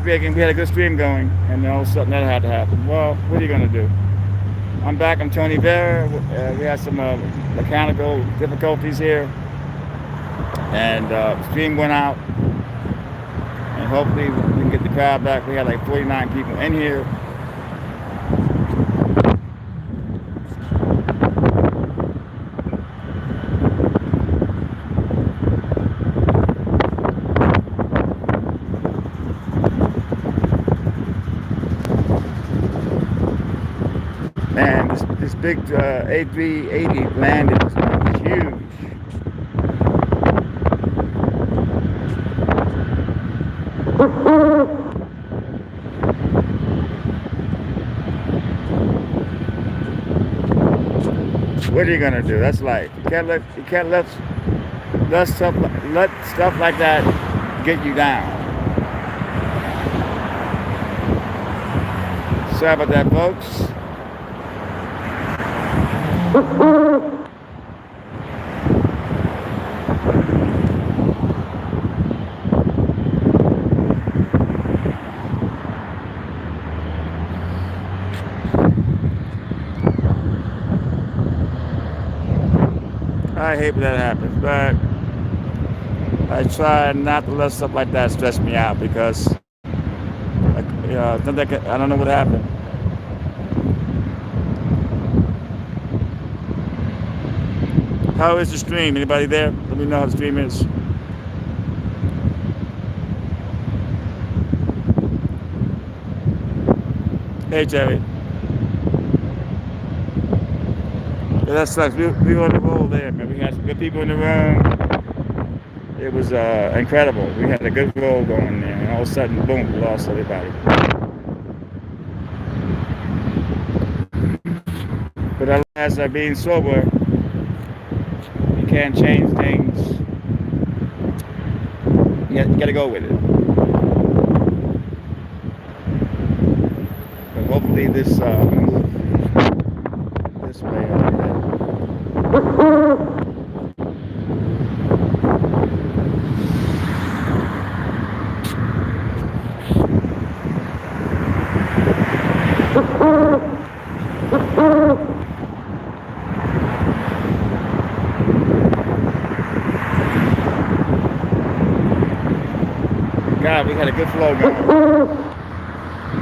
we had a good stream going, and then all of a sudden that had to happen. Well, what are you gonna do? I'm back. I'm Tony Vera. We had some mechanical difficulties here, and stream went out, and hopefully we can get the crowd back. We had like 49 people in here. Man, this big A380 landed was huge. What are you gonna do? That's life. You can't let stuff like that get you down. Sorry about that, folks. I hate when that happens, but I try not to let stuff like that stress me out because, like, I don't know what happened. How is the stream? Anybody there? Let me know how the stream is. Hey, Jerry. Yeah, that sucks. We were on the roll there, man. We had some good people in the room. It was incredible. We had a good roll going there, and all of a sudden, boom, we lost everybody. But alas, being sober, you can't change things. You got to go with it. But hopefully this move this way. God, we had a good flow going.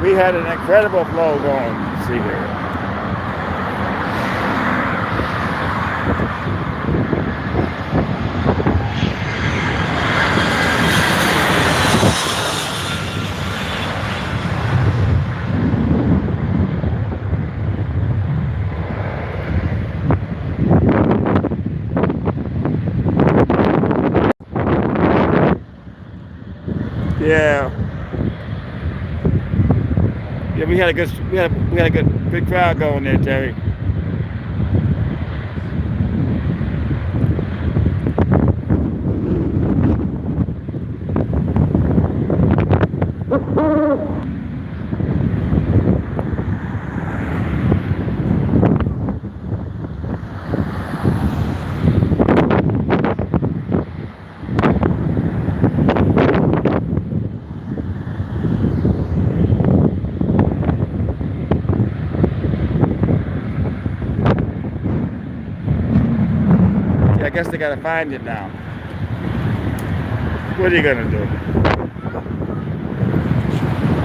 We had an incredible flow going. See here. Yeah. Yeah, we had a good crowd going there, Terry. Yeah, I guess they gotta find it now. What are you gonna do?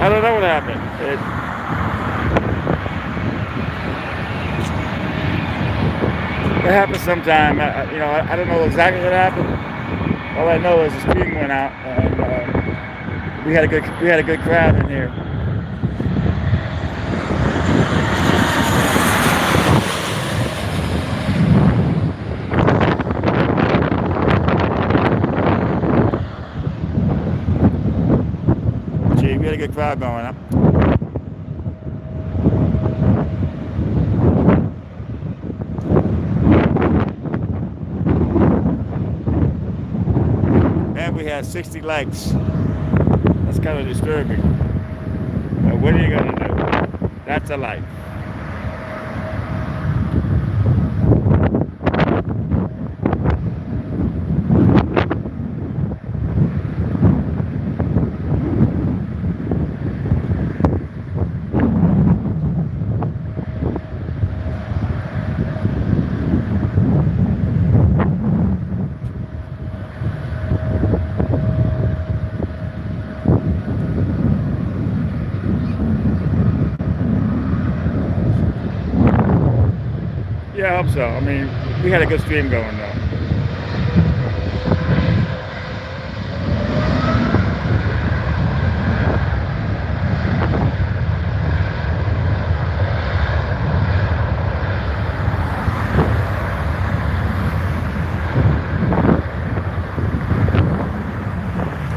I don't know what happened. It happens sometime. I don't know exactly what happened. All I know is the stream went out, and we had a good crowd in here. Gee, we had a good crowd going up. We had 60 likes. That's kind of disturbing. But what are you gonna do? That's a life. Yeah, I hope so. I mean, we had a good stream going though.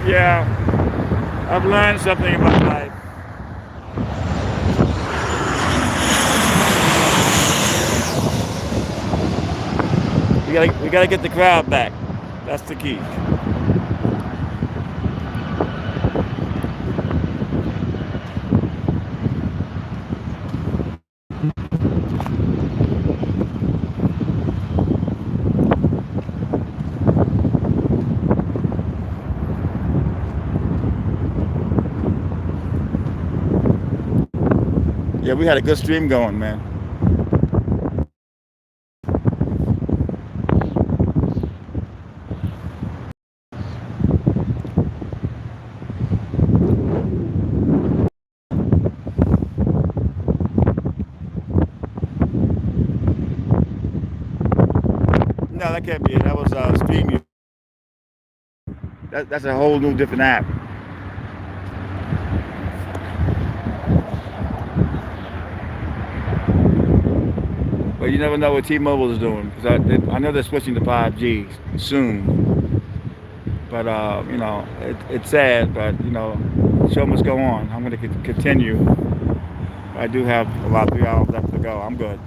Yeah, I've learned something about life. We gotta get the crowd back. That's the key. Yeah, we had a good stream going, man. No, that can't be it. That was stream. That's a whole new different app. But you never know what T-Mobile is doing because I know they're switching to 5G soon. But it's sad. But the show must go on. I'm going to continue. I do have about 3 hours left to go. I'm good.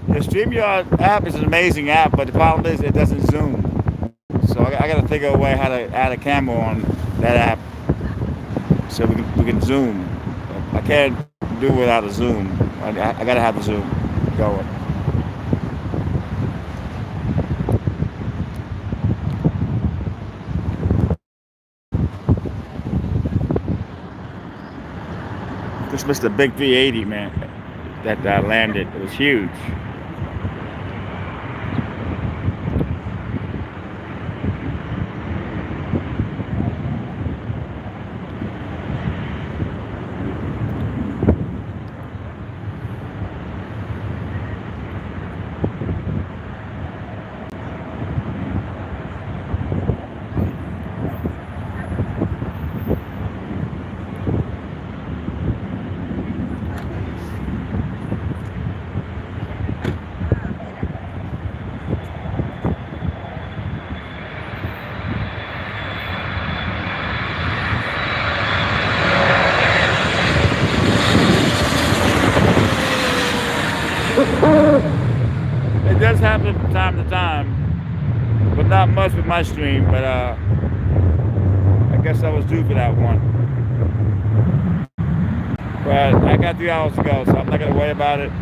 The StreamYard app is an amazing app, but the problem is it doesn't zoom. So I got to figure a way how to add a camera on that app so we can zoom. I can't do it without a zoom. I got to have the zoom going. This missed a big 380, man, that landed. It was huge. It does happen from time to time, but not much with my stream. But I guess I was due for that one. But I got 3 hours to go, so I'm not gonna worry about it.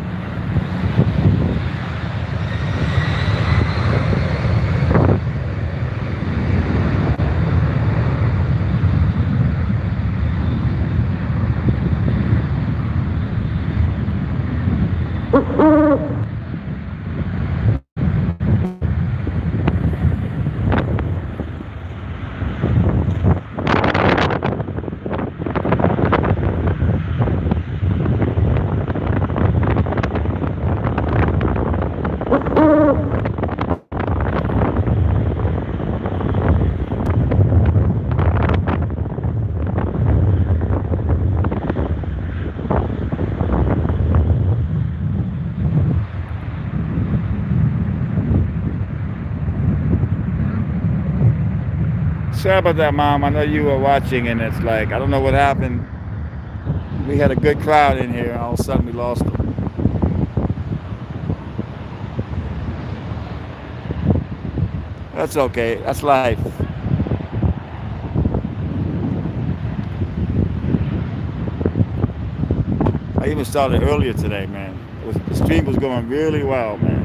Sorry about that, Mom. I know you were watching, and it's like I don't know what happened. We had a good crowd in here, and all of a sudden we lost them. That's okay. That's life. I even started earlier today, man. The stream was going really well, man.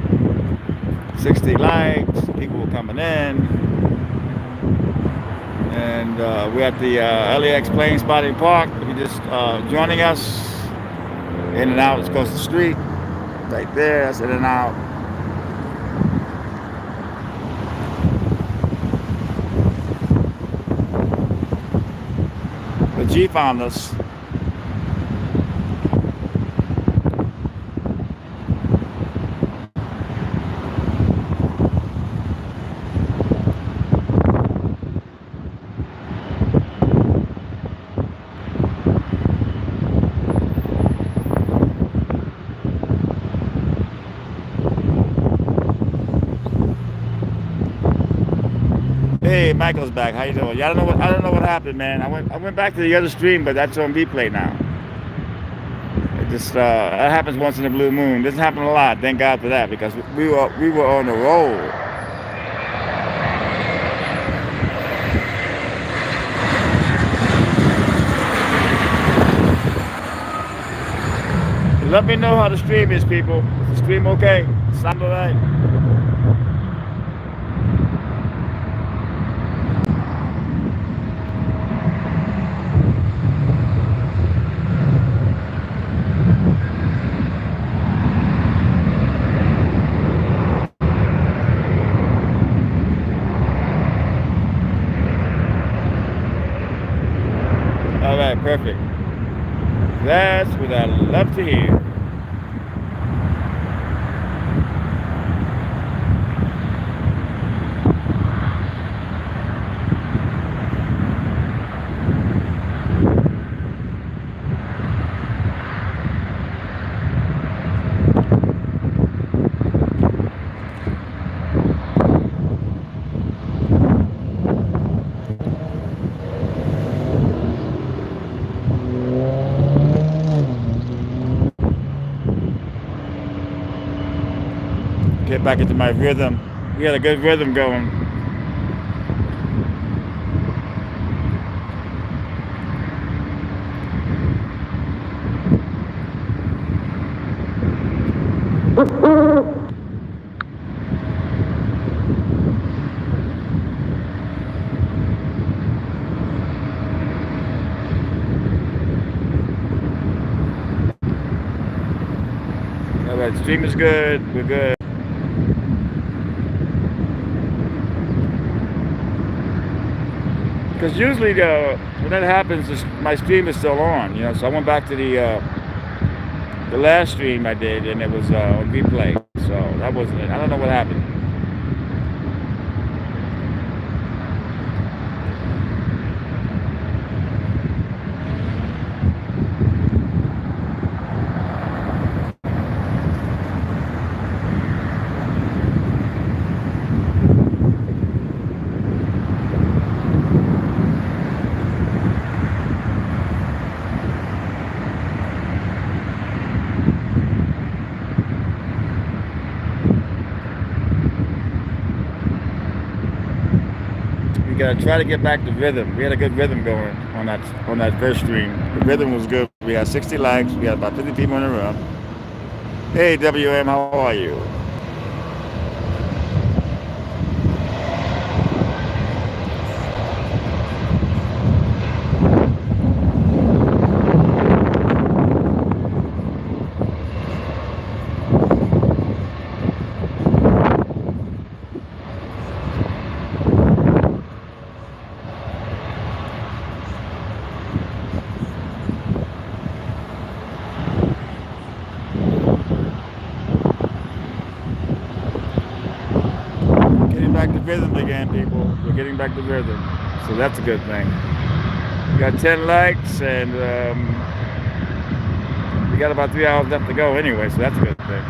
60 likes, people were coming in. And we're at the LAX Plane Spotting Park. If you're just joining us, in and out, it's across the street. Right there, that's in and out. The G found us. Hey, Michael's back. How you doing? Yeah, I don't know what happened, man. I went back to the other stream, but that's on replay now. It just that happens once in a blue moon. Doesn't happen a lot. Thank God for that because we were on the roll. Let me know how the stream is, people. Is the stream okay? Sound alright? All right, perfect. That's what I love to hear. Get back into my rhythm. We had a good rhythm going. All right, stream is good. We're good. Because usually when that happens, my stream is still on. So I went back to the last stream I did, and it was on replay. So that wasn't it. I don't know what happened. We gotta try to get back to rhythm. We had a good rhythm going on that first stream. The rhythm was good. We had 60 likes. We had about 50 people in the room. Hey WM, how are you? Back to rhythm again, people. We're getting back to rhythm, so that's a good thing. We got 10 likes, and we got about 3 hours left to go anyway, so that's a good thing.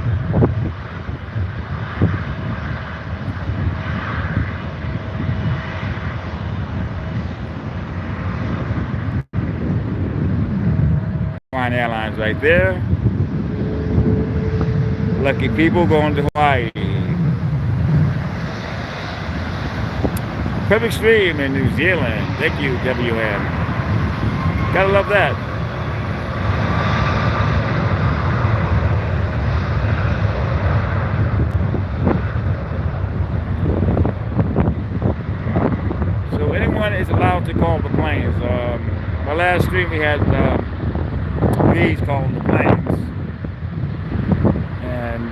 Hawaiian Airlines right there. Lucky people going to Hawaii. Perfect stream in New Zealand. Thank you, WM. Gotta love that. So anyone is allowed to call the planes. My last stream we had bees calling the planes. And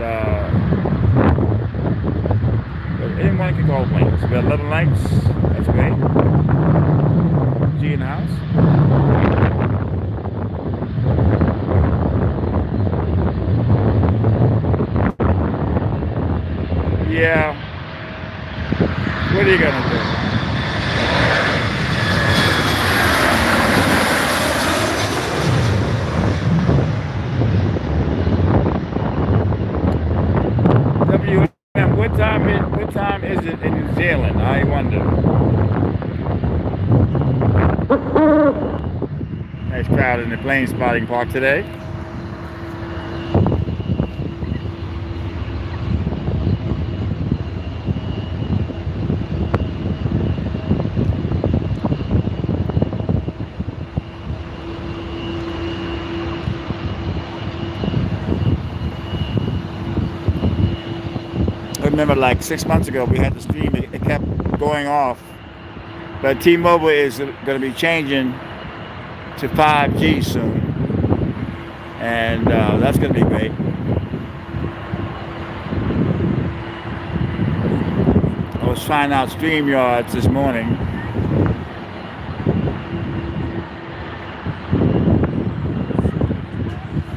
anyone can call planes. We got 11 likes. That's great. G in the house. Yeah. What are you gonna do? What time is it in New Zealand? I wonder. the plane spotting park today. I remember like 6 months ago we had the stream, it kept going off. But T-Mobile is going to be changing to 5G soon. And that's going to be great. I was trying out StreamYards this morning.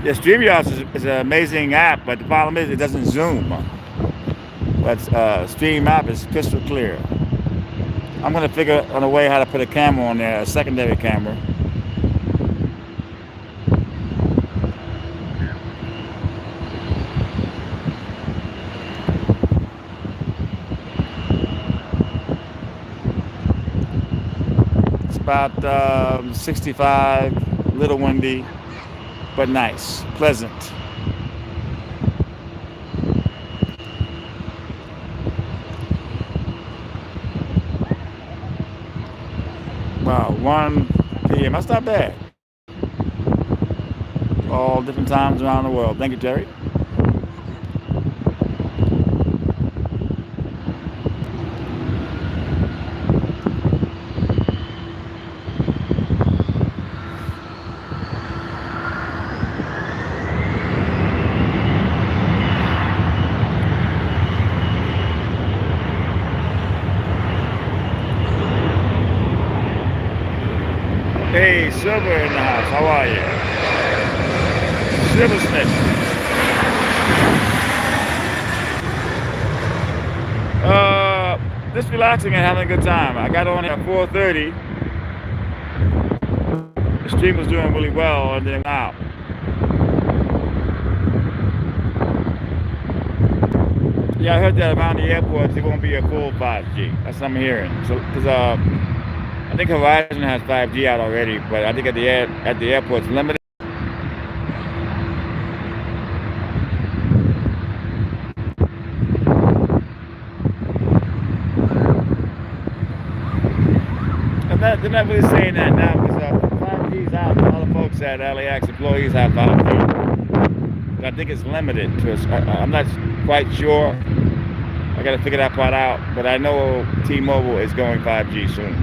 Yeah, StreamYards is an amazing app, but the problem is it doesn't zoom. But Stream app is crystal clear. I'm going to figure out a way how to put a camera on there, a secondary camera. It's about 65, a little windy, but nice, pleasant. Wow, 1 p.m. That's not bad. All different times around the world. Thank you, Terry. Hey, Silver in the house. How are you? Silversmith. Just relaxing and having a good time. I got on at 4:30. The stream was doing really well, and then out. Yeah, I heard that around the airport it won't be a full 5G. That's what I'm hearing. So, because I think Verizon has 5G out already, but I think at the airport it's limited. They're not really saying that now because 5G's out. All the folks at LAX employees have 5G. But I think it's limited to us. I'm not quite sure. I got to figure that part out. But I know T-Mobile is going 5G soon.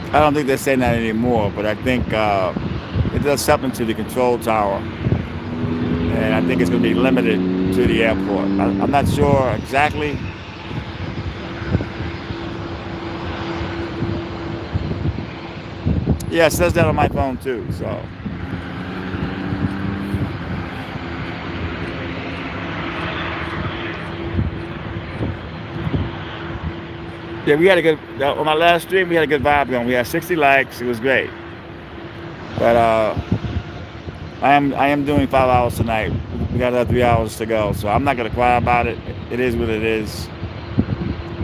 I don't think they're saying that anymore, but I think it does something to the control tower. And I think it's going to be limited to the airport. I'm not sure exactly. Yeah, it says that on my phone too, so. Yeah, we had a good, on my last stream, we had a good vibe going. We had 60 likes. It was great. But I am doing 5 hours tonight. We got another 3 hours to go, so I'm not going to cry about it. It is what it is.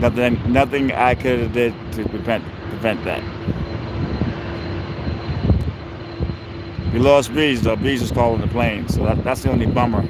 Nothing I could have did to prevent that. We lost Breeze, though. Breeze was calling the plane, so that's the only bummer.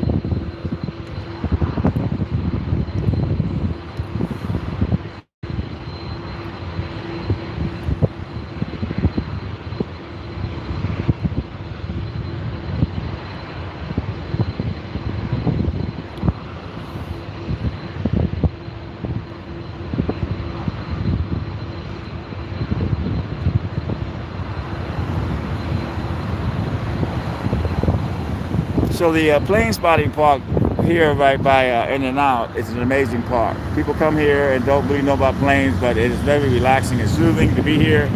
So the plane spotting park here right by In-N-Out is an amazing park. People come here and don't really know about planes, but it is very relaxing and soothing to be here.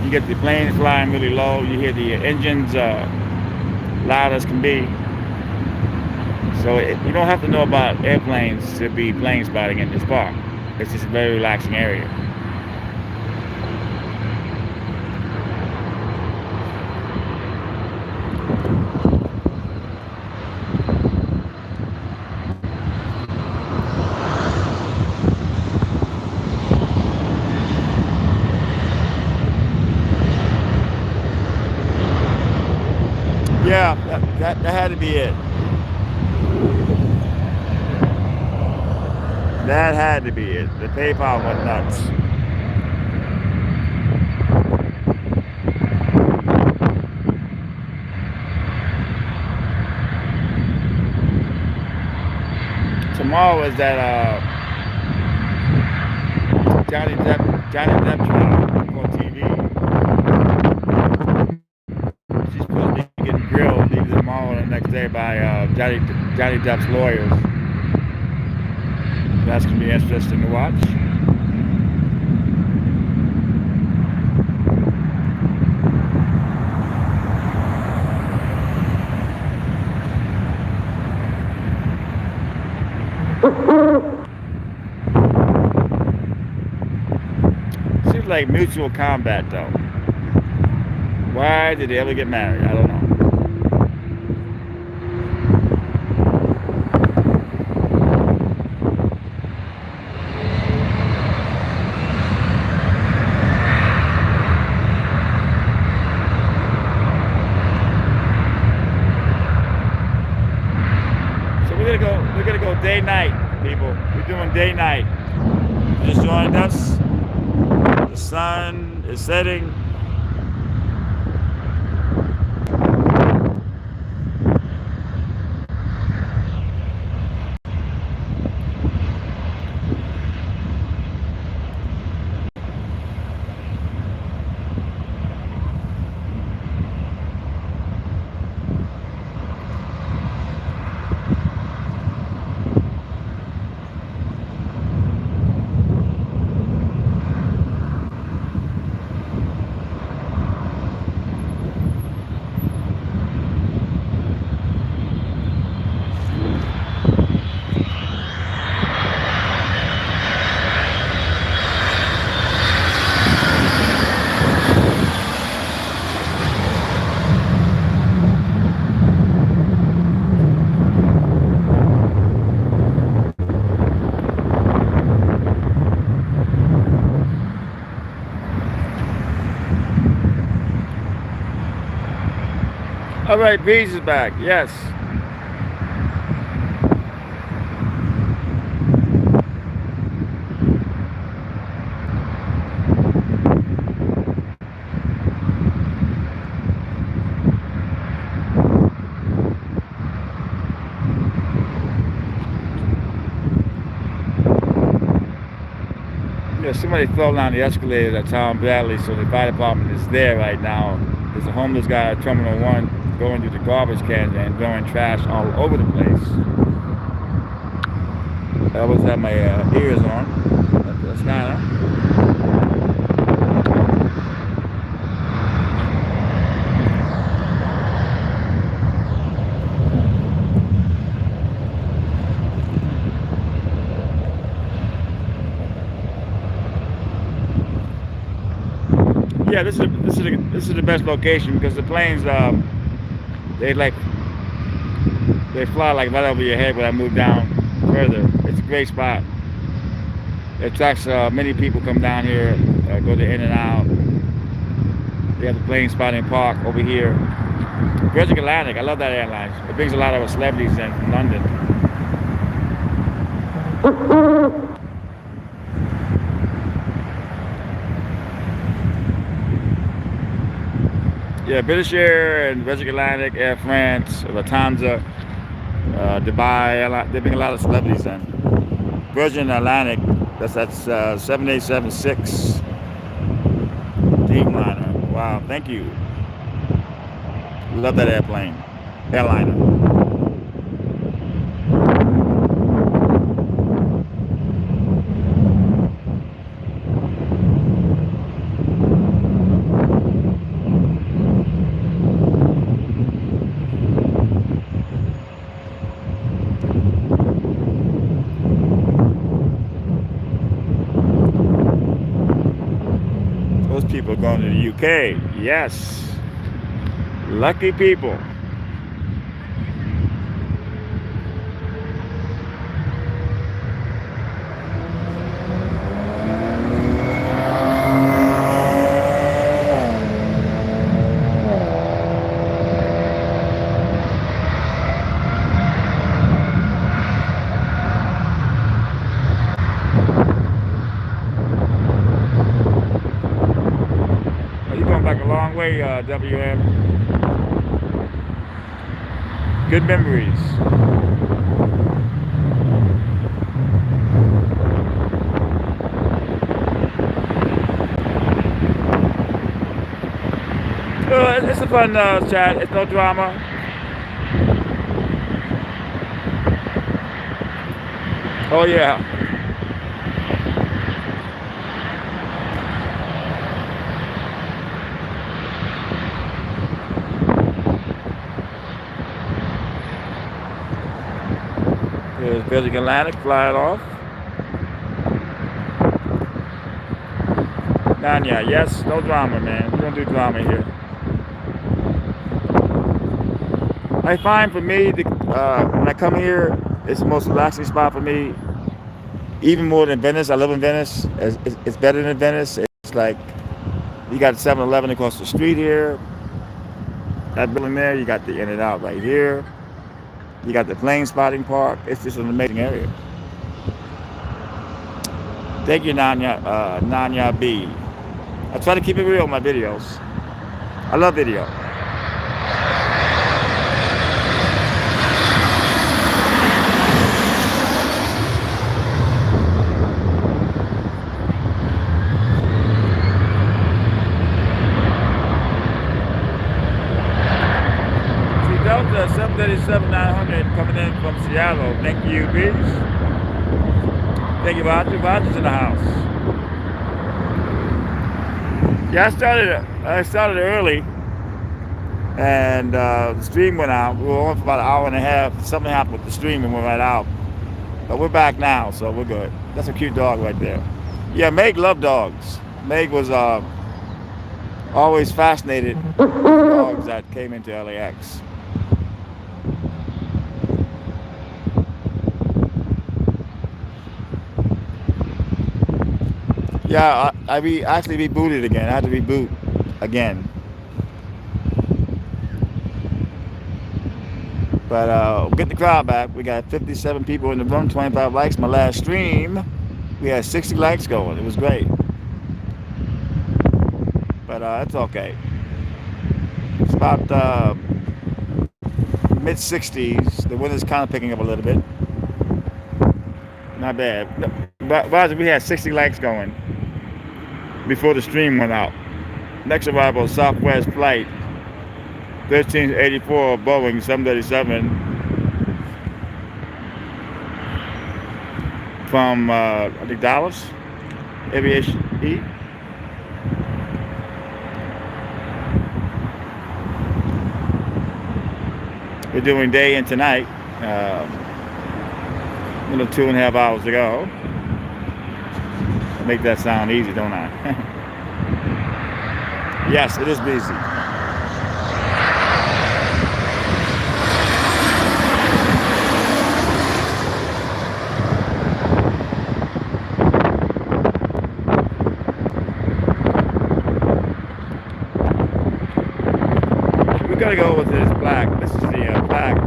You get the planes flying really low. You hear the engines loud as can be. So you don't have to know about airplanes to be plane spotting in this park. It's just a very relaxing area. Yeah, that had to be it. That had to be it. The PayPal went nuts. Tomorrow is that Johnny Depp trial on TV. She's supposed to be getting grilled either tomorrow or the next day by Johnny Depp's lawyers. That's going to be interesting to watch. Seems like mutual combat, though. Why did they ever get married? I don't know. We're gonna go day night, people. We're doing day night. You just joined us. The sun is setting. All right, Bees is back. Yes. Yeah, somebody fell down the escalator at Tom Bradley, so the fire department is there right now. There's a homeless guy at Terminal 1 going through the garbage cans and throwing trash all over the place. I always have my ears on. That's kind of. Yeah, this is the best location because the planes they fly like right over your head when I move down further. It's a great spot. It attracts many people come down here, go to In and Out. They have the plane spotting park over here. Virgin Atlantic, I love that airline. It brings a lot of celebrities in from London. Yeah, British Air and Virgin Atlantic, Air France, Lufthansa, Dubai, they bring a lot of celebrities in. Virgin Atlantic, that's 7876 Dreamliner. Wow, thank you. Love that airliner. people going to the UK. Yes. Lucky people. You're going back a long way, WM. Good memories. It's a fun chat. It's no drama. Oh yeah. There's Pacific Atlantic flying off. Nanya, yes, no drama, man. We don't do drama here. I find for me, when I come here, it's the most relaxing spot for me. Even more than Venice. I live in Venice. It's better than Venice. It's like you got 7-Eleven across the street here. That building there, you got the In-N-Out right here. You got the plane spotting park. It's just an amazing area. Thank you, Nanya B. I try to keep it real in my videos. I love video. 737-900 coming in from Seattle. Thank you, Beach. Thank you, Roger. Roger's in the house. Yeah, I started early, and the stream went out. We were on for about an hour and a half. Something happened with the stream and went right out. But we're back now, so we're good. That's a cute dog right there. Yeah, Meg loved dogs. Meg was always fascinated with dogs that came into LAX. Yeah, I actually rebooted again. I had to reboot again. But we'll get the crowd back. We got 57 people in the room, 25 likes. My last stream, we had 60 likes going. It was great. But it's okay. It's about mid-60s. The weather's kind of picking up a little bit. Not bad. But we had 60 likes going before the stream went out. Next arrival, Southwest flight 1384 Boeing 737 from I think Dallas Aviation E. We're doing day and tonight. 2.5 hours to go. I make that sound easy, don't I? Yes, it is busy. We're gonna go with this plaque. This is the plaque.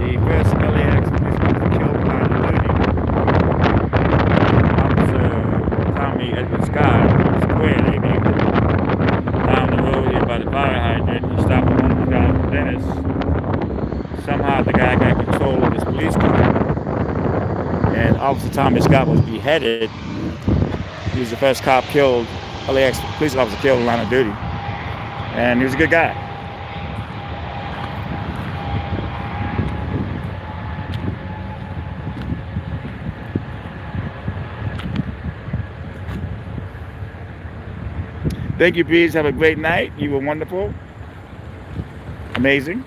The first LAX police officer killed on duty. Officer Tommy Edward Scott Square, they named it. Down the road here by the fire hydrant, he stopped one of the guys from Venice. Somehow the guy got control of his police car. And Officer Tommy Scott was beheaded. He was the first cop killed, LAX police officer killed in line of duty. And he was a good guy. Thank you, please. Have a great night. You were wonderful. Amazing.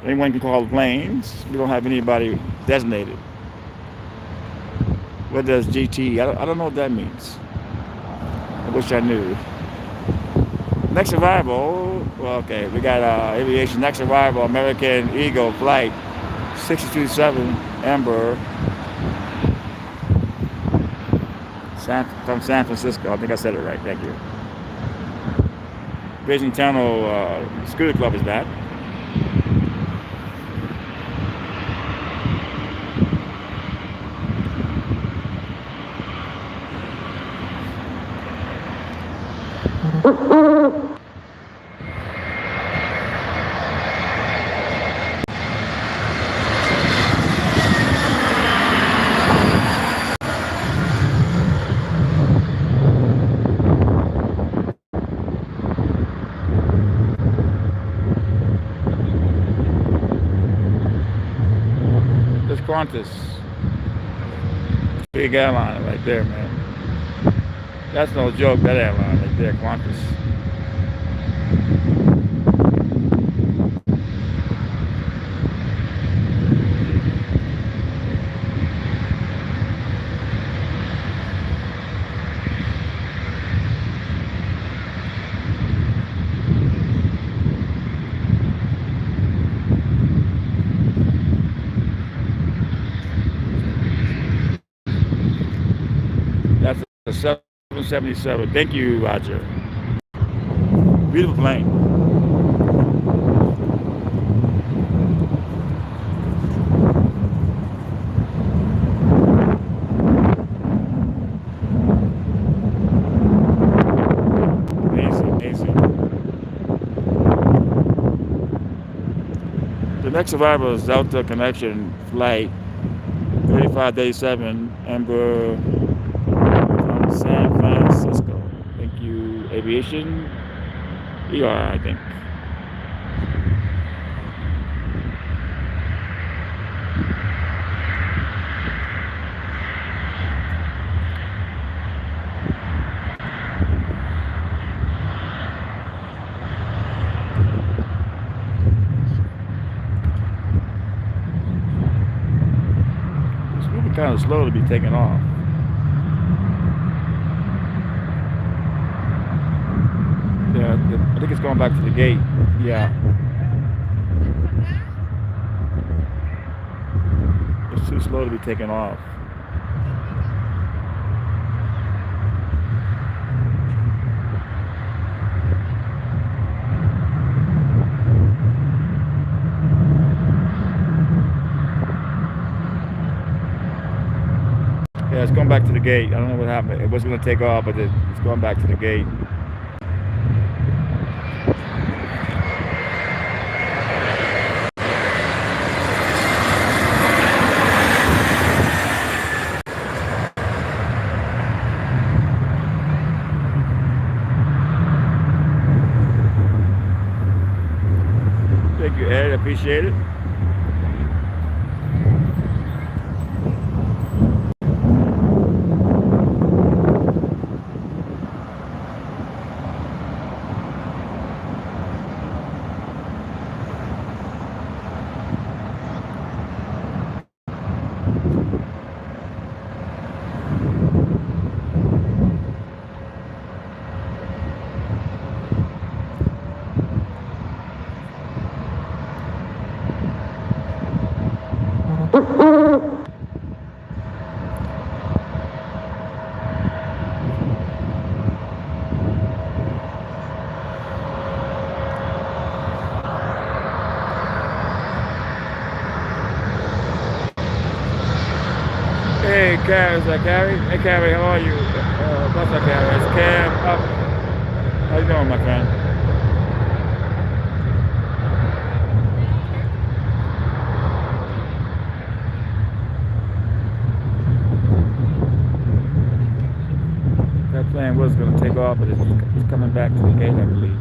Anyone can call the planes. We don't have anybody designated. What does GT? I don't know what that means. I wish I knew. Next arrival, well, okay, we got aviation next arrival, American Eagle flight 627 Ember from San Francisco. I think I said it right. Thank you. Vision Tunnel Scooter Club is back. This Qantas, big airline right there, man. That's no joke, that airline right there, Qantas. That's a 777. Thank you, Roger. Beautiful plane. Amazing. The next arrival is Delta Connection flight 3587 Ember from San Francisco. Thank you, Aviation. ER, I think. It's moving kind of slow to be taking off. Yeah, I think it's going back to the gate. Yeah. It's too slow to be taking off. Yeah, it's going back to the gate. I don't know what happened. It was going to take off, but it's going back to the gate. Thank you, Ed. Appreciate it. Hey, Carrie, is that Carrie? Hey, Carrie, how are you? What's up, Carrie? It's Cam. How you doing, my friend? That plane was going to take off, but it's coming back to the gate, I believe.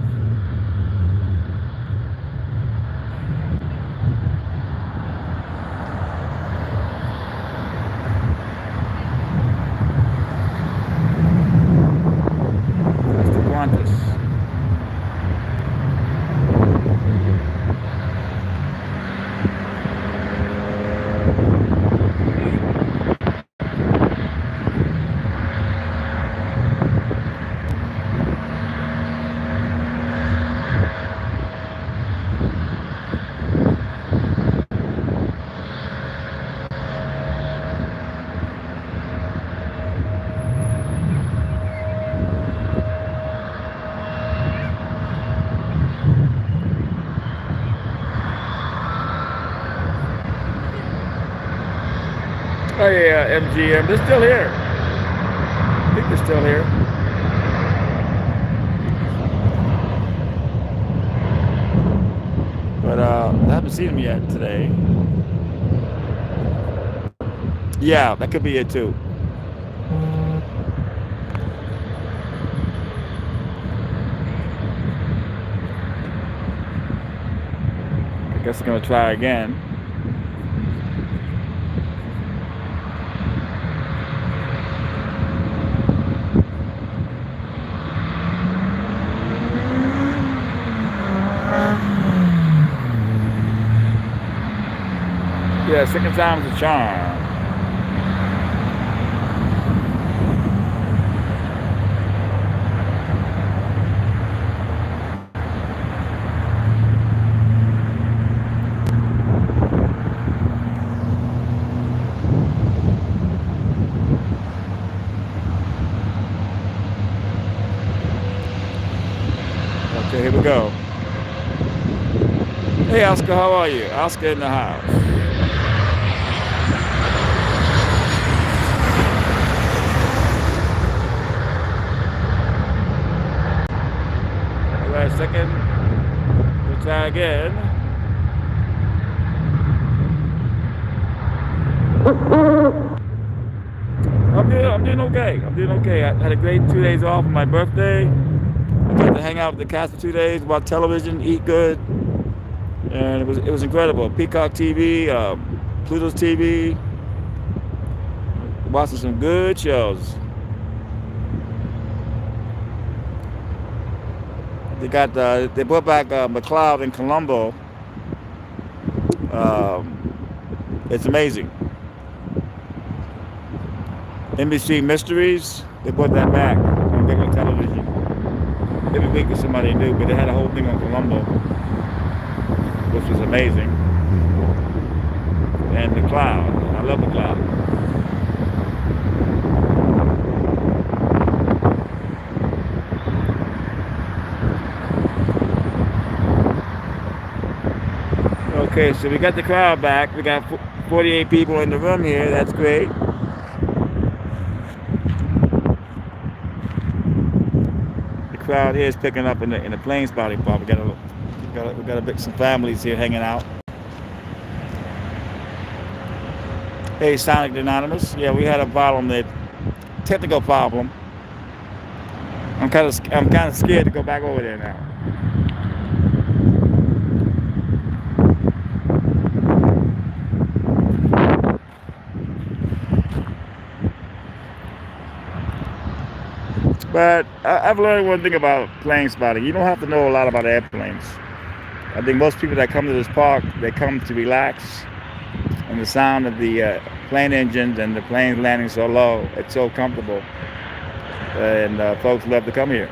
Oh yeah, MGM. They're still here. I think they're still here. But I haven't seen them yet today. Yeah, that could be it too. I guess I'm gonna try again. Yeah, second time's a charm. Okay, here we go. Hey Oscar, how are you? Oscar in the house. Wait a second. We'll try again. I'm doing okay. I'm doing okay. I had a great 2 days off for my birthday. I got to hang out with the cast for 2 days, watch television, eat good, and it was incredible. Peacock TV, Pluto's TV, watching some good shows. They brought back McCloud in Colombo. It's amazing. NBC Mysteries, they brought that back on regular television. Every week is somebody new, but they had a whole thing on Colombo, which was amazing. And the Cloud, I love the Cloud. Okay, so we got the crowd back. We got 48 people in the room here. That's great. The crowd here is picking up in the plane spotting part. We got some families here hanging out. Hey, Sonic Anonymous. Yeah, we had a problem, technical problem. I'm kind of scared to go back over there now. But I've learned one thing about plane spotting. You don't have to know a lot about airplanes. I think most people that come to this park, they come to relax. And the sound of the plane engines and the planes landing so low, it's so comfortable. And folks love to come here.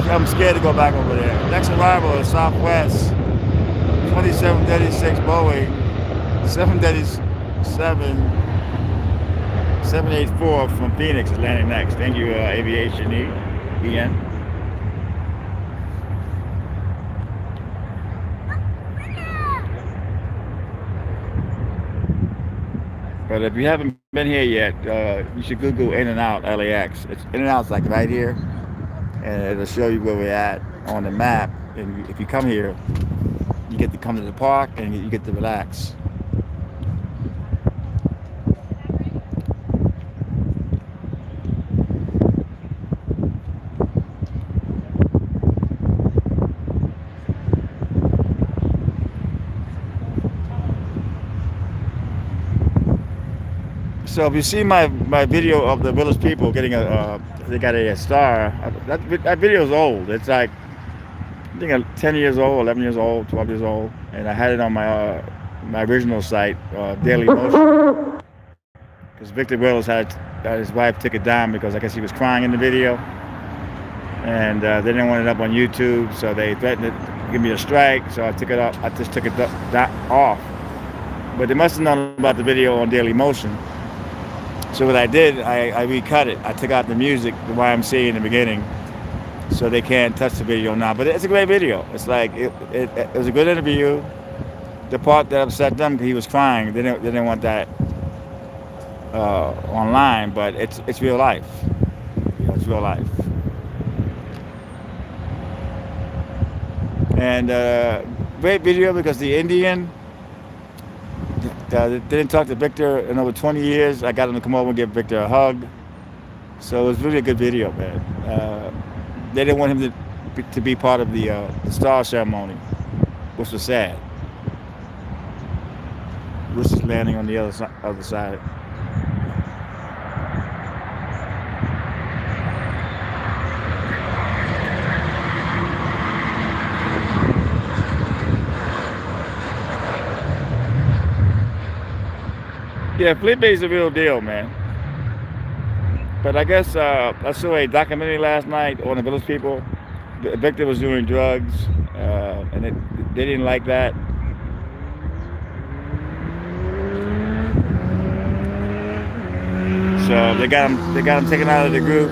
I'm scared to go back over there. Next arrival is Southwest, 2736 Boeing, 784 from Phoenix is landing next. Thank you, Aviation EN. But if you haven't been here yet, you should Google In-N-Out LAX. In-N-Out's like right here. And it'll show you where we're at on the map. And if you come here, you get to come to the park and you get to relax. So if you see my video of the Village People getting they got a star, that video is old. It's like, I think 10 years old, 11 years old, 12 years old. And I had it on my original site, Daily Motion. Because Victor Willis had his wife took it down because I guess he was crying in the video. and they didn't want it up on YouTube, so they threatened to give me a strike. So I took it off. I just took it off. But they must have known about the video on Daily Motion. So what I did, I recut it. I took out the music, the YMCA in the beginning, so they can't touch the video now. But it's a great video. It's like it was a good interview. The part that upset them, he was crying. They didn't want that online, but it's real life. It's real life. And great video because the Indian didn't talk to Victor in over 20 years. I got him to come over and give Victor a hug. So it was really a good video, man. They didn't want him to be part of the star ceremony, which was sad. Bush is landing on the other side. Yeah, Felipe's the real deal, man. But I guess I saw a documentary last night on the Village People. Victor was doing drugs, and they didn't like that. So they got him taken out of the group.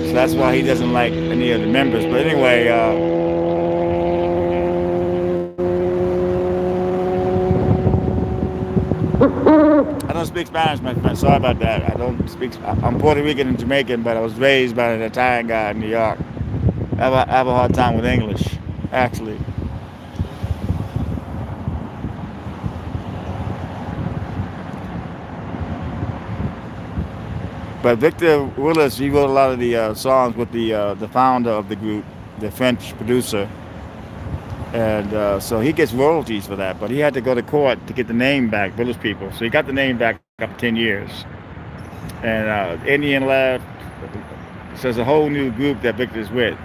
So that's why he doesn't like any of the members. But anyway, I don't speak Spanish, my friend. Sorry about that. I don't speak. I'm Puerto Rican and Jamaican, but I was raised by an Italian guy in New York. I have a hard time with English, actually. But Victor Willis, he wrote a lot of the songs with the founder of the group, the French producer, and so he gets royalties for that. But he had to go to court to get the name back, Village People. So he got the name back after 10 years. And Indian left. So there's a whole new group that Victor's with.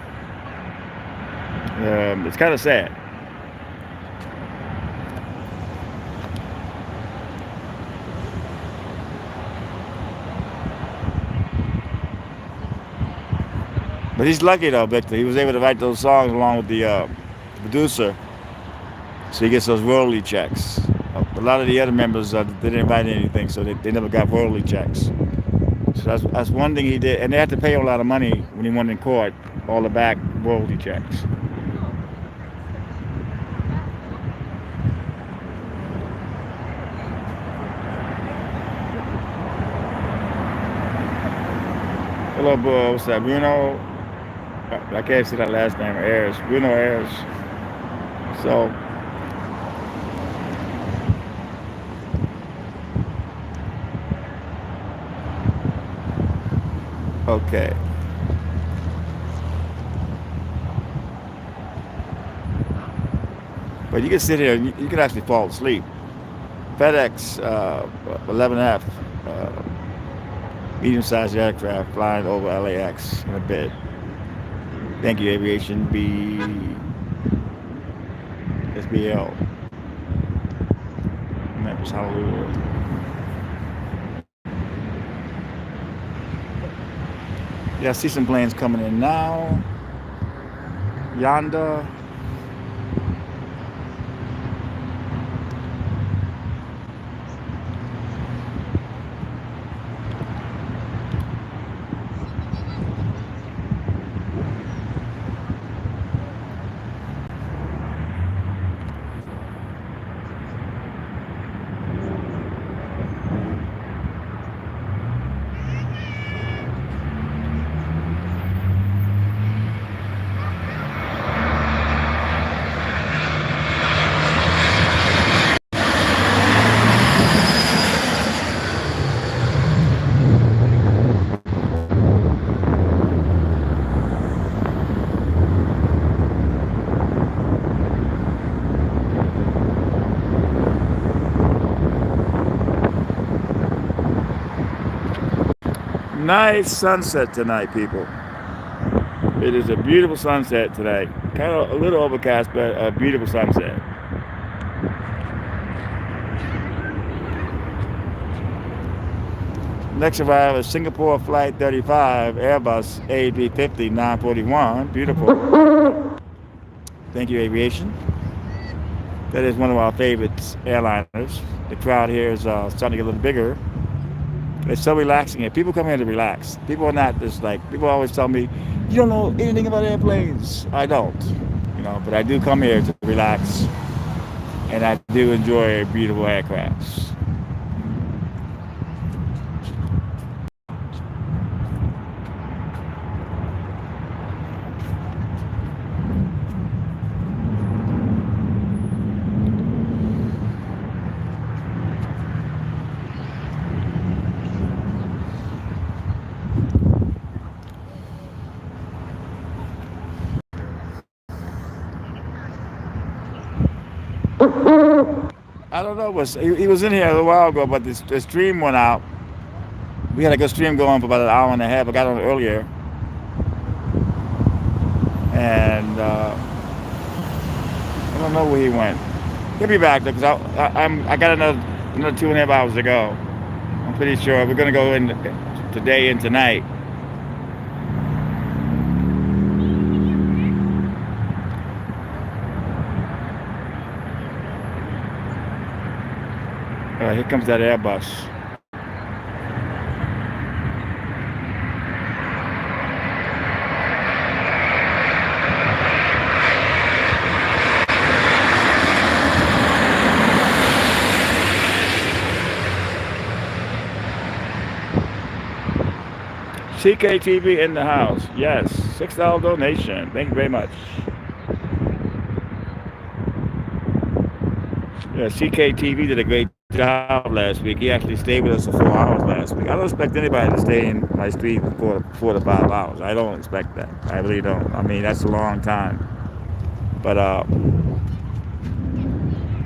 It's kind of sad. But he's lucky though, Victor. He was able to write those songs along with the producer, so he gets those royalty checks. A lot of the other members, they didn't write anything, so they never got royalty checks. So that's one thing he did, and they had to pay him a lot of money when he went in court, all the back royalty checks. Hello, boy. What's that, Bruno? I can't see that last name, Ayers. Bruno Ayers. So, okay. But you can sit here and you can actually fall asleep. FedEx 11F, medium-sized aircraft flying over LAX in a bit. Thank you, Aviation SBL. Memphis, hallelujah. Yeah, I see some planes coming in now. Yonder. Nice sunset tonight, people. It is a beautiful sunset today. Kind of a little overcast, but a beautiful sunset. Next arrival is Singapore Flight 35, Airbus A350 941. Beautiful. Thank you, Aviation. That is one of our favorite airliners. The crowd here is starting to get a little bigger. It's so relaxing here. People come here to relax. People are not just like, people always tell me, you don't know anything about airplanes. I don't, but I do come here to relax, and I do enjoy beautiful aircrafts. I don't know. He was in here a little while ago, but the stream went out. We had a good stream going for about an hour and a half. I got on earlier, and I don't know where he went. He'll be back though, because I got another 2.5 hours to go. I'm pretty sure we're gonna go in today and tonight. Here comes that Airbus. CKTV in the house. Yes, $6 donation. Thank you very much. Yeah, CKTV did a great job last week. He actually stayed with us for 4 hours last week. I don't expect anybody to stay in my street for 4 to 5 hours. I don't expect that. I really don't. I mean, that's a long time. But I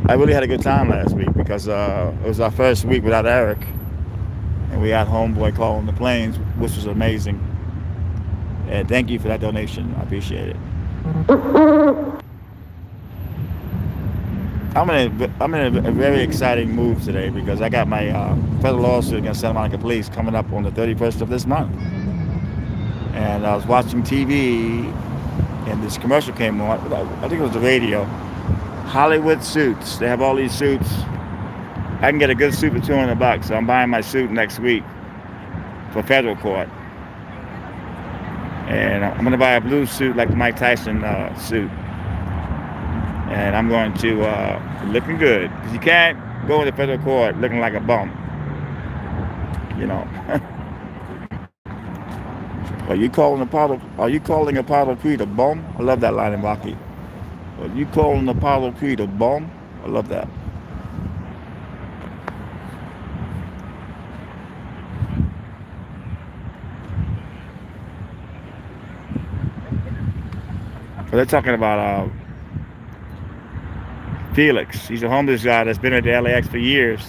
really had a good time last week because it was our first week without Eric. And we had Homeboy calling the planes, which was amazing. And thank you for that donation. I appreciate it. I'm in a very exciting move today because I got my federal lawsuit against Santa Monica Police coming up on the 31st of this month. And I was watching TV, and this commercial came on. I think it was the radio. Hollywood Suits. They have all these suits. I can get a good suit for $200, so I'm buying my suit next week for federal court. And I'm going to buy a blue suit like the Mike Tyson suit. And I'm going to looking good, because you can't go into federal court looking like a bum. Are you calling Apollo Creed a bum? I love that line in Rocky. Are you calling Apollo Creed a bum? I love that. But they're talking about Felix. He's a homeless guy that's been at the LAX for years.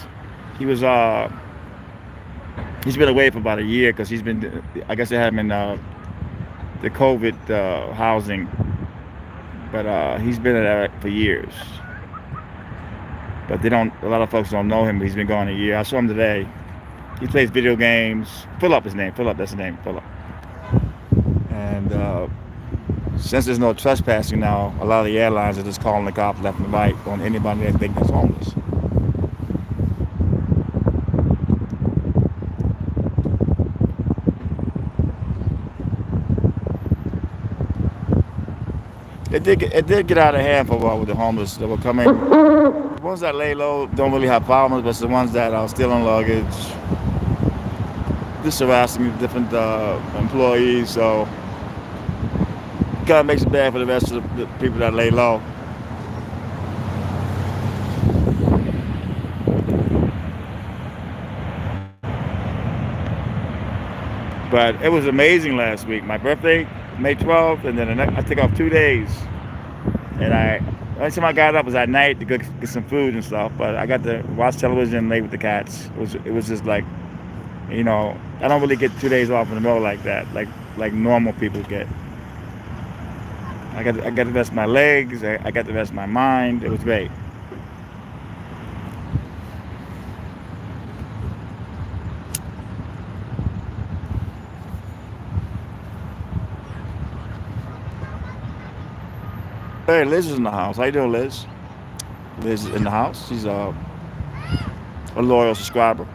He's been away for about a year because I guess they had him in the COVID housing. But he's been at LAX for years. But a lot of folks don't know him, but he's been gone a year. I saw him today. He plays video games. Philip, his name. Philip, that's his name, Philip. And since there's no trespassing now, a lot of the airlines are just calling the cops left and right on anybody they think is homeless. It did get out of hand for a while with the homeless that were coming. The ones that lay low don't really have problems, but it's the ones that are stealing luggage, just harassing different employees, so kind of makes it bad for the rest of the people that lay low. But it was amazing last week. My birthday, May 12th, and then I took off 2 days. And every time I got up was at night to go get some food and stuff. But I got to watch television and lay with the cats. It was just like, I don't really get 2 days off in a row like that, like normal people get. I got to rest my legs. I got to rest my mind. It was great. Hey, Liz is in the house. How you doing, Liz? Liz is in the house. She's a loyal subscriber.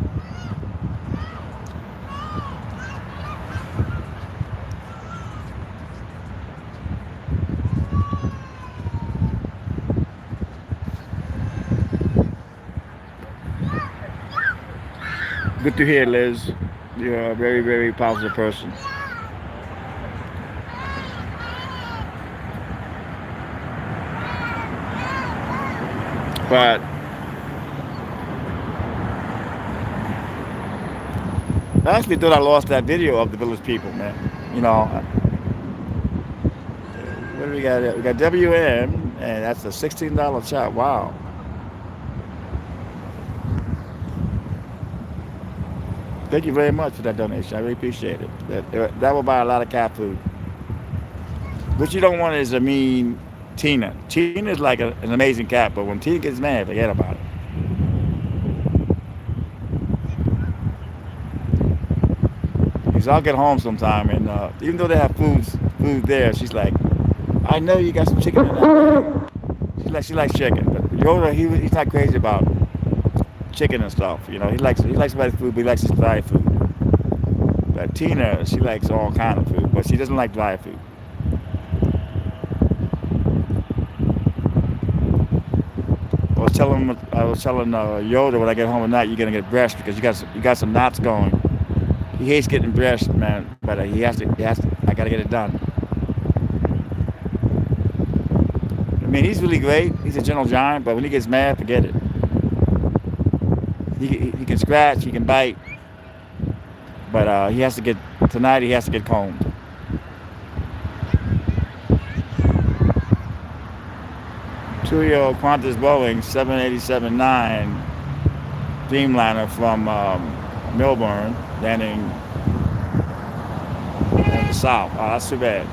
Good to hear, Liz. You're a very, very positive person. But I actually thought I lost that video of the village people, man. You know, what do we got? We got WM, and that's a $16 shot. Wow. Thank you very much for that donation. I really appreciate it. That will buy a lot of cat food. What you don't want is a mean Tina. Tina is like an amazing cat, but when Tina gets mad, forget about it. Because I'll get home sometime, and even though they have food there, she's like, I know you got some chicken in that. She likes chicken, but Yoda, he's not crazy about chicken and stuff. You know, he likes everybody's food, but he likes his dry food. But Tina, she likes all kind of food, but she doesn't like dry food. I was telling Yoda when I get home at night, you're gonna get breast because you got some knots going. He hates getting breast, man, but he has to. I gotta get it done. I mean, he's really great. He's a gentle giant, but when he gets mad, forget it. He can scratch, he can bite, but he has to get tonight. He has to get combed. Two-year-old Qantas Boeing 787-9 Dreamliner from Melbourne, landing in the south. Oh, that's too bad.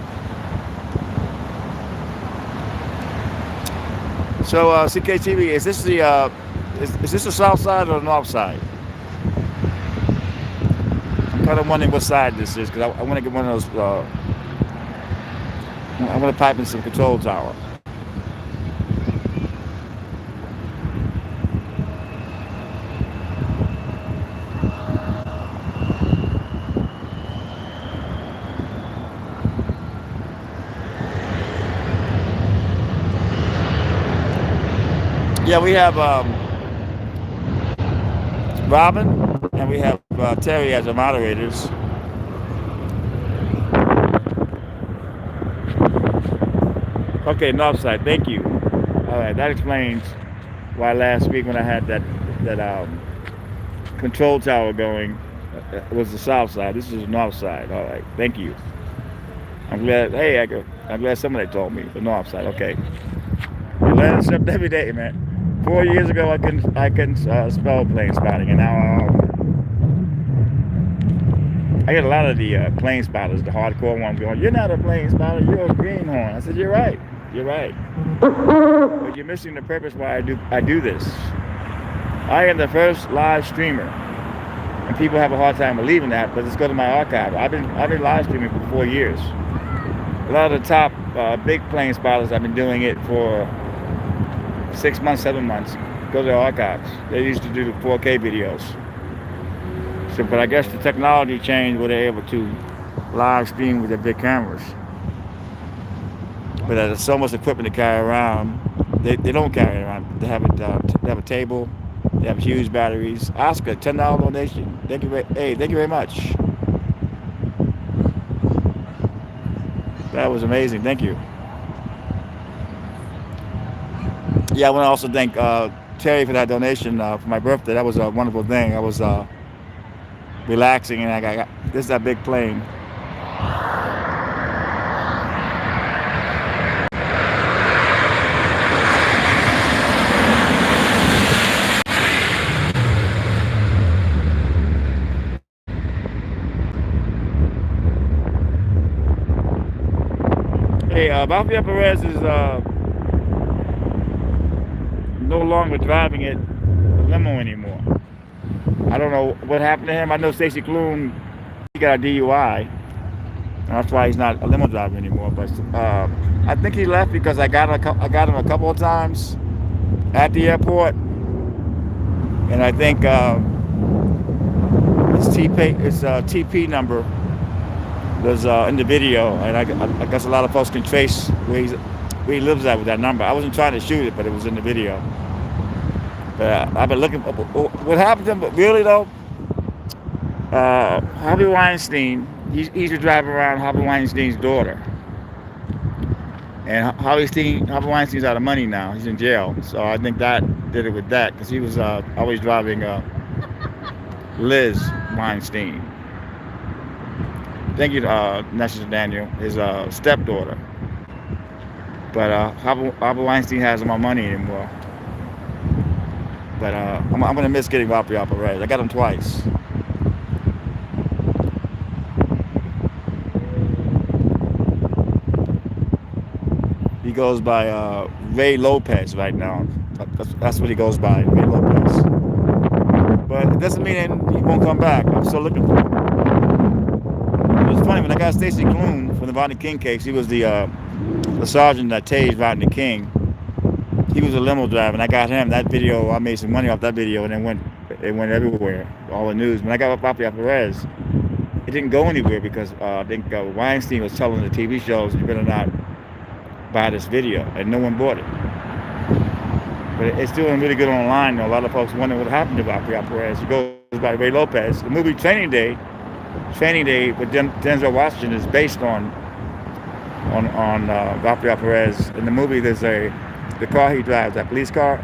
So CKTV, is this the is this the south side or the north side? I'm kind of wondering what side this is because I want to get one of those. I want to pipe in some control tower. Yeah, we have Robin and we have Terry as our moderators. Okay, north side. Thank you. All right, that explains why last week when I had that control tower going, it was the south side. This is the north side. All right, thank you. I'm glad. Hey, I'm glad somebody told me the north side. Okay, you learn something every day, man. 4 years ago, I couldn't spell plane spotting, and now I get a lot of the plane spotters, the hardcore ones, going, "You're not a plane spotter, you're a greenhorn." I said, "You're right, but you're missing the purpose why I do this. I am the first live streamer, and people have a hard time believing that. But let's go to my archive. I've been live streaming for 4 years. A lot of the top big plane spotters, I've been doing it for 6 months, 7 months. Go to their archives. They used to do the 4K videos. So, but I guess the technology changed where they're able to live stream with their big cameras. But there's so much equipment to carry around. They don't carry it around. They have a table. They have huge batteries. Oscar, $10 donation. Thank you. Thank you very much. That was amazing. Thank you. Yeah, I want to also thank Terry for that donation for my birthday. That was a wonderful thing. I was relaxing, and I got this is that big plane. Hey, Rafael Perez is no longer driving it limo anymore. I don't know what happened to him. I know Stacey Kloon, he got a DUI, And that's why he's not a limo driver anymore. But I think he left because I got him a couple of times at the airport, and I think his TP number was in the video, and I guess a lot of folks can trace where he lives at with that number. I wasn't trying to shoot it, but it was in the video. But I've been looking. What happened to him, really though? Harvey Weinstein. He's driving around Harvey Weinstein's daughter, and Harvey Weinstein's out of money now. He's in jail, so I think that did it with that, because he was always driving Liz Weinstein. Thank you, Nessus Daniel, his stepdaughter. But Harvey Weinstein has my money anymore. But I'm gonna miss getting Rafael Perez. I got him twice. He goes by Ray Lopez right now. That's what he goes by, Ray Lopez. But it doesn't mean he won't come back. I'm still looking for him. It was funny when I got Stacey Kloon from the Rodney King case. He was the sergeant that tased Rodney King. He was a limo driver, and I got him. That video, I made some money off that video, and it went everywhere, all the news. When I got Rafael Perez, it didn't go anywhere because I think Weinstein was telling the TV shows, you better not buy this video, and no one bought it. But it's doing really good online. A lot of folks wonder what happened to Rafael Perez. He goes by Ray Lopez. The movie Training Day with Denzel Washington is based on Rafael Perez. In the movie, there's the car he drives, that police car.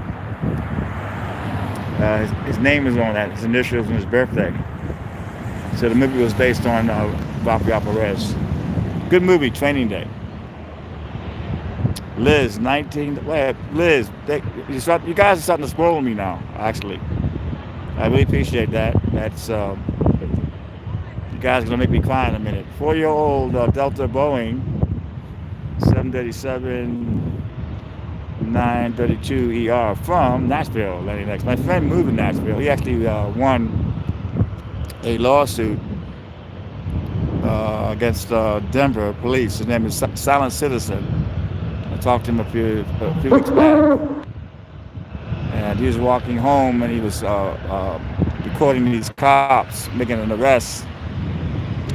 His name is on that, his initials and his birthday. So the movie was based on Rafael Perez. Good movie, Training Day. Liz, 19. Liz, you guys are starting to spoil me now, actually. I really appreciate that. That's you guys are gonna make me cry in a minute. 4-year-old Delta Boeing 737 932 ER from Nashville, Lenny Next. My friend moved to Nashville. He actually won a lawsuit against Denver police. His name is Silent Citizen. I talked to him a few weeks back, and he was walking home, and he was recording these cops making an arrest,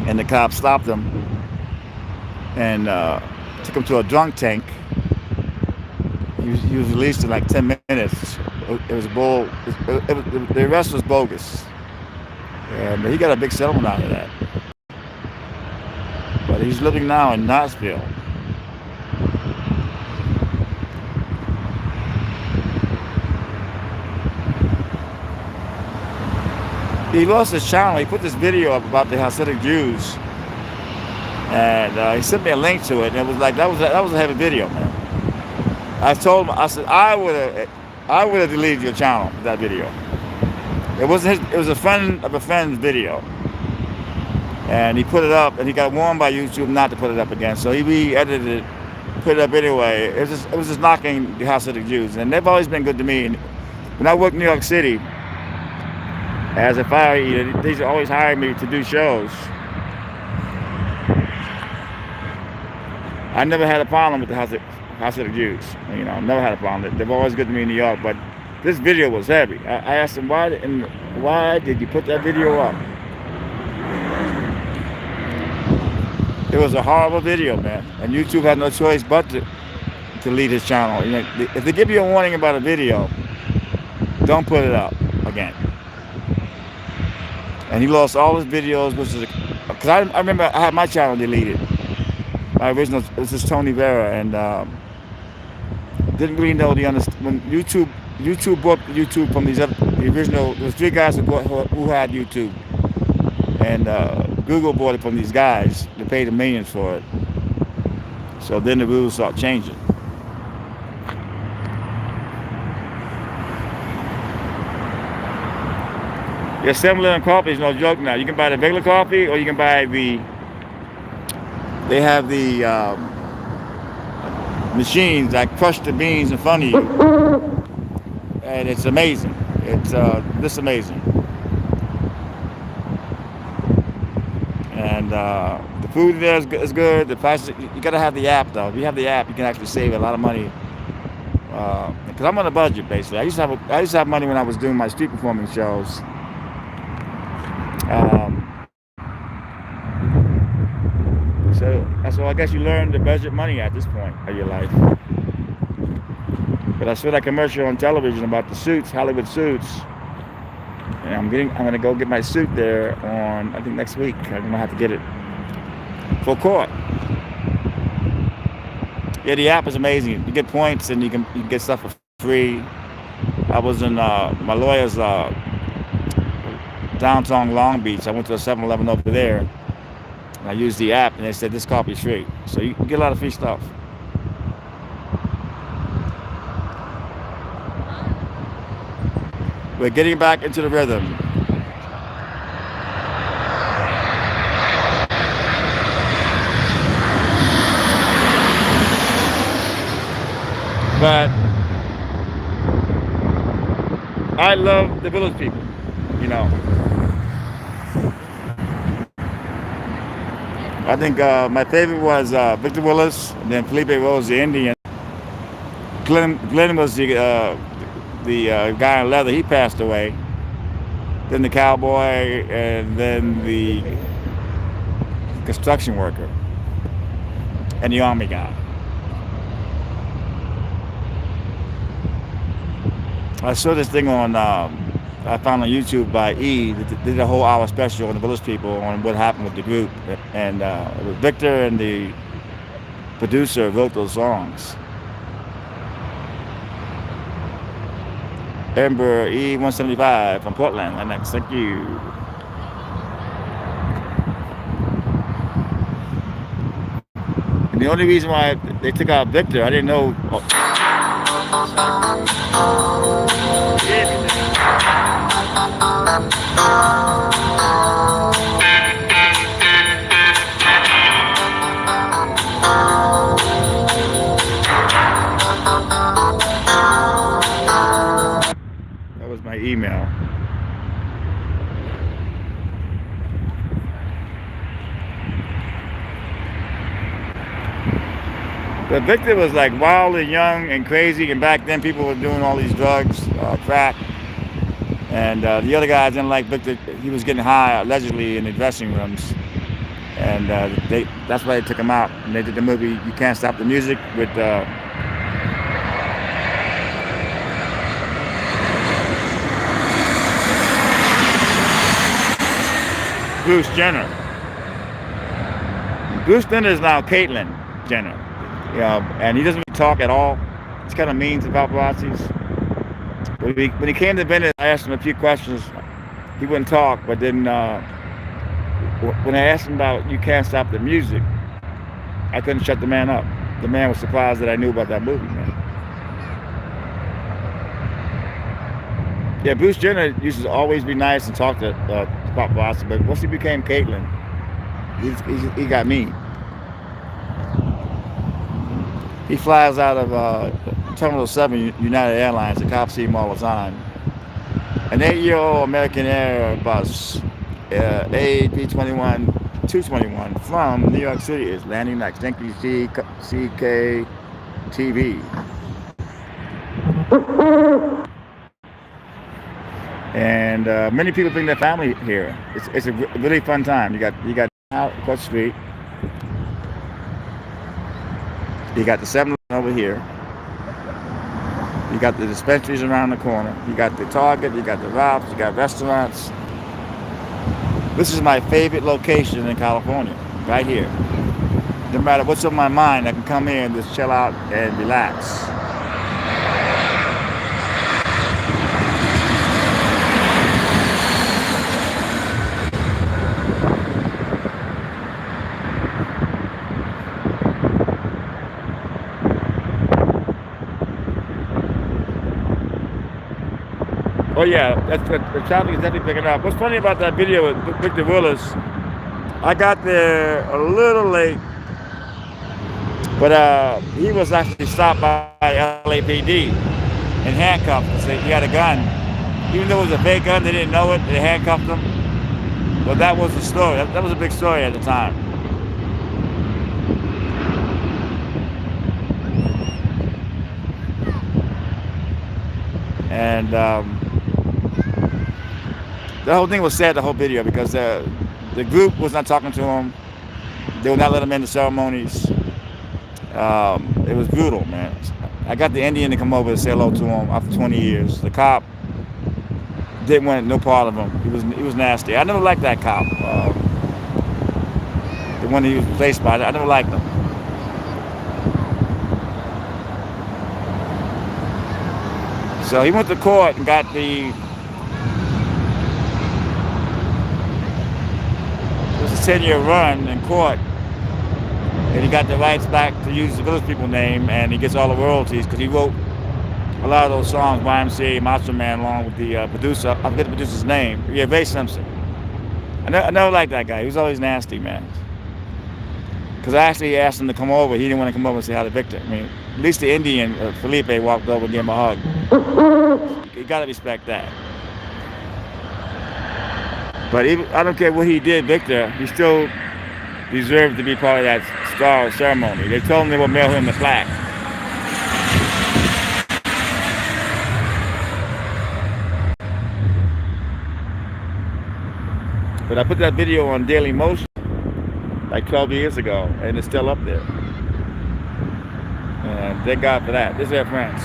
and the cops stopped him and took him to a drunk tank. He was released in like 10 minutes. It was the arrest was bogus, and he got a big settlement out of that. But he's living now in Nashville. He lost his channel. He put this video up about the Hasidic Jews, and he sent me a link to it. And it was like that was a heavy video, man. I told him, I said, I would have deleted your channel, that video. It was a friend of a friend's video, and he put it up, and he got warned by YouTube not to put it up again. So he re-edited it, put it up anyway. It was just knocking the Hasidic Jews, and they've always been good to me. And when I worked in New York City as a fire eater, they always hired me to do shows. I never had a problem with the Hasidic Jews. You know, never had a problem. They've always good to me in New York, but this video was heavy. I asked him, why did you put that video up? It was a horrible video, man. And YouTube had no choice but to delete his channel. You know, if they give you a warning about a video, don't put it up again. And he lost all his videos, because I remember I had my channel deleted. My original, this is Tony Vera, and didn't really know when YouTube bought YouTube from the original. There was 3 guys who had YouTube, and Google bought it from these guys. They paid them millions for it. So then the rules start changing. Yeah, 7-Eleven coffee is no joke now. You can buy the regular coffee, or you can buy they have the machines that crush the beans in front of you. And it's amazing. It's this amazing. And the food there is good. The price, you got to have the app though. If you have the app, you can actually save a lot of money. Because I'm on a budget basically. I used to have money when I was doing my street performing shows. Um, so I guess you learn to budget money at this point of your life. But I saw that commercial on television about the suits, Hollywood suits. And I'm gonna go get my suit there on, I think next week. I'm gonna have to get it for court. Yeah, the app is amazing. You get points and you can get stuff for free. I was in my lawyer's downtown Long Beach. I went to a 7-Eleven over there. And I used the app and they said this coffee is free. So you get a lot of free stuff. We're getting back into the rhythm. But I love the Village People, you know. I think my favorite was Victor Willis, and then Felipe Rose, the Indian. Glenn was the guy in leather. He passed away. Then the cowboy, and then the construction worker, and the army guy. I saw this thing on, I found on YouTube by E, that did a whole hour special on the Village People on what happened with the group. And it was Victor and the producer wrote those songs. Ember E175 from Portland. And next, thank you. And the only reason why they took out Victor, I didn't know. That was my email. But Victor was like wild and young and crazy, and back then people were doing all these drugs, crack. And the other guys didn't like Victor. He was getting high, allegedly, in the dressing rooms. And that's why they took him out. And they did the movie You Can't Stop the Music with Bruce Jenner. Bruce Jenner is now Caitlyn Jenner. And he doesn't really talk at all. He's kind of mean to paparazzis. When he came to Venice, I asked him a few questions. He wouldn't talk, but then when I asked him about You Can't Stop the Music, I couldn't shut the man up. The man was surprised that I knew about that movie, man. Yeah, Bruce Jenner used to always be nice and talk to paparazzi, but once he became Caitlyn, he got mean. He flies out of Terminal 7, United Airlines. The cops see him all the time. An 8-year-old American Airbus AD21-221 from New York City is landing next. Thank you, CKTV. And many people bring their family here. It's a really fun time. You got out across the street. You got the 7-Eleven over here. You got the dispensaries around the corner. You got the Target. You got the Ralphs. You got restaurants. This is my favorite location in California, right here. No matter what's on my mind, I can come here and just chill out and relax. Oh yeah, the traffic is definitely picking up. What's funny about that video with Victor Willis, I got there a little late, but he was actually stopped by LAPD and handcuffed and said he had a gun. Even though it was a fake gun, they didn't know it, they handcuffed him. But that was the story. That was a big story at the time. And the whole thing was sad, the whole video, because the group was not talking to him. They would not let him into ceremonies. It was brutal, man. I got the Indian to come over to say hello to him after 20 years. The cop didn't want no part of him. He was nasty. I never liked that cop. The one he was replaced by. I never liked him. So he went to court and got it was a 10-year run in court. And he got the rights back to use the Village People name, and he gets all the royalties because he wrote a lot of those songs, YMCA, Macho Man, along with the producer. I forget the producer's name. Yeah, Ray Simpson. I never liked that guy. He was always nasty, man. Because I actually asked him to come over. He didn't want to come over and say hi to Victor. I mean, at least the Indian, Felipe, walked over and gave him a hug. You got to respect that. But I don't care what he did, Victor, he still deserved to be part of that star ceremony. They told him they would mail him the plaque. But I put that video on Daily Motion like 12 years ago, and it's still up there. And thank God for that. This is Air France.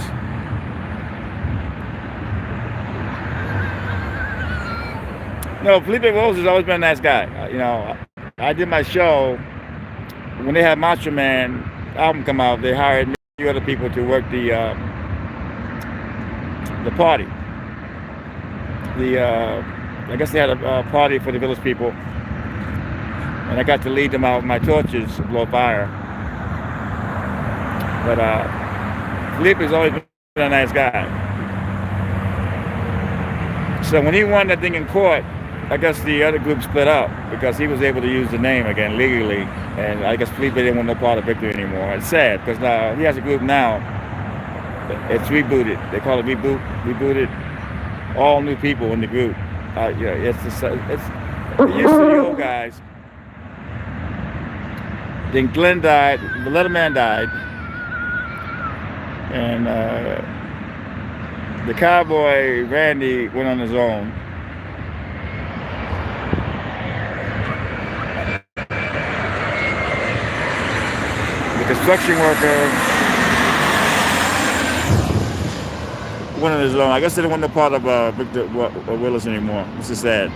No, Felipe Rose has always been a nice guy. I did my show when they had Macho Man album come out. They hired me and a few other people to work the party. I guess they had a party for the Village People, and I got to lead them out with my torches to blow fire. But Felipe has always been a nice guy. So when he won that thing in court, I guess the other group split up because he was able to use the name again legally, and I guess Felipe didn't want no part of Victor anymore. It's sad because he has a group now. It's rebooted. They call it rebooted. All new people in the group. It's used to the old guys. Then Glenn died. The Letterman died, and the cowboy Randy went on his own. Construction worker went on his own. I guess they didn't want no part of Victor Willis anymore. This is sad.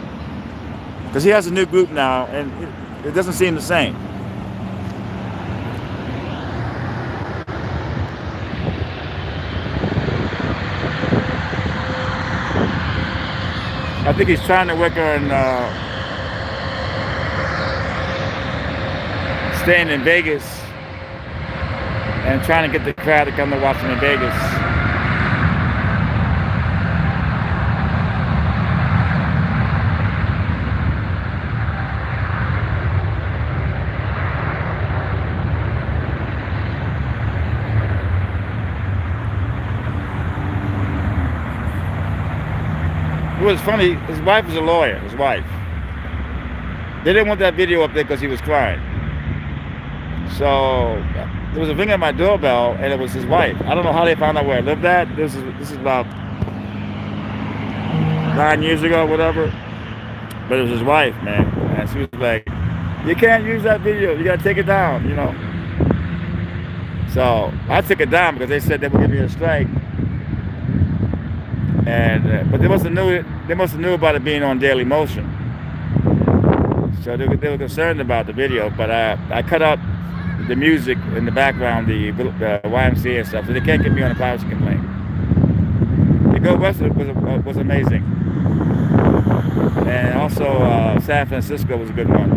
Because he has a new group now, and it doesn't seem the same. I think he's trying to work on staying in Vegas and trying to get the crowd to come to watch him in Vegas. It was funny, his wife was a lawyer, his wife. They didn't want that video up there because he was crying. So there was a ring at my doorbell, and it was his wife. I don't know how they found out where I lived at. This is about 9 years ago, whatever. But it was his wife, man. And she was like, "You can't use that video. You gotta take it down," So I took it down because they said they would give me a strike. And but they must have knew about it being on Daily Motion. So they were concerned about the video, but I cut out the music in the background, the YMCA and stuff, so they can't get me on a privacy complaint. The Go West was amazing, and also San Francisco was a good one.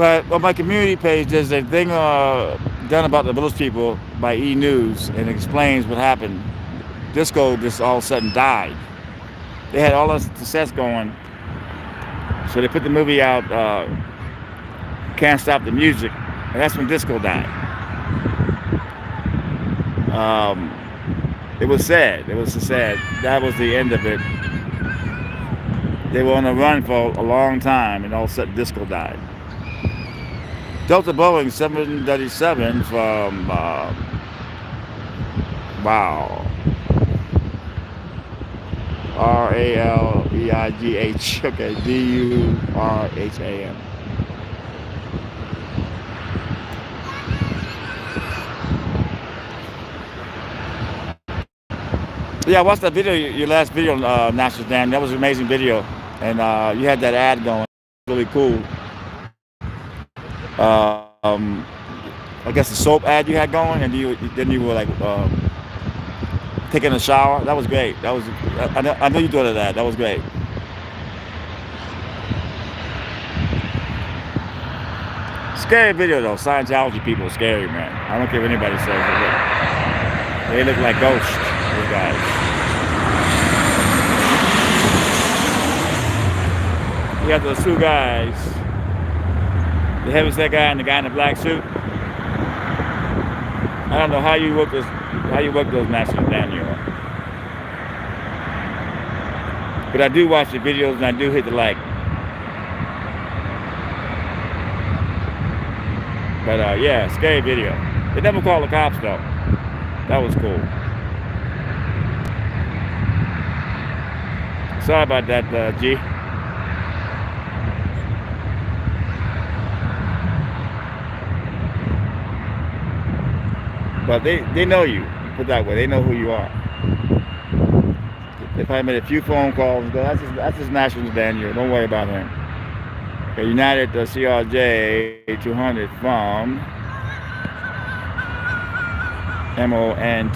But on my community page, there's a thing done about the Village People by E! News, and it explains what happened. Disco just all of a sudden died. They had all this success going, so they put the movie out, Can't Stop the Music, and that's when disco died. It was sad. It was sad. That was the end of it. They were on a run for a long time, and all of a sudden disco died. Delta Boeing 737 from, wow, Raleigh, okay, Durham. Yeah, I watched that video, your last video, National Dam. That was an amazing video, and you had that ad going, really cool. I guess the soap ad you had going, and then you were like taking a shower. That was great. That was I know you thought of that. That was great. Scary video though. Scientology people are scary, man. I don't care what anybody says. They look like ghosts. Those guys. You got those two guys. The heavyset guy and the guy in the black suit. I don't know how you work those masters down here. But I do watch the videos and I do hit the like. But yeah, scary video. They never called the cops though. That was cool. Sorry about that, G. But they know you, put it that way. They know who you are. They probably made a few phone calls and go, that's his National Daniel. Don't worry about him. Okay, United CRJ 200 from Monterey.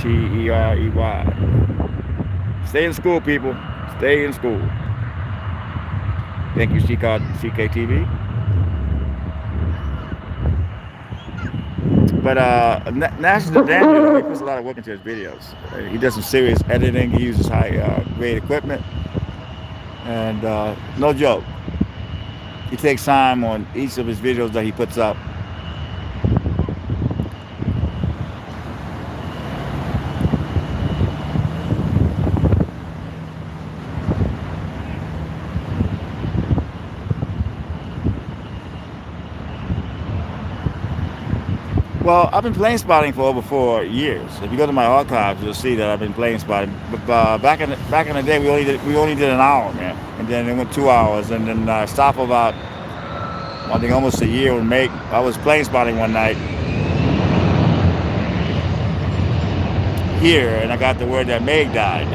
Stay in school, people. Stay in school. Thank you, CKTV. But National Daniel, he puts a lot of work into his videos. He does some serious editing. He uses high-grade equipment. And no joke. He takes time on each of his videos that he puts up. Well, I've been plane spotting for over 4 years. If you go to my archives, you'll see that I've been plane spotting. But back in the day, we only did an hour, man, and then it went 2 hours, and then I stopped for about, I think, almost a year with Meg. I was plane spotting one night here, and I got the word that Meg died.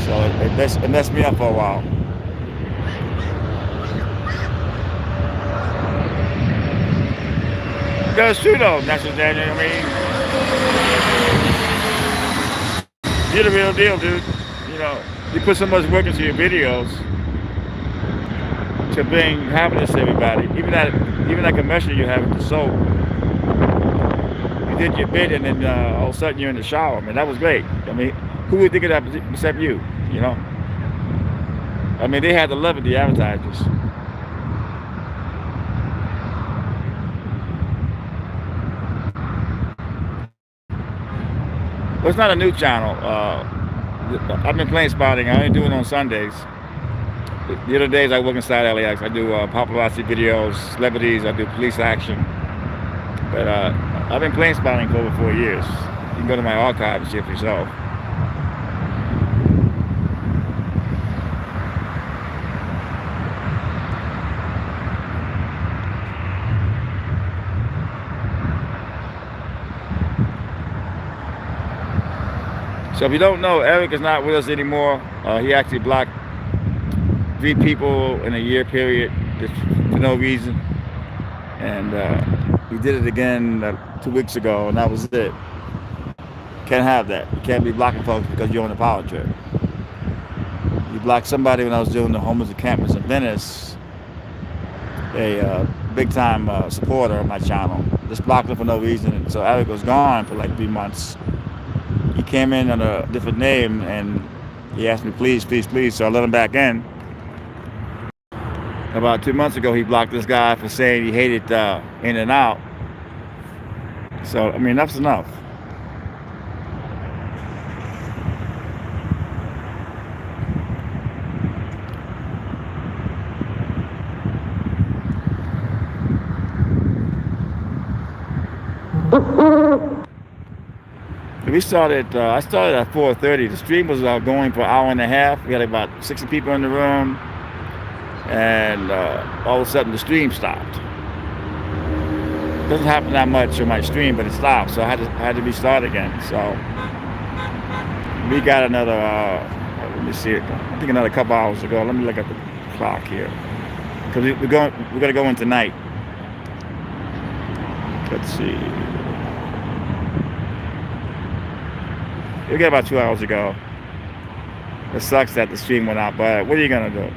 So it messed me up for a while. That's true though, National Daniel. I mean, you're the real deal, dude. You know, you put so much work into your videos to bring happiness to everybody. Even that commercial you have with the soap, you did your bit, and then all of a sudden you're in the shower. I mean, that was great. I mean, who would think of that except you? You know. I mean, they had to love it, the advertisers. Well, it's not a new channel. I've been plane spotting. I only do it on Sundays. The other days I work inside LAX. I do paparazzi videos, celebrities. I do police action. But I've been plane spotting for over 4 years. You can go to my archive and see it for yourself. So if you don't know, Eric is not with us anymore. He actually blocked 3 people in a year period just for no reason. And he did it again 2 weeks ago, and that was it. Can't have that. You can't be blocking folks because you're on a power trip. You blocked somebody when I was doing the homeless encampments in Venice. a big time supporter of my channel. Just blocked him for no reason. So Eric was gone for like 3 months. He came in on a different name and he asked me, please, please, please. So I let him back in. About 2 months ago, he blocked this guy for saying he hated In and Out. So, I mean, enough's enough. We started. I started at 4:30. The stream was going for an hour and a half. We had about 60 people in the room, and all of a sudden the stream stopped. It doesn't happen that much on my stream, but it stopped, so I had to restart again. So we got another. Let me see it. I think another couple hours ago. Let me look at the clock here, because we're gonna go in tonight. Let's see. We got about 2 hours ago. It sucks that the stream went out, but what are you gonna do?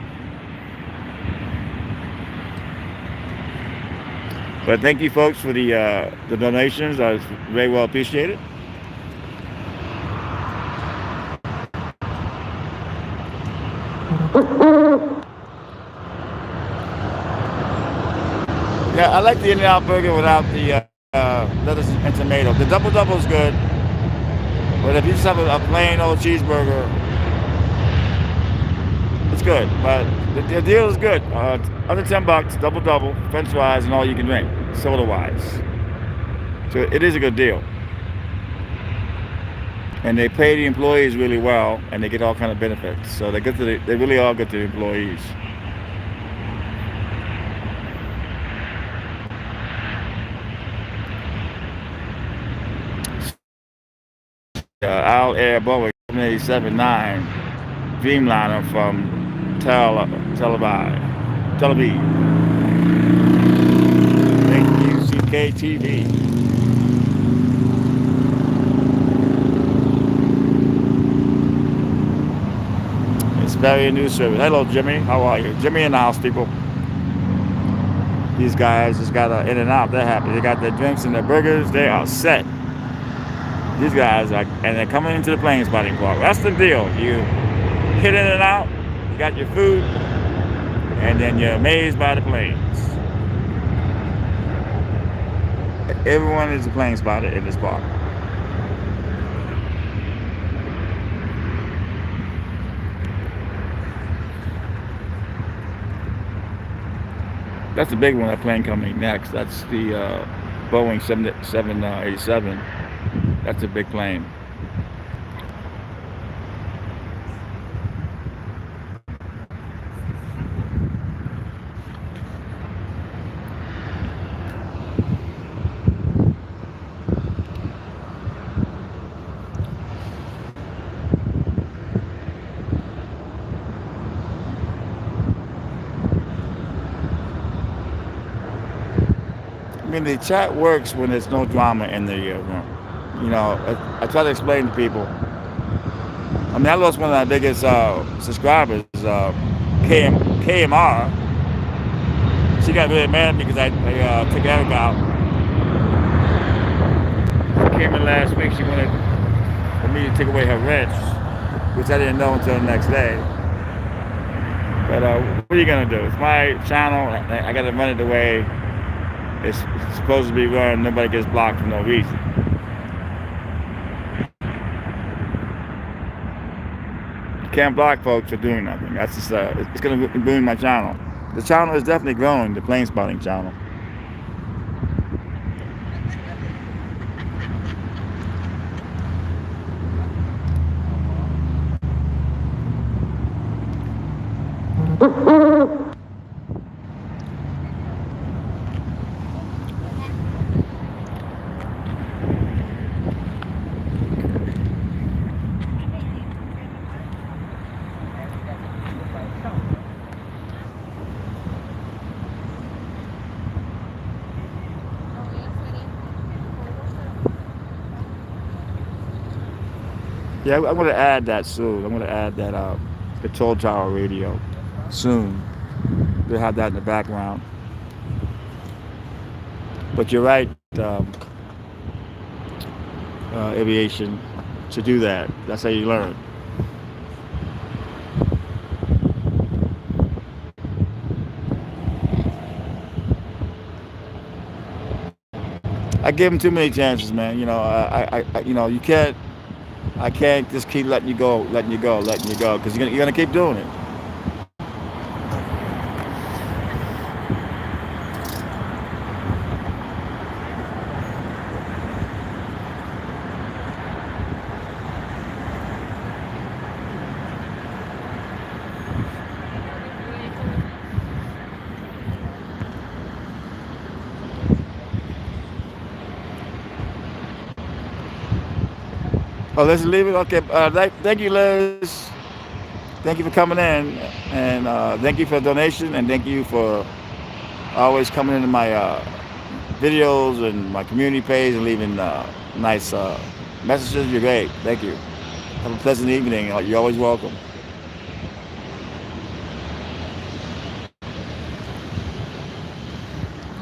But thank you, folks, for the donations. I very well appreciate it. Yeah, I like the In-N-Out burger without the lettuce and tomato. The double is good, but if you just have a plain old cheeseburger, it's good. But the deal is good. Under $10, double, French fries, and all you can drink, soda-wise. So it is a good deal. And they pay the employees really well, and they get all kind of benefits. So they're good to they really are good to the employees. Al Air Boeing 787-9 Dreamliner from Tel Aviv. Thank you, CKTV. It's very new service. Hello, Jimmy. How are you? Jimmy in the house, people. These guys just got In and Out. They're happy. They got their drinks and their burgers. They are set. These guys are, and they're coming into the plane spotting park. That's the deal. You hit In and Out, you got your food, and then you're amazed by the planes. Everyone is a plane spotter in this park. That's the big one, that plane coming next. That's the Boeing 787. That's a big plane. I mean, the chat works when there's no drama in the room. You know, I try to explain to people. I mean, I lost one of my biggest subscribers, KMR. She got really mad because I took Eric out. She came in last week. She wanted for me to take away her rent, which I didn't know until the next day. But what are you gonna do? It's my channel. I gotta run it the way it's supposed to be run. Nobody gets blocked for no reason. Can't block folks for doing nothing. That's just it's gonna ruin my channel. The channel is definitely growing, the plane spotting channel. Yeah, I'm going to add that soon. I'm going to add that the Toll Tower radio soon. We'll have that in the background. But you're right, aviation, to do that. That's how you learn. I give them too many chances, man. You can't. I can't just keep letting you go, letting you go, letting you go, because you're gonna keep doing it. Oh, let's leave it. Okay. Thank you, Liz. Thank you for coming in, and thank you for the donation, and thank you for always coming into my videos and my community page and leaving nice messages. You're great. Thank you. Have a pleasant evening. You're always welcome.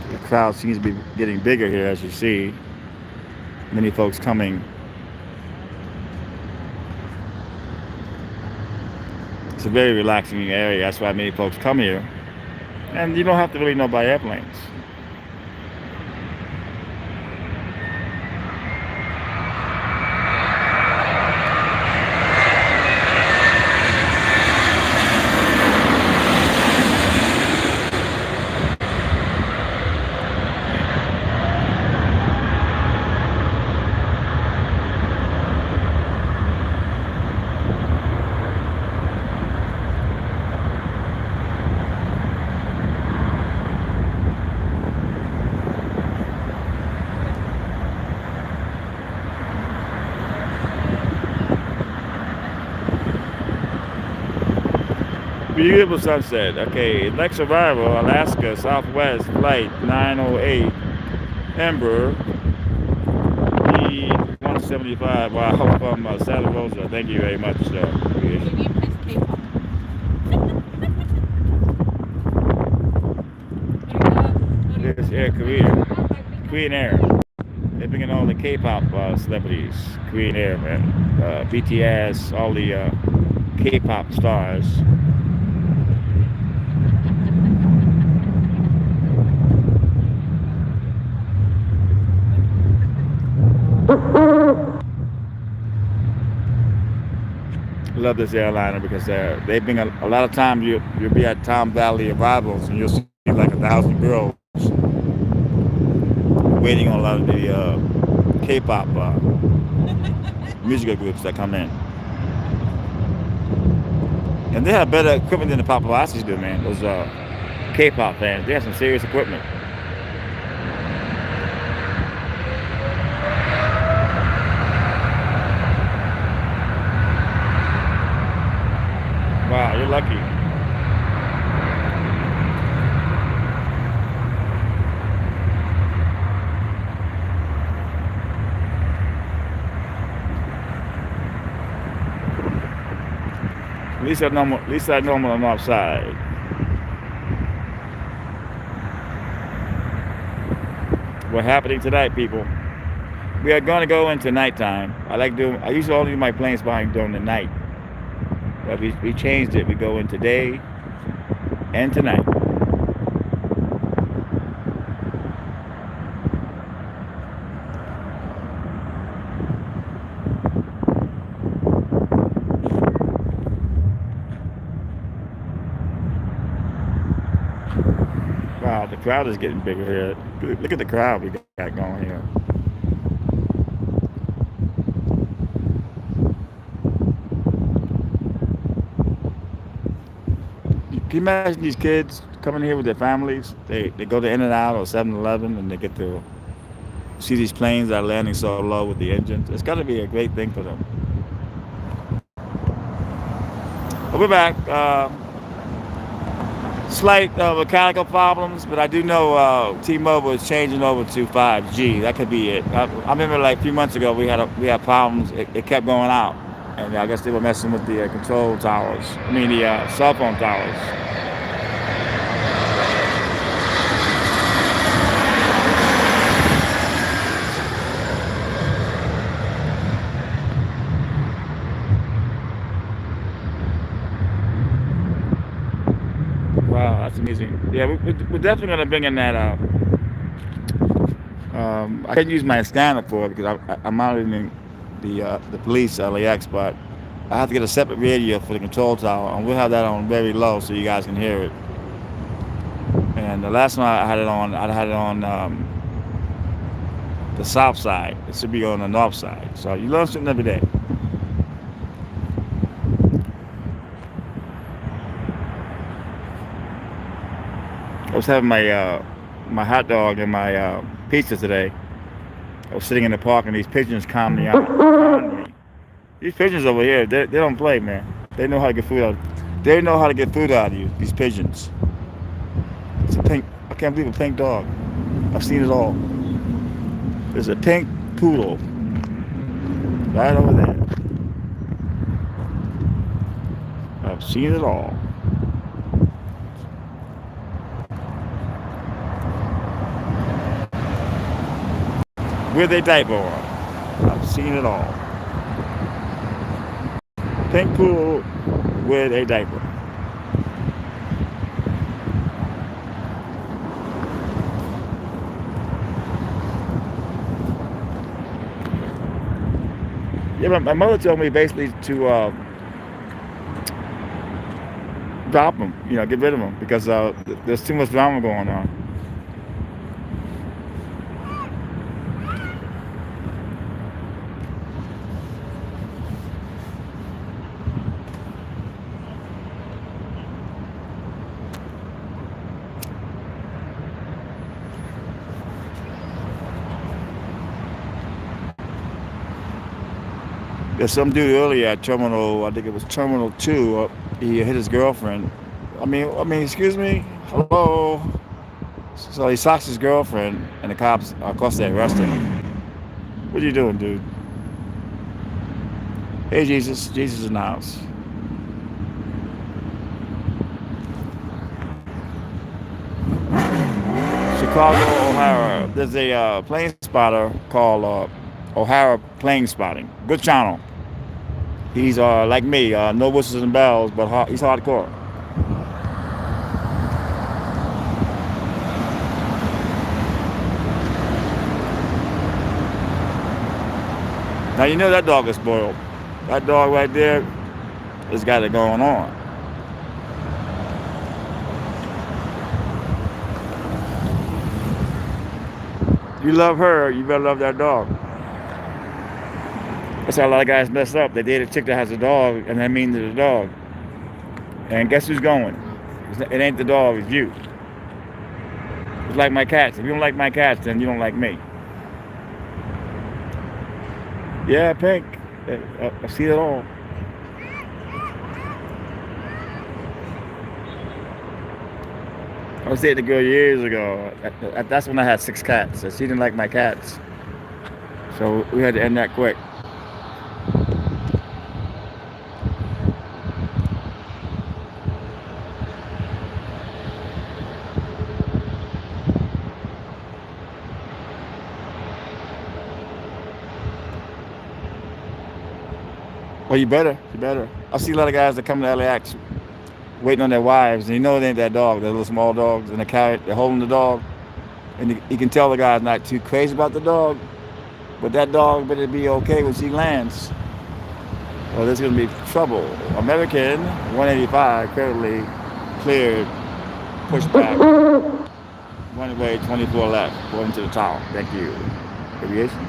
The crowd seems to be getting bigger here, as you see. Many folks coming. It's a very relaxing area. That's why many folks come here. And you don't have to really know by airplanes. Beautiful sunset. Okay, next arrival, Alaska Southwest Flight 908, Ember E175. Wow, from Santa Rosa. Thank you very much. This Air Korea, Korean Air. They're bringing all the K-pop celebrities, Korean Air, man. BTS, all the K-pop stars. Love this airliner because they bring a lot of time. You'll be at Tom Valley arrivals and you'll see like 1,000 girls waiting on a lot of the K-pop musical groups that come in, and they have better equipment than the paparazzis do, man. Those K-pop fans, they have some serious equipment. Wow, you're lucky. At least I know when I'm outside. What's happening tonight, people? We are going to go into nighttime. I usually only do my planes flying during the night. But we changed it. We go in today and tonight. Wow, the crowd is getting bigger here. Look at the crowd we got going here. Can you imagine these kids coming here with their families? They go to In-N-Out or 7-Eleven and they get to see these planes that are landing so low with the engines. It's got to be a great thing for them. But we're back. Slight mechanical problems, but I do know T-Mobile is changing over to 5G. That could be it. I remember like a few months ago we had problems. It kept going out, and I guess they were messing with the control towers. I mean the cell phone towers. easy. Yeah, we're definitely gonna bring in that. I can't use my scanner for it because I'm monitoring the police LAX, but I have to get a separate radio for the control tower, and we'll have that on very low so you guys can hear it. And the last one I had it on the south side. It should be on the north side. So you learn something every day. I was having my hot dog and my pizza today. I was sitting in the park and these pigeons calmed me out. These pigeons over here, they don't play, man. They know how to get food out. They know how to get food out of you. These pigeons. It's a pink. I can't believe a pink dog. I've seen it all. There's a pink poodle right over there. I've seen it all. With a diaper on. I've seen it all. Pink poodle with a diaper. Yeah, my mother told me basically to drop them, get rid of them because there's too much drama going on. There's some dude earlier at Terminal, I think it was Terminal 2, he hit his girlfriend. I mean, excuse me? Hello? So he socks his girlfriend, and the cops, of course, they arrested him. What are you doing, dude? Hey, Jesus. Jesus is in the house. Chicago, O'Hara. There's a plane spotter called O'Hara Plane Spotting. Good channel. He's like me, no whistles and bells, but he's hardcore. Now you know that dog is spoiled. That dog right there has got it going on. You love her, you better love that dog. That's how a lot of guys mess up. They date a chick that has a dog, and they mean to the dog. And guess who's going? It ain't the dog, it's you. It's like my cats. If you don't like my cats, then you don't like me. Yeah, Pink. I see it all. I was dating a girl years ago. That's when I had 6 cats. She didn't like my cats. So we had to end that quick. Well, you better. I see a lot of guys that come to LAX waiting on their wives, and it ain't that dog. They're little small dogs, and they're holding the dog, and you can tell the guy's not too crazy about the dog, but that dog better be okay when she lands. Well, there's going to be trouble. American 185 currently cleared, pushed back, 1 way, 24 left, going to the tower. Thank you. Aviation.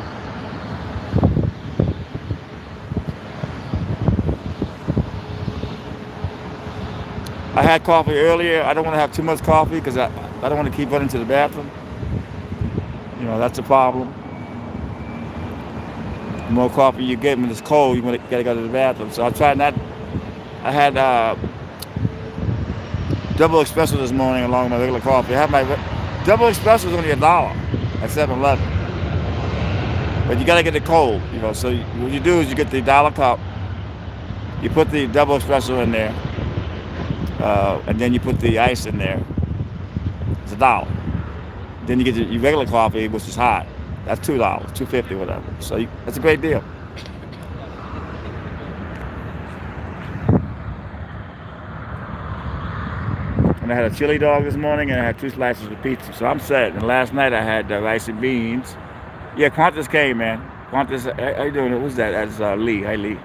I had coffee earlier. I don't want to have too much coffee because I don't want to keep running to the bathroom. That's a problem. The more coffee you get when it's cold, you got to go to the bathroom. So I tried not. I had double espresso this morning along with my regular coffee. I had my double espresso is only $1 at 7-Eleven. But you got to get it cold, So what you do is you get the $1 cup. You put the double espresso in there. And then you put the ice in there. It's $1. Then you get your regular coffee, which is hot. That's $2, $2.50, whatever. So that's a great deal. And I had a chili dog this morning, and I had 2 slices of pizza. So I'm set. And last night I had rice and beans. Yeah, Qantas came, man. Qantas, how you doing? Who's that? That's Lee. Hi, Lee.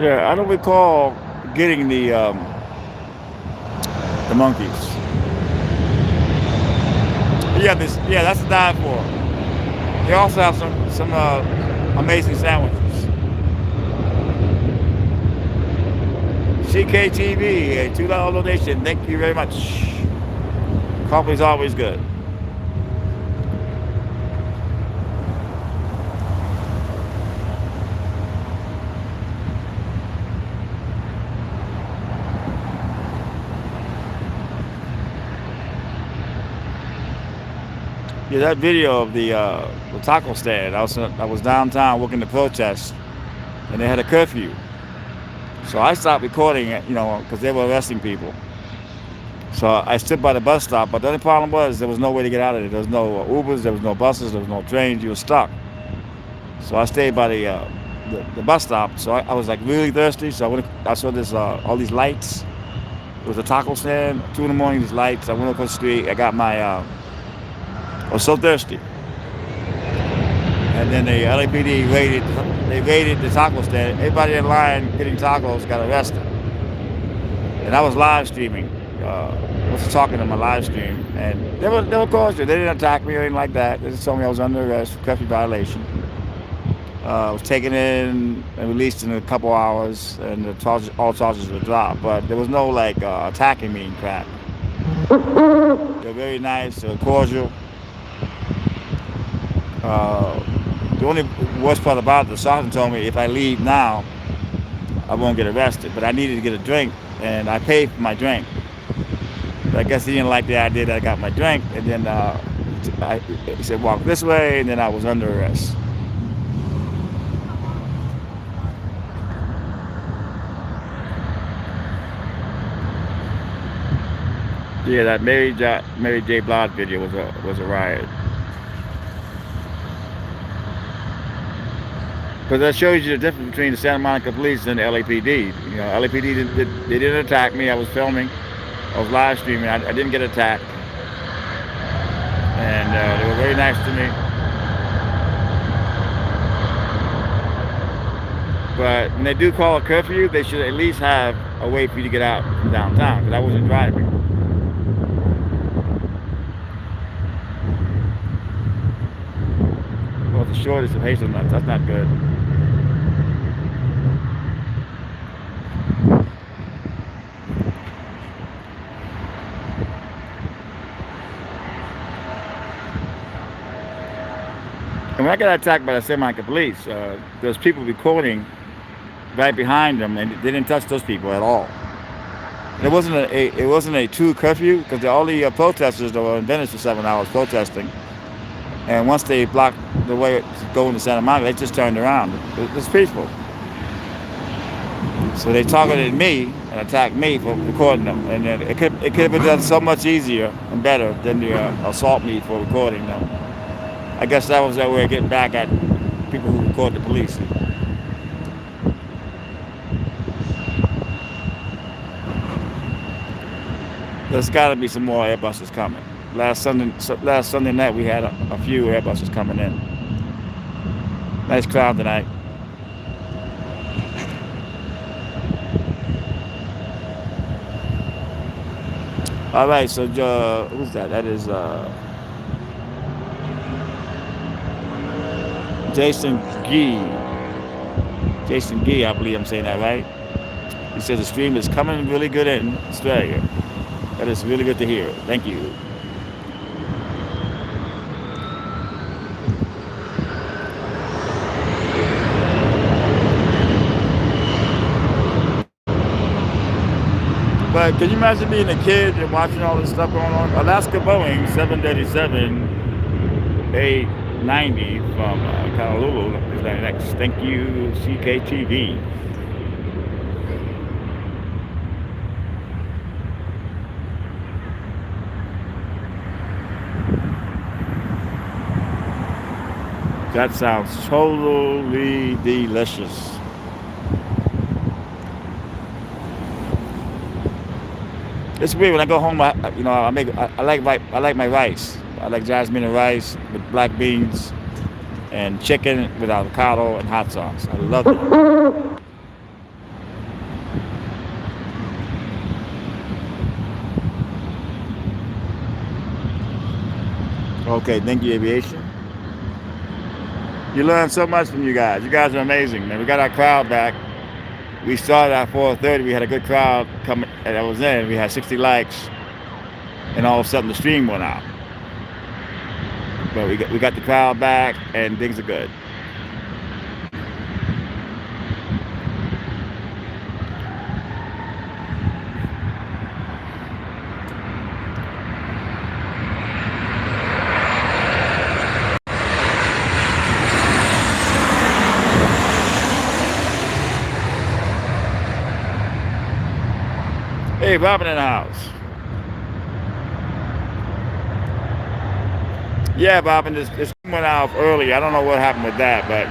Yeah, I don't recall getting the monkeys. Yeah, this. Yeah, that's a dive for. They also have some amazing sandwiches. CKTV, a $2 donation. Thank you very much. Coffee's always good. Yeah, that video of the taco stand. I was downtown working the protest, and they had a curfew. So I stopped recording it, because they were arresting people. So I stood by the bus stop, but the only problem was there was no way to get out of it. There was no Ubers, there was no buses, there was no trains. You were stuck. So I stayed by the bus stop. So I was like really thirsty. So I saw this all these lights. It was a taco stand. 2 in the morning, these lights. I went across the street. I got my. I was so thirsty. And then the LAPD raided the taco stand. Everybody in line getting tacos got arrested. And I was live streaming. I was talking to my live stream, and they were cautious. They didn't attack me or anything like that. They just told me I was under arrest for curfew violation. I was taken in and released in a couple hours, and all charges were dropped. But there was no attacking me and crap. They were very nice. They were cordial. The only worst part about it, the sergeant told me if I leave now, I won't get arrested. But I needed to get a drink, and I paid for my drink. But I guess he didn't like the idea that I got my drink, and then he said, walk this way, and then I was under arrest. Yeah, that Mary J. Blige video was a riot. Because that shows you the difference between the Santa Monica Police and the LAPD. LAPD they didn't attack me. I was filming. I was live streaming. I didn't get attacked. And they were very nice to me. But when they do call a curfew, they should at least have a way for you to get out from downtown, because I wasn't driving. Well, the shortest of hazelnuts, that's not good. And when I got attacked by the Santa Monica Police, there's people recording right behind them, and they didn't touch those people at all. And it wasn't a true curfew, because all the protesters that were in Venice for 7 hours protesting, and once they blocked the way to go into Santa Monica, they just turned around. It's peaceful. So they targeted me and attacked me for recording them, and it could have been done so much easier and better than the assault me for recording them. I guess that was their way of getting back at people who record the police. There's got to be some more Airbuses coming. Last Sunday night we had a few Airbuses coming in. Nice crowd tonight. All right, so who's that? That is Jason Gee. Jason Gee, I believe I'm saying that right. He says the stream is coming really good in Australia. That is really good to hear. Thank you. But can you imagine being a kid and watching all this stuff going on? Alaska Boeing 737 890 from Honolulu is that next. Thank you, CKTV. That sounds totally delicious. It's weird when I go home. I like my rice. I like jasmine and rice with black beans and chicken with avocado and hot sauce. I love it. Okay, thank you, Aviation. You learn so much from you guys. You guys are amazing, man. We got our crowd back. We started at 4:30. We had a good crowd coming that was in. We had 60 likes, and all of a sudden the stream went out. But we got the crowd back, and things are good. Hey, Robin in the house. Yeah, Bobbin, this went out early. I don't know what happened with that, but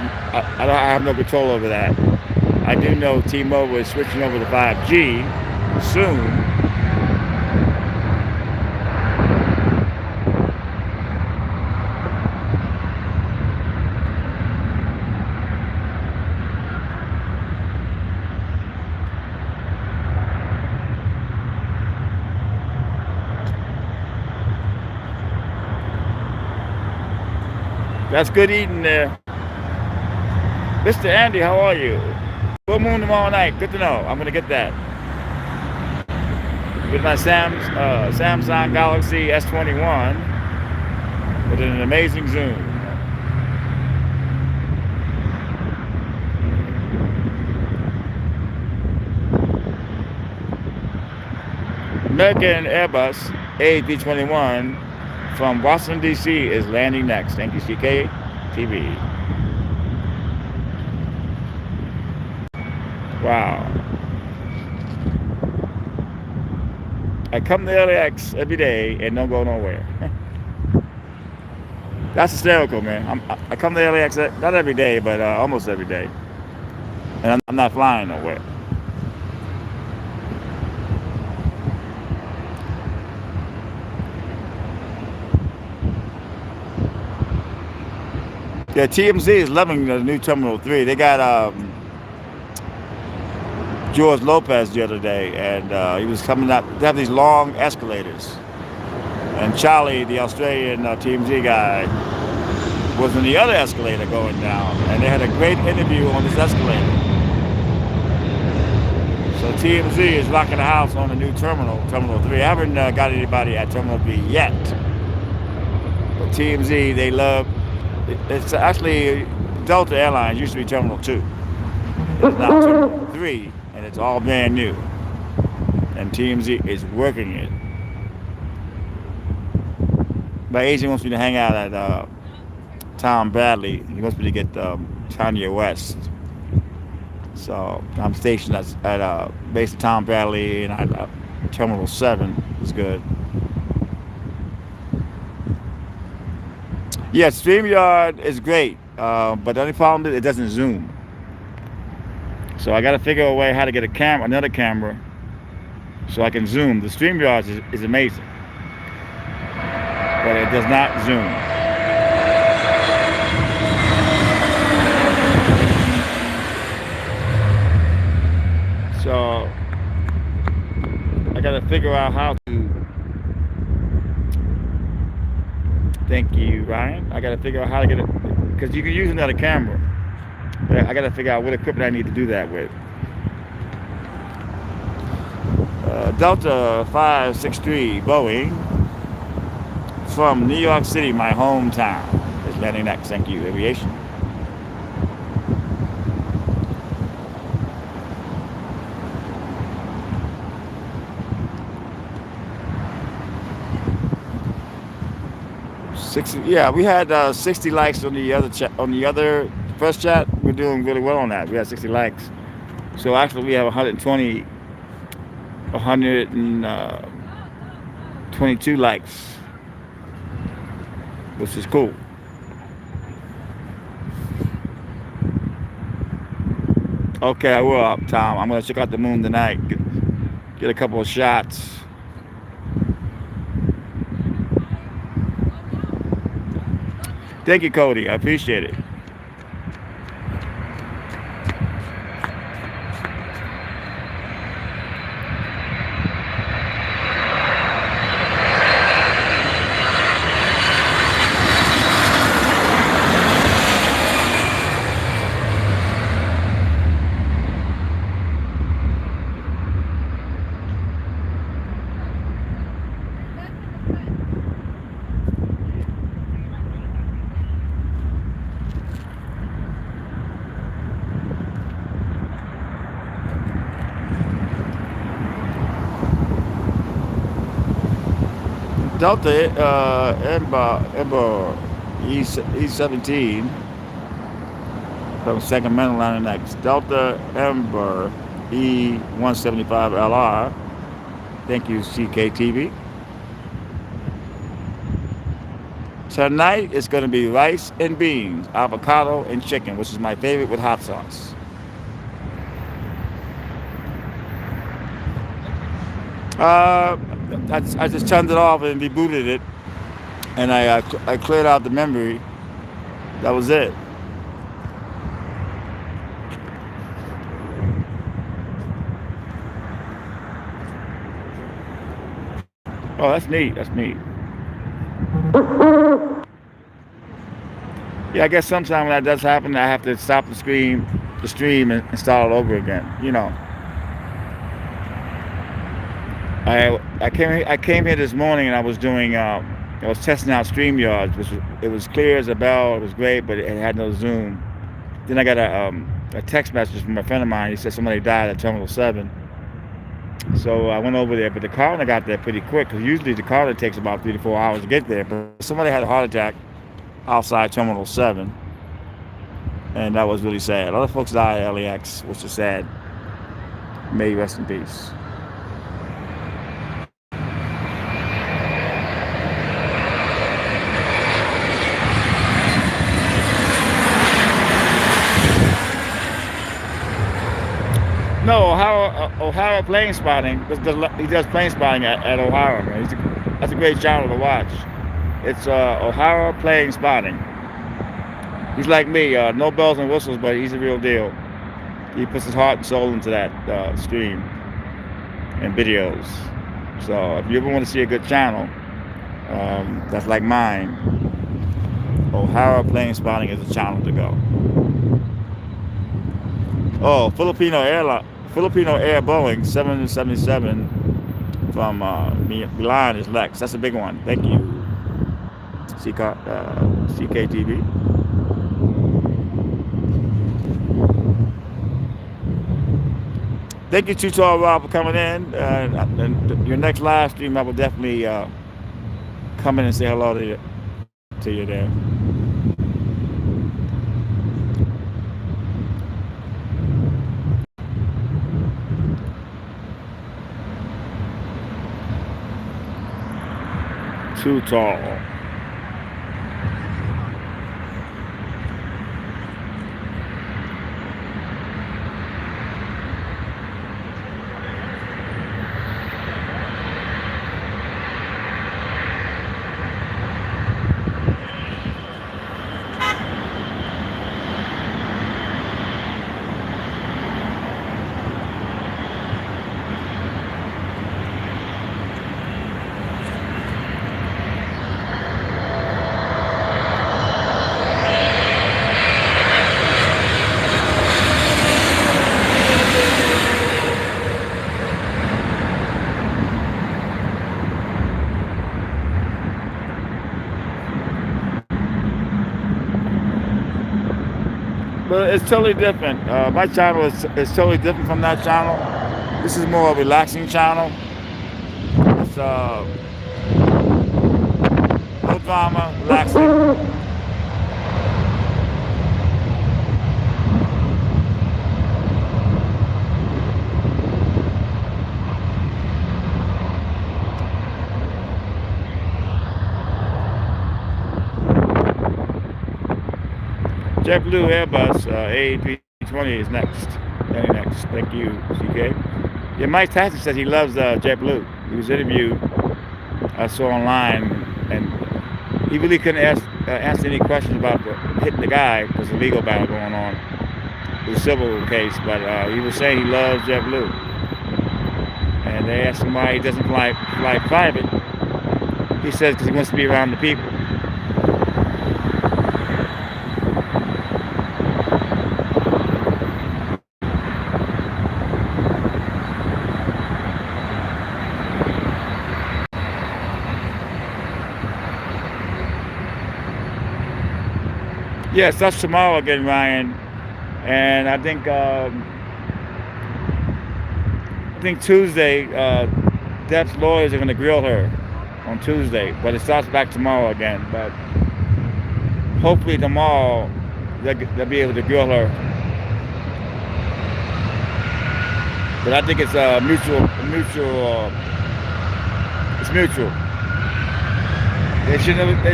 I have no control over that. I do know T-Mobile is switching over to 5G soon. That's good eating there. Mr. Andy, how are you? Full moon tomorrow night. Good to know. I'm going to get that. With my Samsung Galaxy S21 with an amazing zoom. American Airbus A321 from Washington, D.C. is landing next. Thank you, CK TV. Wow. I come to LAX every day and don't go nowhere. That's hysterical, man. I come to LAX not every day, but almost every day. And I'm not flying nowhere. Yeah, TMZ is loving the new Terminal 3. They got George Lopez the other day, and he was coming up. They have these long escalators. And Charlie, the Australian TMZ guy, was in the other escalator going down. And they had a great interview on this escalator. So TMZ is rocking the house on the new Terminal 3. I haven't got anybody at Terminal 3 yet. But TMZ, they love. It's actually Delta Airlines used to be Terminal 2. It's now Terminal 3, and it's all brand new. And TMZ is working it. My agent wants me to hang out at Tom Bradley. He wants me to get Kanye West. So I'm stationed at base of Tom Bradley and at Terminal 7. It's good. Yeah, StreamYard is great, but the only problem is it doesn't zoom. So I got to figure a way how to get another camera, so I can zoom. The StreamYard is amazing, but it does not zoom. So I got to figure out how to. Thank you, Ryan. I got to figure out how to get it, because you can use another camera. But I got to figure out what equipment I need to do that with. Delta 563 Boeing from New York City, my hometown, is landing next. Thank you, Aviation. Yeah, we had 60 likes on the other first chat. We're doing really well on that. We had 60 likes. So actually we have 122 likes, which is cool. Okay, I will, Tom. I'm gonna check out the moon tonight. Get a couple of shots. Thank you, Cody. I appreciate it. Delta Ember E17 from Sacramento line next. Delta Ember E175LR. Thank you, CKTV. Tonight it's going to be rice and beans, avocado and chicken, which is my favorite with hot sauce. Uh, I just turned it off and rebooted it, and I cleared out the memory. That was it. Oh, that's neat. That's neat. Yeah, I guess sometime when that does happen, I have to stop the stream, and start all over again. I came here this morning and I was doing I was testing out StreamYard, it was clear as a bell. It was great, but it had no Zoom. Then I got a text message from a friend of mine. He said somebody died at Terminal 7. So I went over there, but the coroner got there pretty quick because usually the coroner takes about 3 to 4 hours to get there. But somebody had a heart attack outside Terminal 7, and that was really sad. Other folks died at LAX, which is sad. May you rest in peace. No, O'Hara plane spotting. He does plane spotting at O'Hara. Man. That's a great channel to watch. It's O'Hara plane spotting. He's like me, no bells and whistles, but he's a real deal. He puts his heart and soul into that stream and videos. So if you ever want to see a good channel that's like mine, O'Hara plane spotting is the channel to go. Oh, Filipino Air Boeing 777 from Milan is Lex. That's a big one. Thank you, CKTV. Thank you, Tutor Rob, for coming in. And your next live stream, I will definitely come in and say hello to you there. Too tall. But it's totally different. My channel is totally different from that channel. This is more a relaxing channel. It's no drama, relaxing. JetBlue Airbus A320 is next. Landing next. Thank you, CK. Yeah, Mike Tyson says he loves JetBlue. He was interviewed, I saw online, and he really couldn't answer any questions about hitting the guy because the legal battle going on, the civil case. But he was saying he loves JetBlue, and they asked him why he doesn't fly private. He says because he wants to be around the people. Yes, that's tomorrow again, Ryan. And I think Tuesday, Depp's lawyers are going to grill her on Tuesday, but it starts back tomorrow again. But hopefully tomorrow they'll be able to grill her. But I think it's it's mutual. They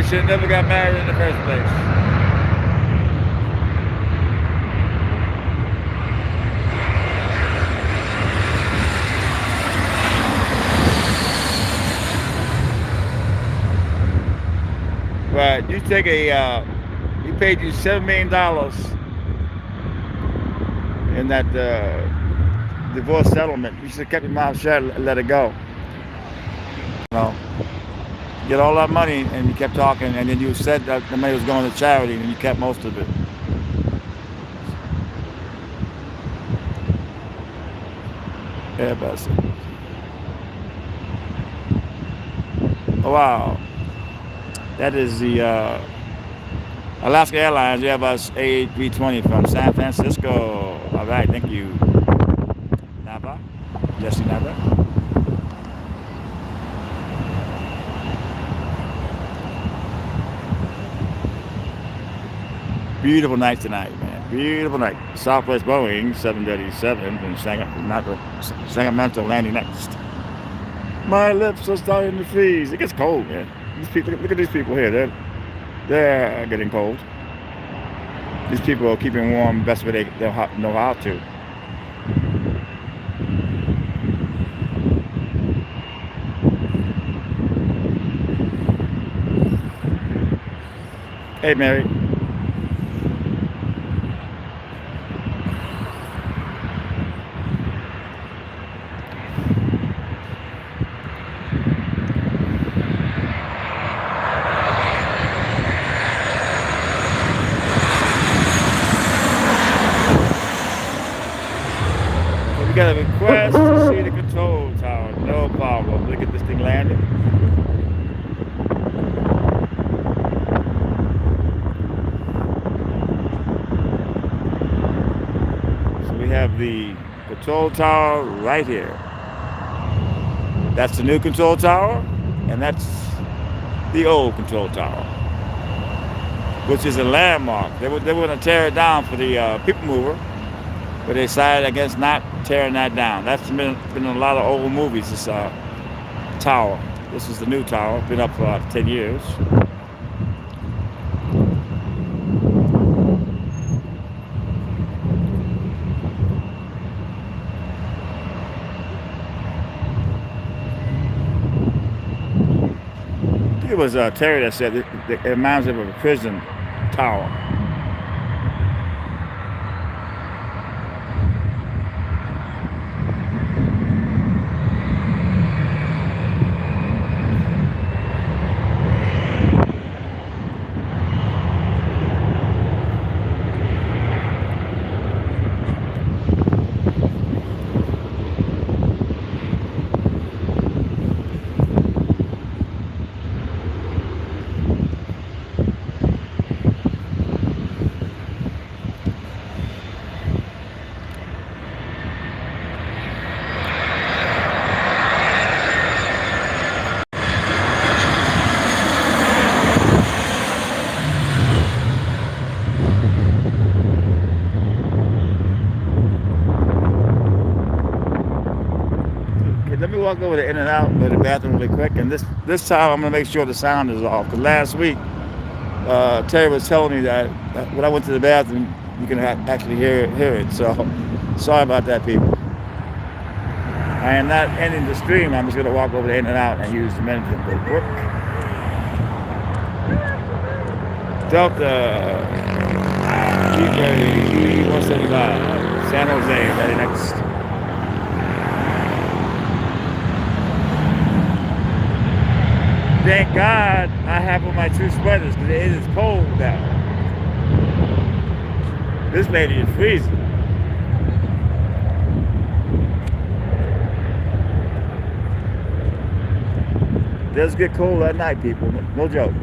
should never got married in the first place. But you take he paid you $7 million in that divorce settlement. You should have kept your mouth shut and let it go. You know, get all that money and you kept talking, and then you said that the money was going to charity, and you kept most of it. Yeah, that's it. Oh, wow. That is the Alaska Airlines Airbus A320 from San Francisco. All right, thank you, Nava. Jesse Nava. Beautiful night tonight, man. Beautiful night. Southwest Boeing 737 from Sacramento landing next. My lips are starting to freeze. It gets cold, man. These people, look at these people here. They're getting cold. These people are keeping warm best way they know how to. Hey, Mary. Got a request to see the control tower. No problem. Look at this thing landing. So we have the control tower right here. That's the new control tower, and that's the old control tower, which is a landmark. They were going to tear it down for the people mover, but they decided against not tearing that down. That's been in a lot of old movies, this tower. This is the new tower, been up for about 10 years. I think it was Terry that said it reminds him of a prison tower. Let me walk over to In-N-Out to the bathroom really quick, and this time I'm gonna make sure the sound is off. Because last week, Terry was telling me that when I went to the bathroom, you can actually hear it. So sorry about that, people. I am not ending the stream. I'm just going to walk over there in and out and use the men's room real quick. Delta G175, San Jose, ready next. Thank God I have on my 2 sweaters because it is cold now. This lady is freezing. It does get cold at night, people. No joke.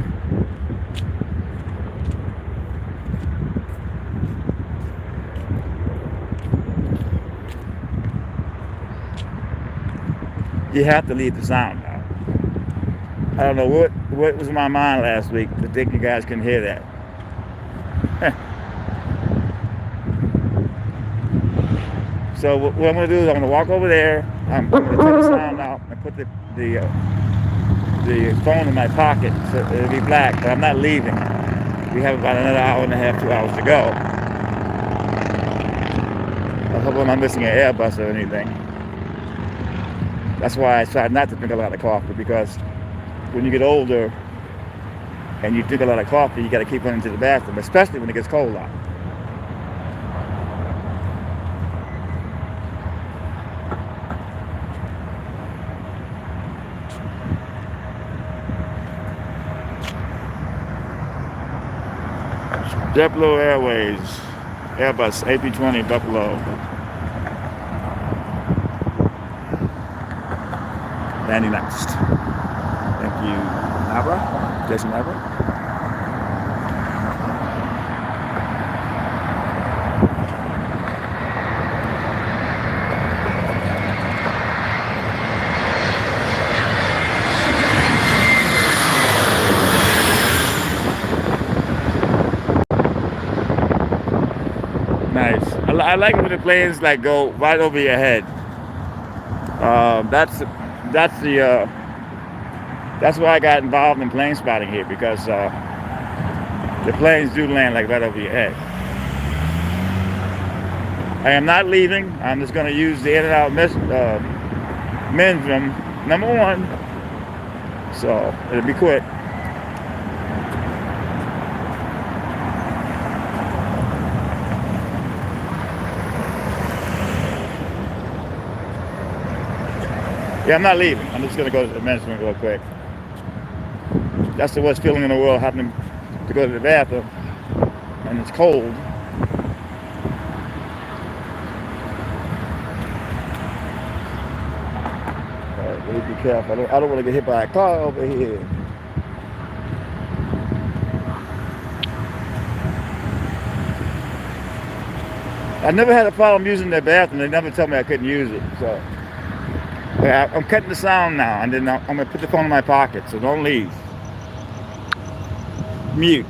You have to leave the sound out. I don't know what was in my mind last week to think you guys can hear that. So what I'm going to do is I'm going to walk over there. I'm going to turn the sound out and put the phone in my pocket so it'll be black. But I'm not leaving. We have about another hour and a half, 2 hours to go. I hope I'm not missing an Airbus or anything. That's why I try not to drink a lot of coffee, because when you get older and you drink a lot of coffee, you got to keep running to the bathroom, especially when it gets cold out. JetBlue Airways, Airbus A320 Buffalo. Landing next. Thank you, Navra, Jason Navra. Nice. I like it when the planes like go right over your head. That's why I got involved in plane spotting here, because the planes do land like right over your head. I am not leaving. I'm just going to use the in and out men's room number 1. So it'll be quick. Yeah, I'm not leaving. I'm just going to go to the men's room real quick. That's the worst feeling in the world, having to go to the bathroom and it's cold. All right, really be careful. I don't want to get hit by a car over here. I never had a problem using their bathroom. They never told me I couldn't use it. So I'm cutting the sound now, and then I'm going to put the phone in my pocket, so don't leave. Mute.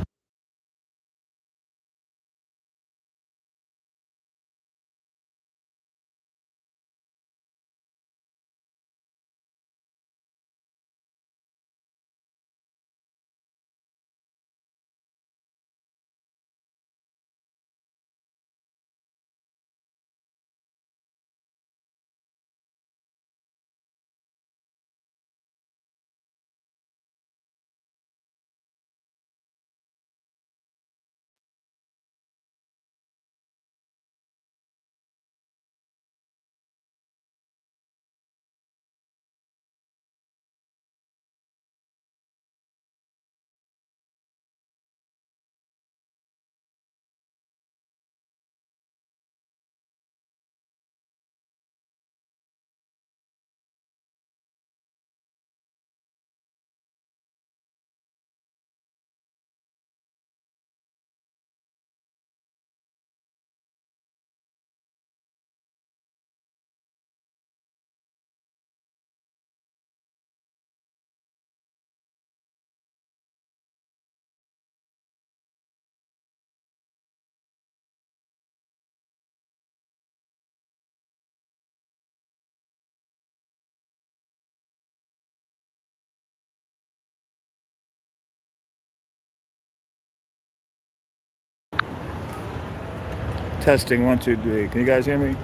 Testing 1, 2, 3. Can you guys hear me?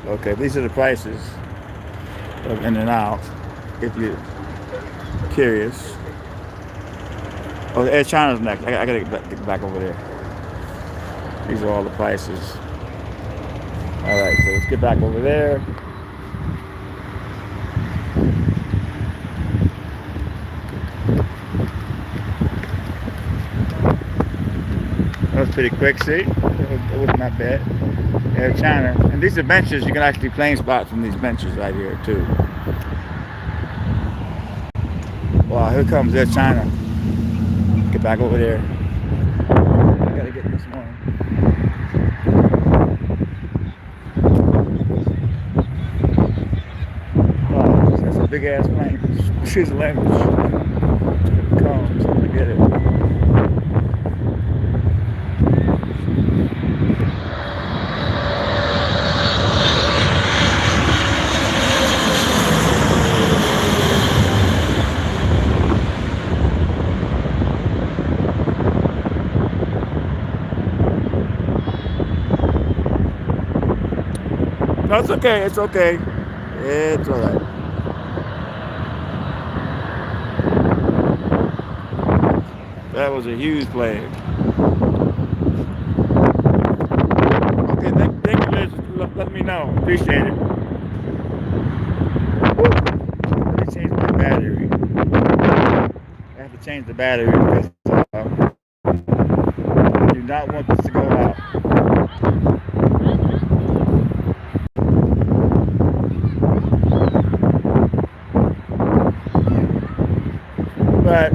Okay, these are the prices of In and Out. If you're curious. Oh, Air China's next. I gotta get back over there. These are all the prices. All right, so let's get back over there. That was pretty quick, see? It was not bad. Air China. And these are benches. You can actually plane spot from these benches right here, too. Wow, here comes Air China. Get back over there. I gotta get this one. Wow, that's a big ass plane. Excuse the language. Here it comes. I'm gonna get it. No, it's okay. It's okay. It's all right. That was a huge plane. Okay, thank you, Liz. Let me know. Appreciate it. Woo. Let me change my battery. I have to change the battery because I do not want this to go out. But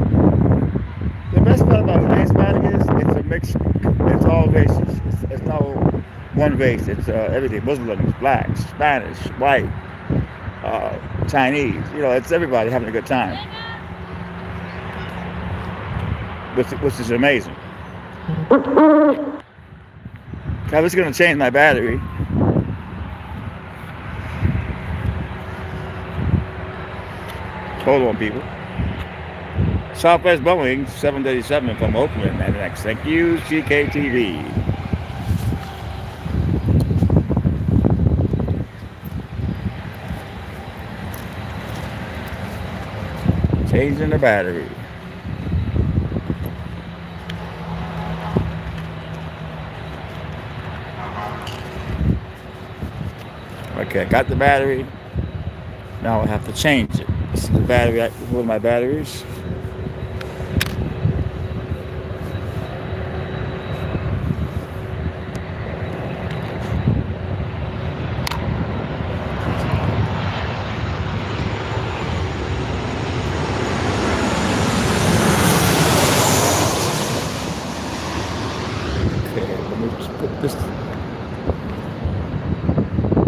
the best part about plane spotting is it's a mix. It's all races. It's no one race. It's everything. Muslims, blacks, Spanish, white, Chinese. You know, it's everybody having a good time, which is amazing. I was going to change my battery. Hold on, people. Southwest Boeing 737 from Oakland and next. Thank you, CKTV. Changing the battery. Okay, got the battery. Now I have to change it. This is the battery. One of my batteries.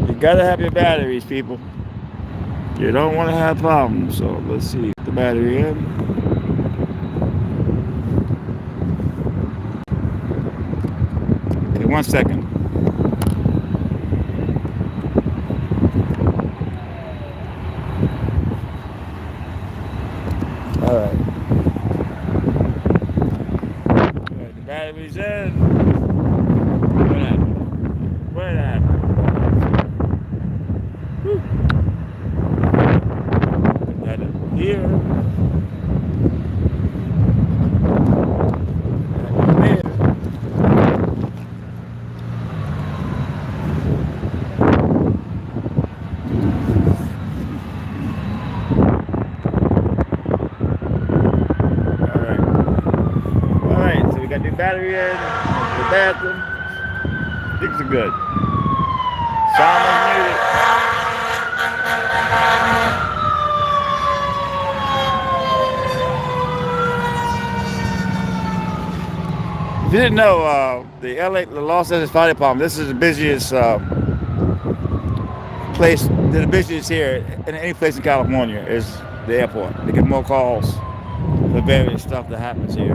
You gotta have your batteries, people. You don't want to have problems. So let's see. Put the battery in. Okay, 1 second. All right. The battery's in. What happened? What happened? Whew. Put that in here. Battery in, the bathroom. Things are good. Sound is muted. If you didn't know, the Los Angeles Fire Department, this is the busiest place, the busiest here in any place in California is the airport. They get more calls for various stuff that happens here.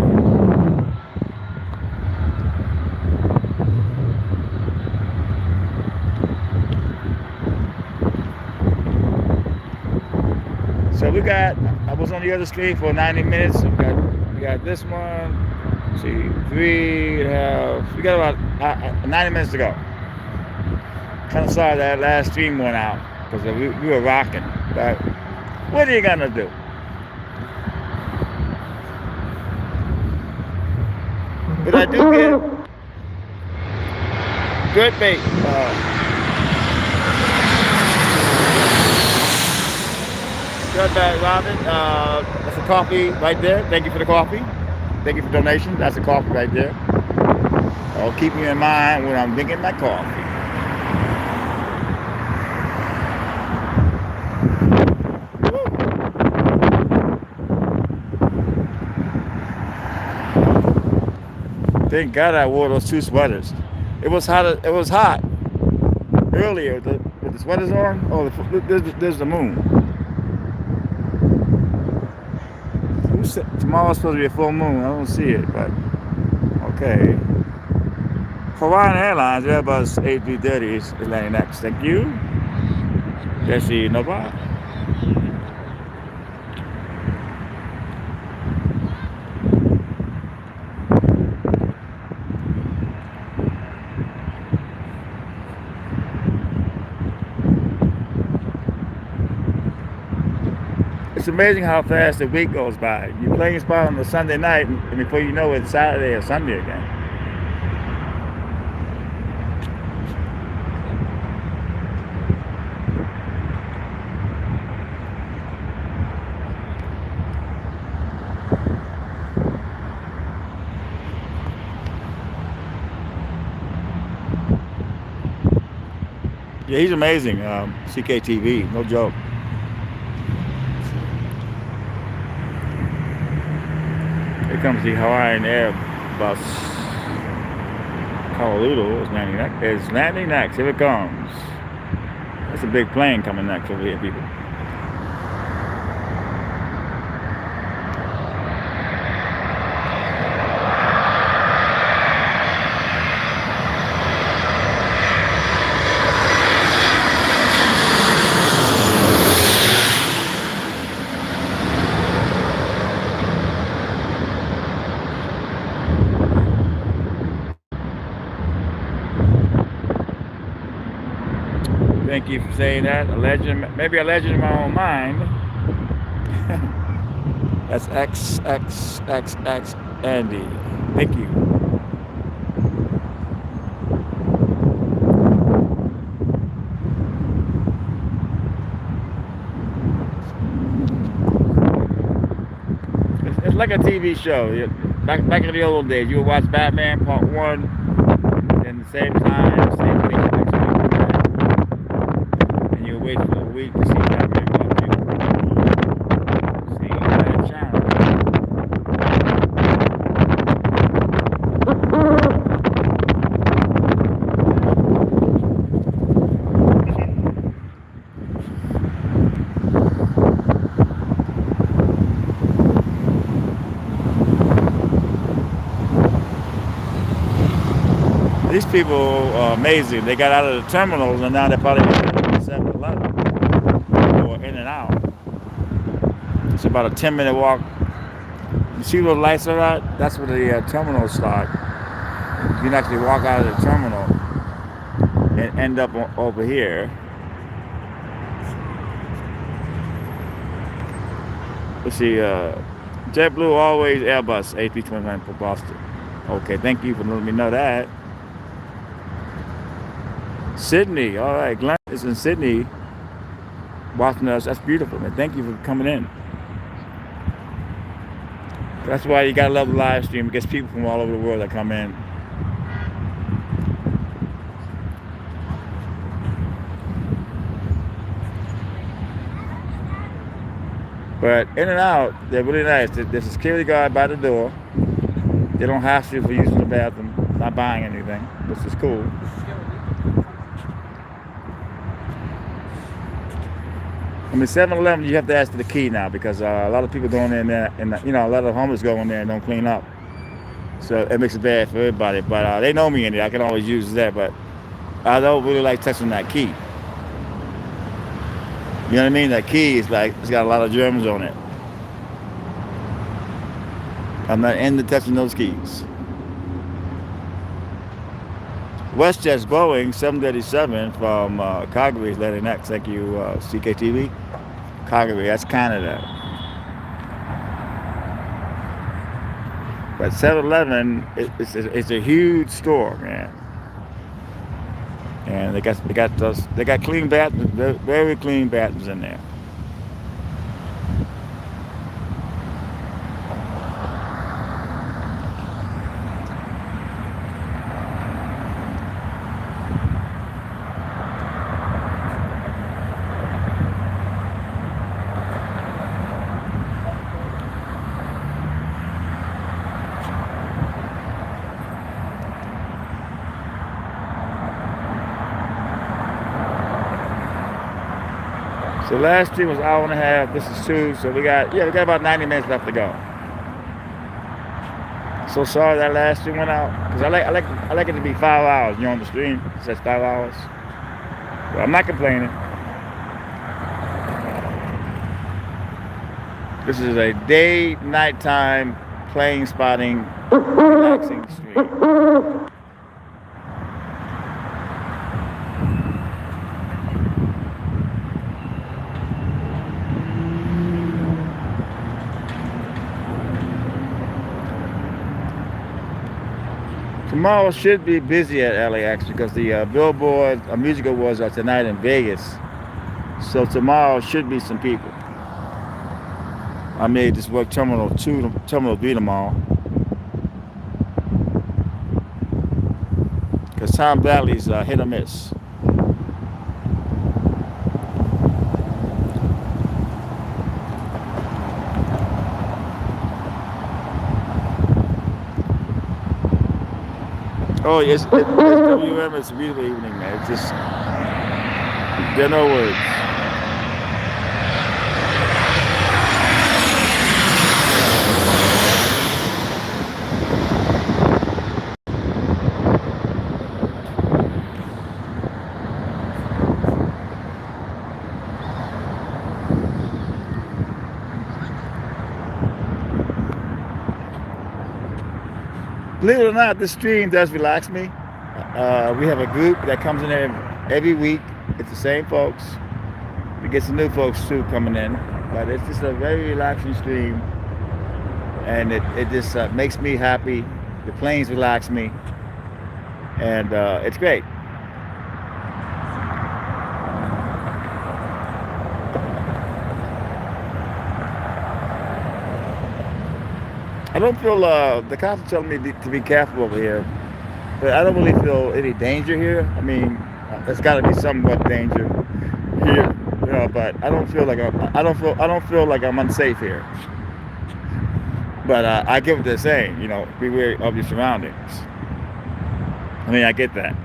So I was on the other screen for 90 minutes. We got this one, See, 3.5. We got about 90 minutes to go. Kind of sorry that last stream went out because we were rocking. But what are you gonna do? But I do get good bait. Good bait, Robin. That's a coffee right there. Thank you for the coffee. Thank you for donation. That's a coffee right there. I'll keep me in mind when I'm drinking my coffee. Thank God I wore those 2 sweaters. It was hot. It was hot earlier with the sweaters on. Oh, there's the moon. Who said tomorrow's supposed to be a full moon? I don't see it, but okay. Hawaiian Airlines, Airbus A330 is landing next. Thank you. Jesse Nova. It's amazing how fast the week goes by. You're playing spot on the Sunday night, and before you know it, it's Saturday or Sunday again. Yeah, he's amazing. CKTV, no joke. Here comes the Hawaiian Airbus. Honolulu is landing next. Here it comes. That's a big plane coming next over here, people. Thank you for saying that. A legend, maybe a legend in my own mind. That's XXXX Andy. Thank you. It's like a TV show. Back in the old days, you would watch Batman Part 1, and the same time, same thing next week. And you would wait for a week to see Batman Part 2. See that channel. These people are amazing. They got out of the terminals and now they're probably in 7-Eleven or In-N-Out. It's about a 10-minute walk. You see where the lights are at? That's where the terminals start. You can actually walk out of the terminal and end up over here. Let's see, JetBlue always Airbus A329 for Boston. Okay, thank you for letting me know that. Sydney, all right, Glenn is in Sydney watching us. That's beautiful, man. Thank you for coming in. That's why you gotta love the live stream. It gets people from all over the world that come in. But In-N-Out, they're really nice. There's a security guard by the door. They don't have to for using the bathroom, not buying anything, which is cool. I mean, 7-Eleven, you have to ask for the key now because a lot of people go in there and a lot of homeless go in there and don't clean up. So it makes it bad for everybody. But they know me in there. I can always use that. But I don't really like touching that key. You know what I mean? That key is like, it's got a lot of germs on it. I'm not into touching those keys. WestJet's Boeing 737 from Calgary is letting that. Thank you, CKTV. Calgary, that's Canada. But 7-Eleven, it's a huge store, man. And they got clean bathrooms, very clean bathrooms in there. So last stream was an hour and a half. This is 2, so we got about 90 minutes left to go. So sorry that last stream went out, because I like it to be 5 hours. On the stream it says 5 hours. But I'm not complaining. This is a day, nighttime, plane spotting, relaxing stream. Tomorrow should be busy at LAX because the Billboard Music Awards are tonight in Vegas. So tomorrow should be some people. I may just work Terminal 2 to Terminal 3 tomorrow. Because Tom Bradley's hit or miss. Oh, yes, WM, it's a beautiful evening, man. It's just, there are no words. Believe it or not, this stream does relax me. We have a group that comes in there every week. It's the same folks. We get some new folks too coming in, but it's just a very relaxing stream, and it just makes me happy. The planes relax me, and it's great. I don't feel, the cops are telling me to be careful over here, but I don't really feel any danger here. I mean, there's got to be somewhat danger here, but I don't feel like I don't feel like I'm unsafe here. But I get what they're saying, be wary of your surroundings. I mean, I get that.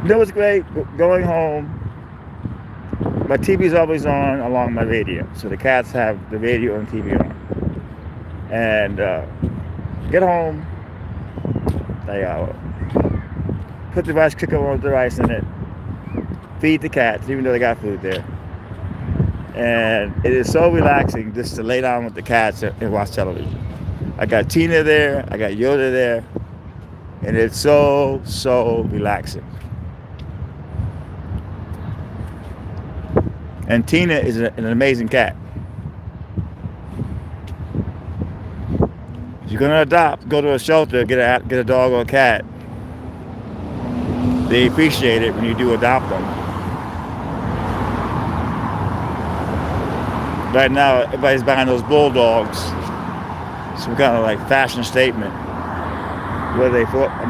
That was great. Going home, my TV's always on along my radio, so the cats have the radio and TV on. And get home, I put the rice cooker on with the rice in it, feed the cats, even though they got food there. And it is so relaxing just to lay down with the cats and watch television. I got Tina there, I got Yoda there, and it's so relaxing. And Tina is an amazing cat. If you're gonna adopt, go to a shelter, get a dog or a cat. They appreciate it when you do adopt them. Right now, everybody's buying those bulldogs. Some kind of like fashion statement.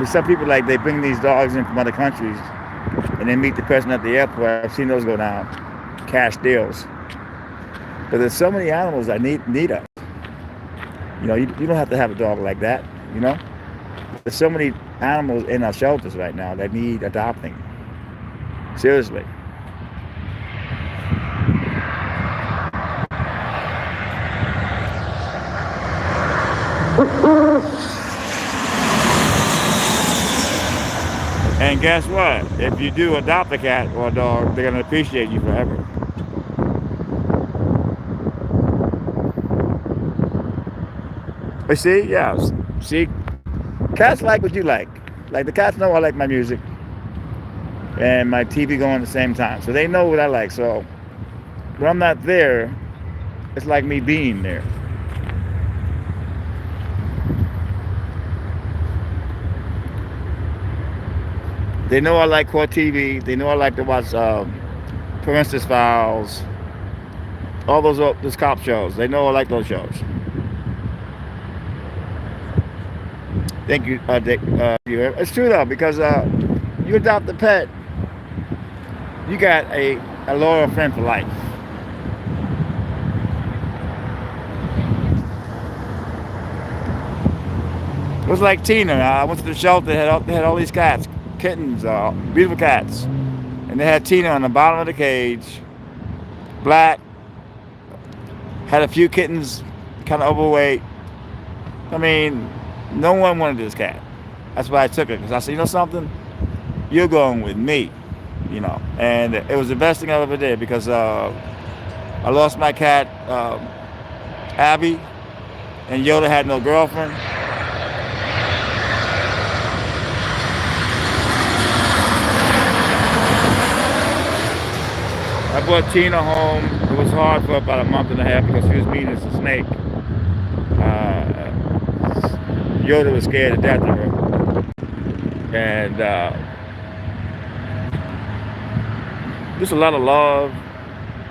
Some people they bring these dogs in from other countries, and they meet the person at the airport. I've seen those go down. Cash deals. But there's so many animals that need us. You don't have to have a dog like that, There's so many animals in our shelters right now that need adopting. Seriously. And guess what? If you do adopt a cat or a dog, they're gonna appreciate you forever. But see, yeah, see, cats like what you like. Like the cats know I like my music and my TV going at the same time, so they know what I like. So when I'm not there, it's like me being there. They know I like Court TV. They know I like to watch Princess Files, all those cop shows. They know I like those shows. Thank you, Dick. It's true though because you adopt a pet, you got a loyal friend for life. It was like Tina. I went to the shelter. They had all these cats, kittens, beautiful cats, and they had Tina on the bottom of the cage, black. Had a few kittens, kind of overweight. I mean, no one wanted this cat. That's why I took it because I said, you know something, you're going with me, And it was the best thing I ever did because I lost my cat, Abby, and Yoda had no girlfriend. I brought Tina home. It was hard for about a month and a half because she was mean as a snake. Yoda was scared to death of her. And just a lot of love,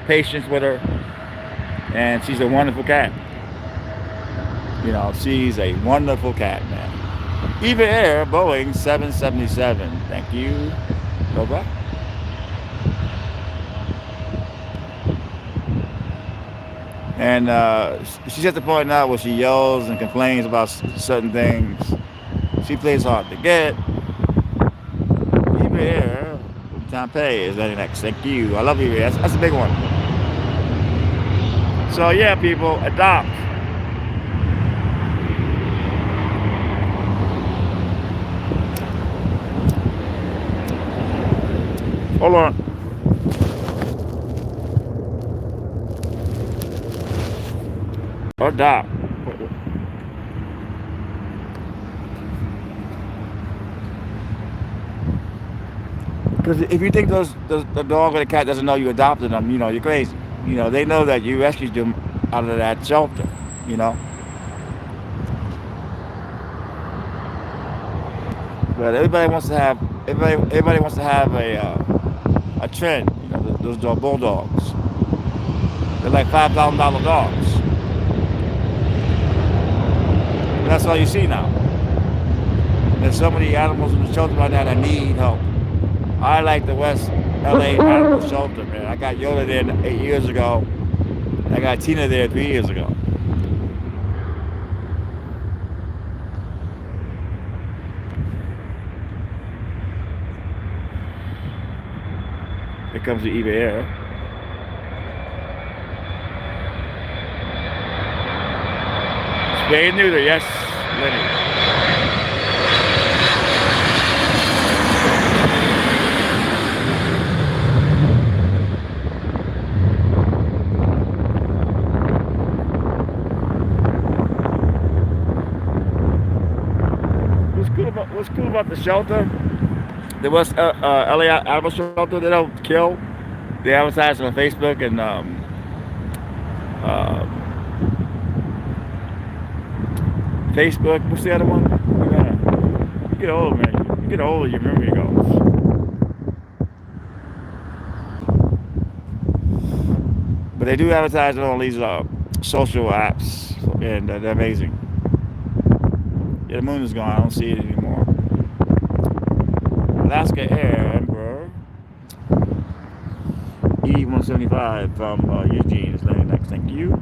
patience with her. And she's a wonderful cat. She's a wonderful cat, man. Eva Air, Boeing 777. Thank you. Bye-bye. And she's at the point now where she yells and complains about certain things. She plays hard to get. Eva Air, Taipei is any next. Thank you. I love you. That's a big one. So yeah, people, adopt. Hold on. Adopt. Because if you think the dog or the cat doesn't know you adopted them, you're crazy. They know that you rescued them out of that shelter. But everybody wants to have a trend. Those dog bulldogs. They're like $5,000 dogs. And that's all you see now. There's so many animals in the shelter right now that need help. I like the West LA Animal Shelter, man. I got Yoda there 8 years ago. I got Tina there 3 years ago. Here comes the Eva Air. Spay and neuter, yes, Lenny. What's cool about the shelter? There was LA Animal Shelter. They don't kill. They advertise on Facebook and Facebook. What's the other one? You get old, man. You get older, your memory goes. But they do advertise on all these social apps, and they're amazing. Yeah, the moon is gone. I don't see it anymore. Alaska Air, Emperor E175 from Eugene is landing next. Thank you.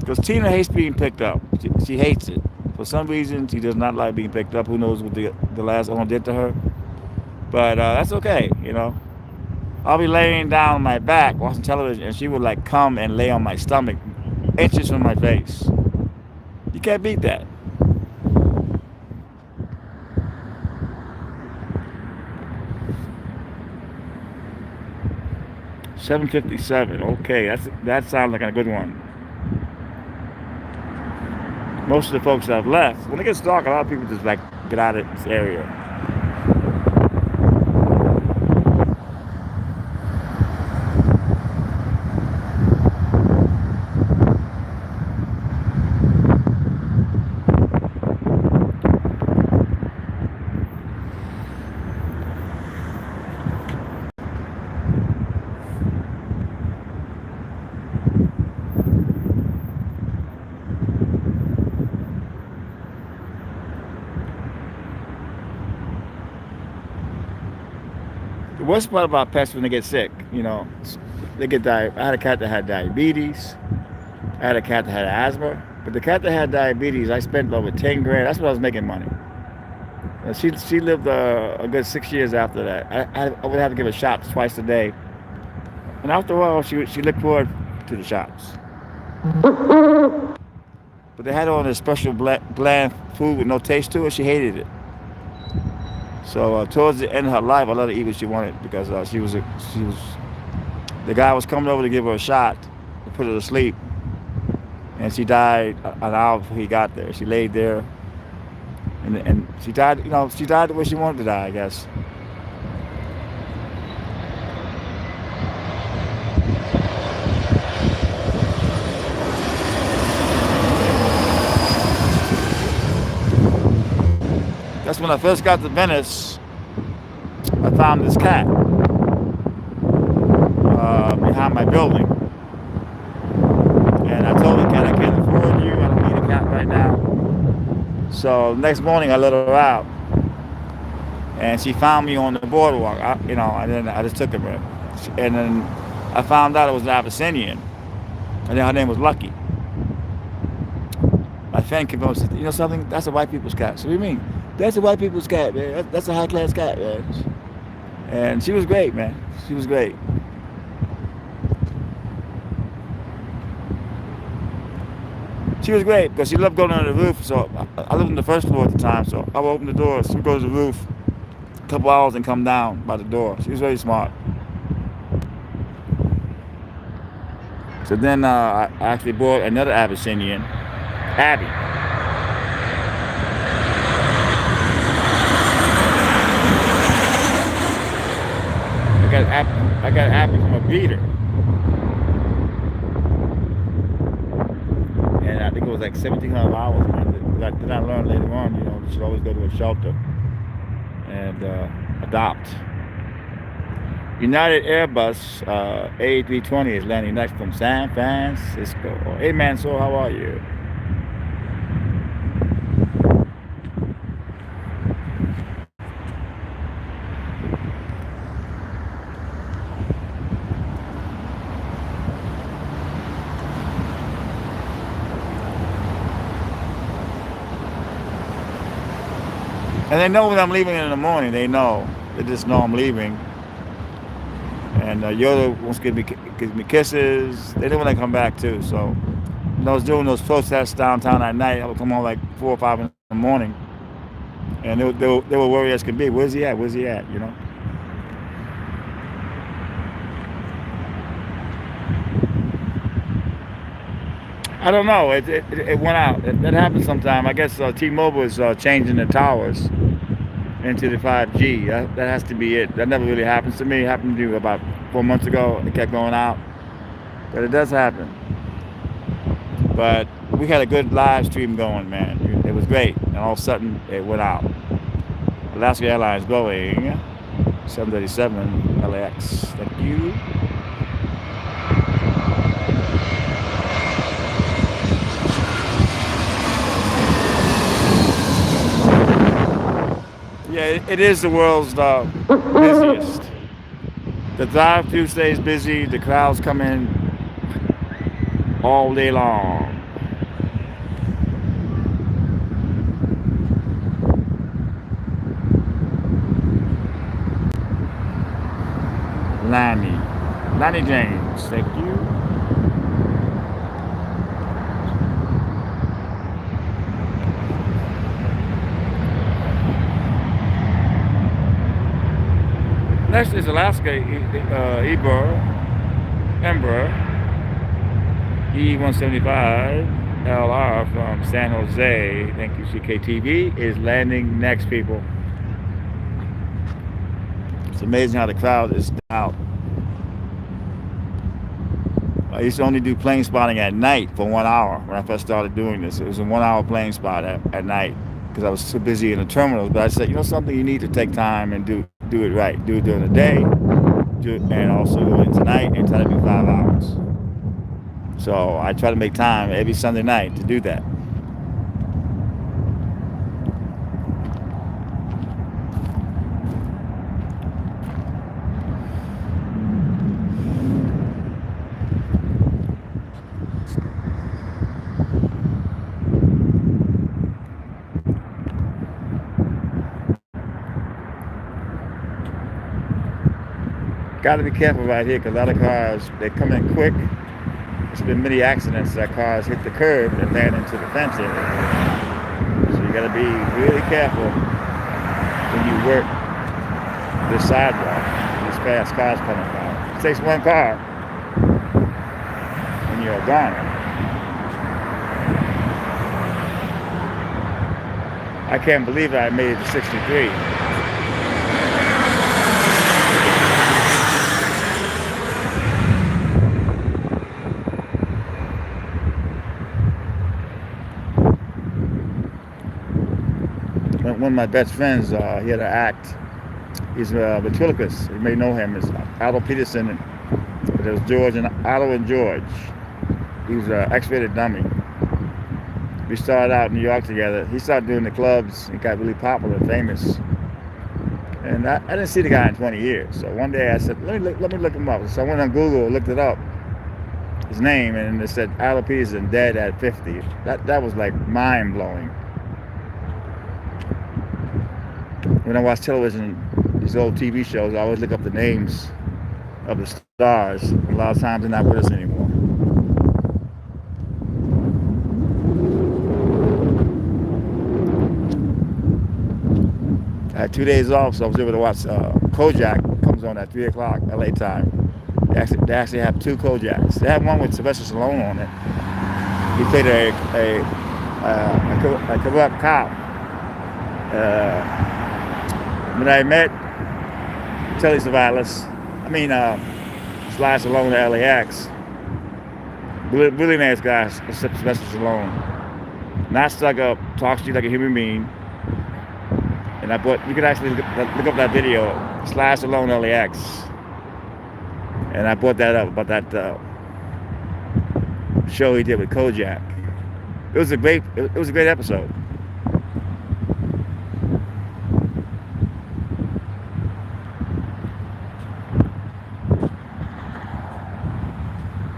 Because Tina hates being picked up. She hates it. For some reason, she does not like being picked up. Who knows what the last owner did to her. But that's okay, I'll be laying down on my back watching television, and she would come and lay on my stomach, inches from my face. You can't beat that. 7:57. Okay, that sounds like a good one. Most of the folks that have left, when it gets dark, a lot of people just like get out of this area. The worst part about pets when they get sick, they get I had a cat that had diabetes. I had a cat that had asthma. But the cat that had diabetes, I spent over 10 grand. That's what I was making money. She lived a good 6 years after that. I would have to give her shots twice a day. And after a while, she looked forward to the shots. But they had her on this special bland food with no taste to it. She hated it. So towards the end of her life, I let her eat what she wanted because the guy was coming over to give her a shot to put her to sleep, and she died an hour before he got there. She laid there, and she died. She died the way she wanted to die, I guess. That's when I first got to Venice. I found this cat behind my building. And I told the cat, I can't afford you. I don't need a cat right now. So the next morning I let her out. And she found me on the boardwalk, and then I just took her. And then I found out it was an Abyssinian. And then her name was Lucky. My friend came over and said, you know something? That's a white people's cat. So what do you mean? That's a white people's cat, man. That's a high-class cat, man. And she was great, man. She was great. She was great because she loved going on the roof. So I lived on the first floor at the time. So I would open the door. She would go to the roof a couple hours and come down by the door. She was very smart. So then I actually bought another Abyssinian, Abby. I got Abby from a breeder. And I think it was like 1,700 hours. Then I learned later on, you should always go to a shelter and adopt. United Airbus A320 is landing next from San Francisco. Hey man, so how are you? And they know when I'm leaving in the morning. They know. They just know I'm leaving. And Yoda wants to give me kisses. They know when I come back too. So when I was doing those protests downtown at night, I would come home like 4 or 5 in the morning. And they were worried as could be. Where's he at? Where's he at? I don't know. It went out. That happens sometime. I guess T-Mobile is changing the towers into the 5G. That has to be it. That never really happens to me. It happened to you about 4 months ago. It kept going out. But it does happen. But we had a good live stream going, man. It was great. And all of a sudden, it went out. Alaska Airlines Boeing 737 LAX. Thank you. Yeah, it is the world's busiest. The drive-thru stays busy. The crowds come in all day long. Lanny James, thank you. Next is Alaska Embraer E175 LR from San Jose. Thank you, CKTV, is landing next, people. It's amazing how the crowd is out. I used to only do plane spotting at night for 1 hour when I first started doing this. It was a 1 hour plane spot at night because I was so busy in the terminals. But I said, you know something, you need to take time and do it right. Do it during the day, and also do it tonight and try to do 5 hours. So I try to make time every Sunday night to do that. Got to be careful right here because a lot of cars, they come in quick. There's been many accidents that cars hit the curb and land into the fence area. So you got to be really careful when you work this sidewalk. These fast cars coming by. It takes one car and you're gone. I can't believe I made it to 63. One of my best friends, he had an act. He's a ventriloquist. You may know him. It's Otto Peterson. But it was George and Otto and George. He was an X-rated dummy. We started out in New York together. He started doing the clubs. He got really popular and famous. And I didn't see the guy in 20 years. So one day I said, let me look him up. So I went on Google, looked it up, his name, and it said Otto Peterson dead at 50. That was like mind-blowing. When I watch television, these old TV shows, I always look up the names of the stars. A lot of times they're not with us anymore. I had 2 days off, so I was able to watch Kojak. Comes on at 3 o'clock LA time. They actually have 2 Kojaks. They have one with Sylvester Stallone on it. He played a corrupt cop. When I met Telly Savalas, Sly Stallone at LAX, really nice guy, Sylvester Stallone. Not stuck up, talks to you like a human being. And you could actually look up that video, Sly Stallone LAX. And I brought that up about that show he did with Kojak. It was a great episode.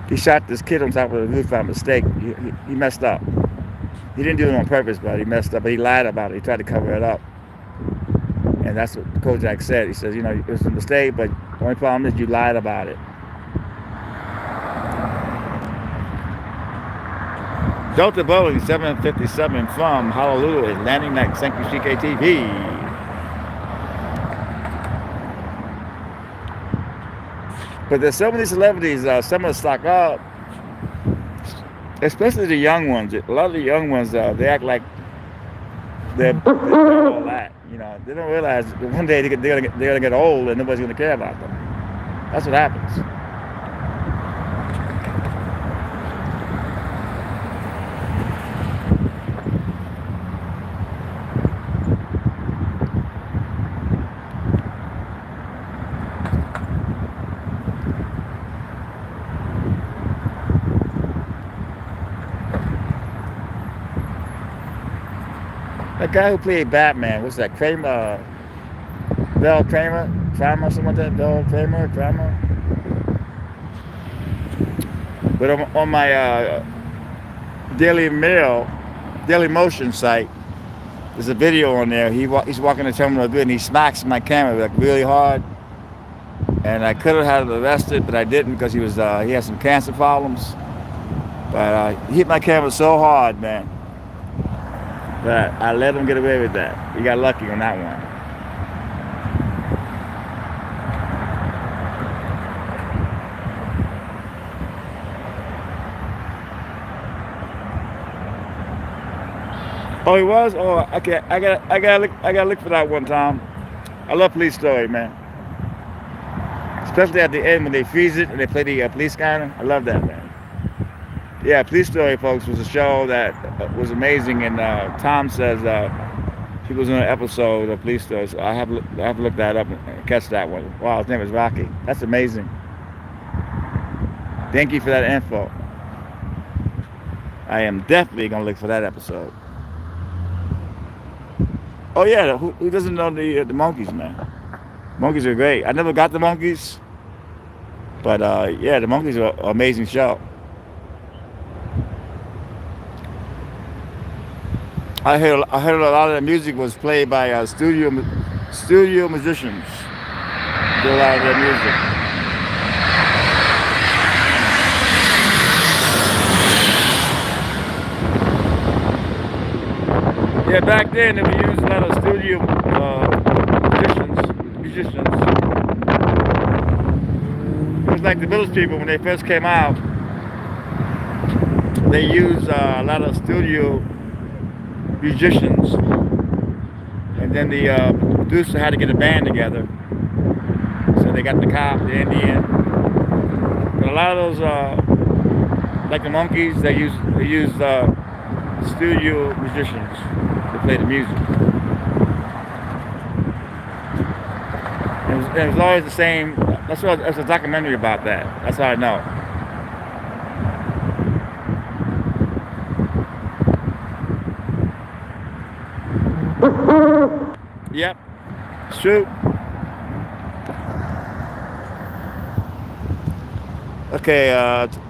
He shot this kid on top of the roof by mistake. He messed up. He didn't do it on purpose, but he messed up. But he lied about it. He tried to cover it up. And that's what Kojak said. He says, it was a mistake, but the only problem is you lied about it. Delta Boeing 757 from Honolulu is landing next. Thank you, CKTV. But there's so many celebrities, some of the stock up, especially the young ones. A lot of the young ones, they act like they're all that. They don't realize that one day they're gonna get old and nobody's gonna care about them. That's what happens. That guy who played Batman, what's that? Kramer, Val Kramer, something like that. Val Kramer. But on my Daily Motion site, there's a video on there. He's walking the terminal good, and he smacks my camera like really hard. And I could have had it arrested, but I didn't because he had some cancer problems. But he hit my camera so hard, man. But I let him get away with that. He got lucky on that one. Oh, he was. Oh, okay. I gotta look for that one time. I love Police Story, man. Especially at the end when they freeze it and they play the police scanner. I love that, man. Yeah, Police Story, folks, was a show that was amazing. And Tom says he was in an episode of Police Story. So I have to look that up and catch that one. Wow, his name is Rocky. That's amazing. Thank you for that info. I am definitely gonna look for that episode. Oh yeah, who doesn't know the Monkees, man? Monkees are great. I never got the Monkees, but yeah, the Monkees are an amazing show. I heard a lot of the music was played by studio musicians. Do a lot of their music. Yeah, back then they would use a lot of studio musicians. It was like the Village People when they first came out. They used a lot of studio musicians, and then the producer had to get a band together. So they got the Cop, the Indian. But a lot of those, like the Monkees, they use studio musicians to play the music. It was always the same. That's a documentary about that. That's how I know. Yep, it's true. Okay,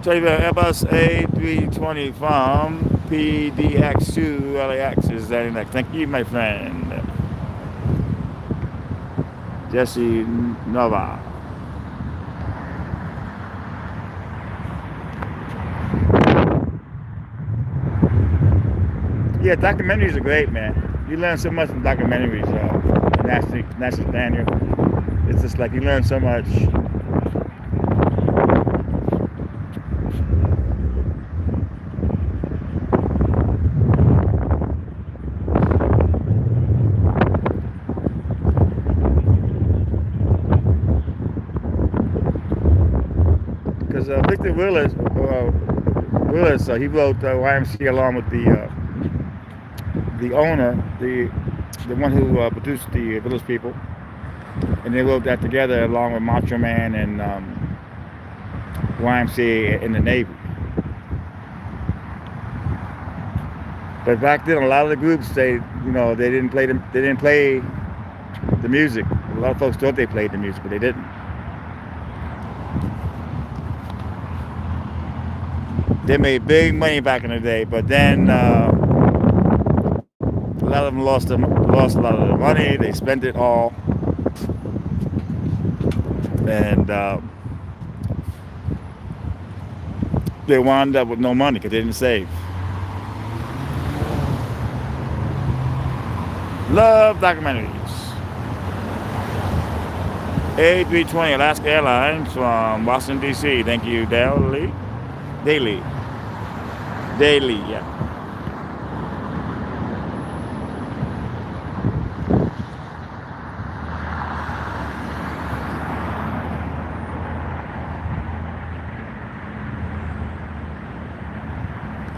tell you about Airbus A320 from PDX2 LAX is that next. Thank you, my friend. Jesse Nova. Yeah, documentaries are great, man. You learn so much from documentaries. National Daniel. It's just like you learn so much. Because Victor Willis, he wrote YMCA along with the owner, the one who produced the Village People, and they wrote that together along with Macho Man and YMCA in the Navy. But back then, a lot of the groups they didn't play the music. A lot of folks thought they played the music, but they didn't. They made big money back in the day, but then a lot of them lost a lot of the money. They spent it all, and they wound up with no money because they didn't save. Love documentaries. A320 Alaska Airlines from Washington, D.C. Thank you, Daily, yeah.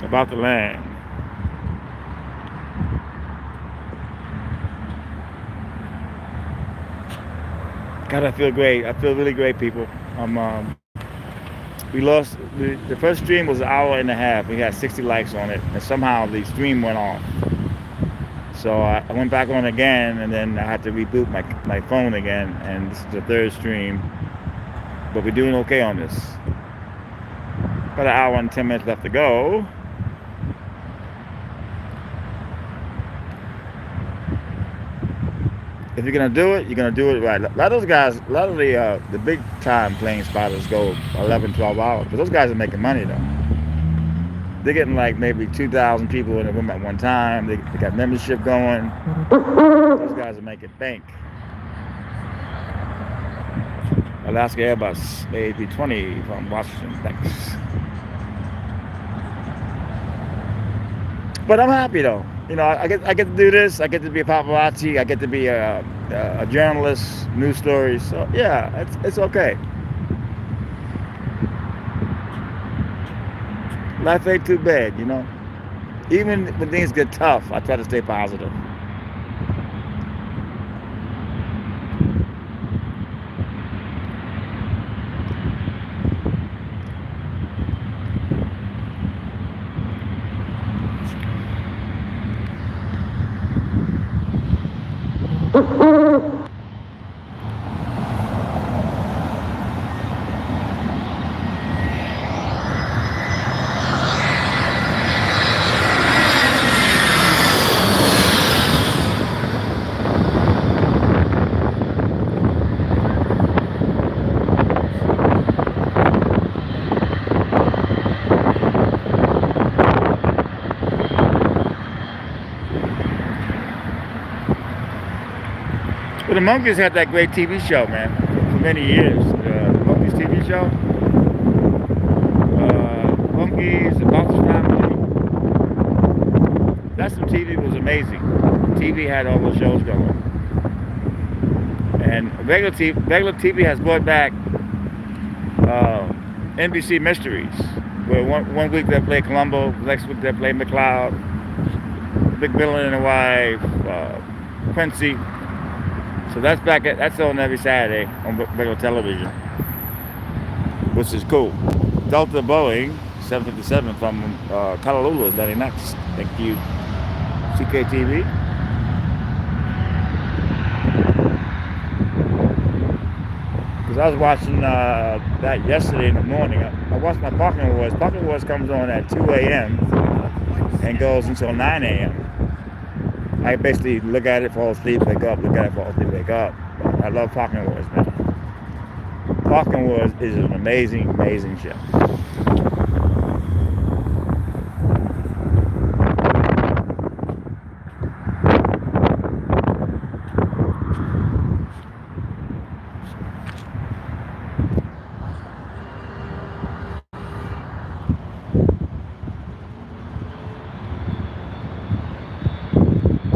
About the land. God, I feel great. I feel really great, people. We lost the first stream was an hour and a half. We had 60 likes on it, and somehow the stream went off. So I went back on again, and then I had to reboot my phone again, and this is the third stream. But we're doing okay on this. About an hour and 10 minutes left to go. If you're gonna do it, you're gonna do it right. A lot of those guys, a lot of the big time plane spotters go 11, 12 hours, but those guys are making money though. They're getting like maybe 2,000 people in the room at one time. They got membership going. Those guys are making bank. Alaska Airbus A320 from Washington, thanks. But I'm happy though. I get to do this. I get to be a paparazzi. I get to be a journalist, news stories. So yeah, it's okay. Life ain't too bad. Even when things get tough, I try to stay positive. But the Monkees had that great TV show, man, for many years. The Monkees TV show, Monkees, the Boston Family. That's when TV was amazing. TV had all those shows going, and regular TV has brought back NBC Mysteries, where one week they play Columbo, the next week they play McCloud, Big Bill and the Wife, Quincy. So that's on every Saturday on regular television, which is cool. Delta Boeing 757 from Honolulu is letting next. Thank you, CKTV. Because I was watching that yesterday in the morning. I watched my Parking Wars. Parking Wars comes on at 2 a.m. and goes until 9 a.m. I basically look at it, fall asleep, wake up, look at it, fall asleep, wake up. I love Parking Wars, man. Parking Wars is an amazing, amazing show.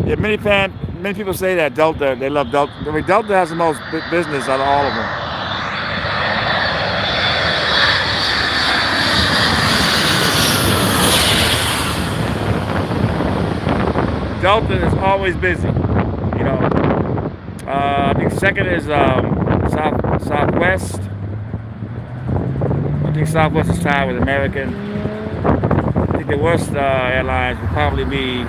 Yeah, many people say that Delta, they love Delta. I mean, Delta has the most business out of all of them. Delta is always busy. I think second is Southwest. I think Southwest is tied with American. I think the worst airlines would probably be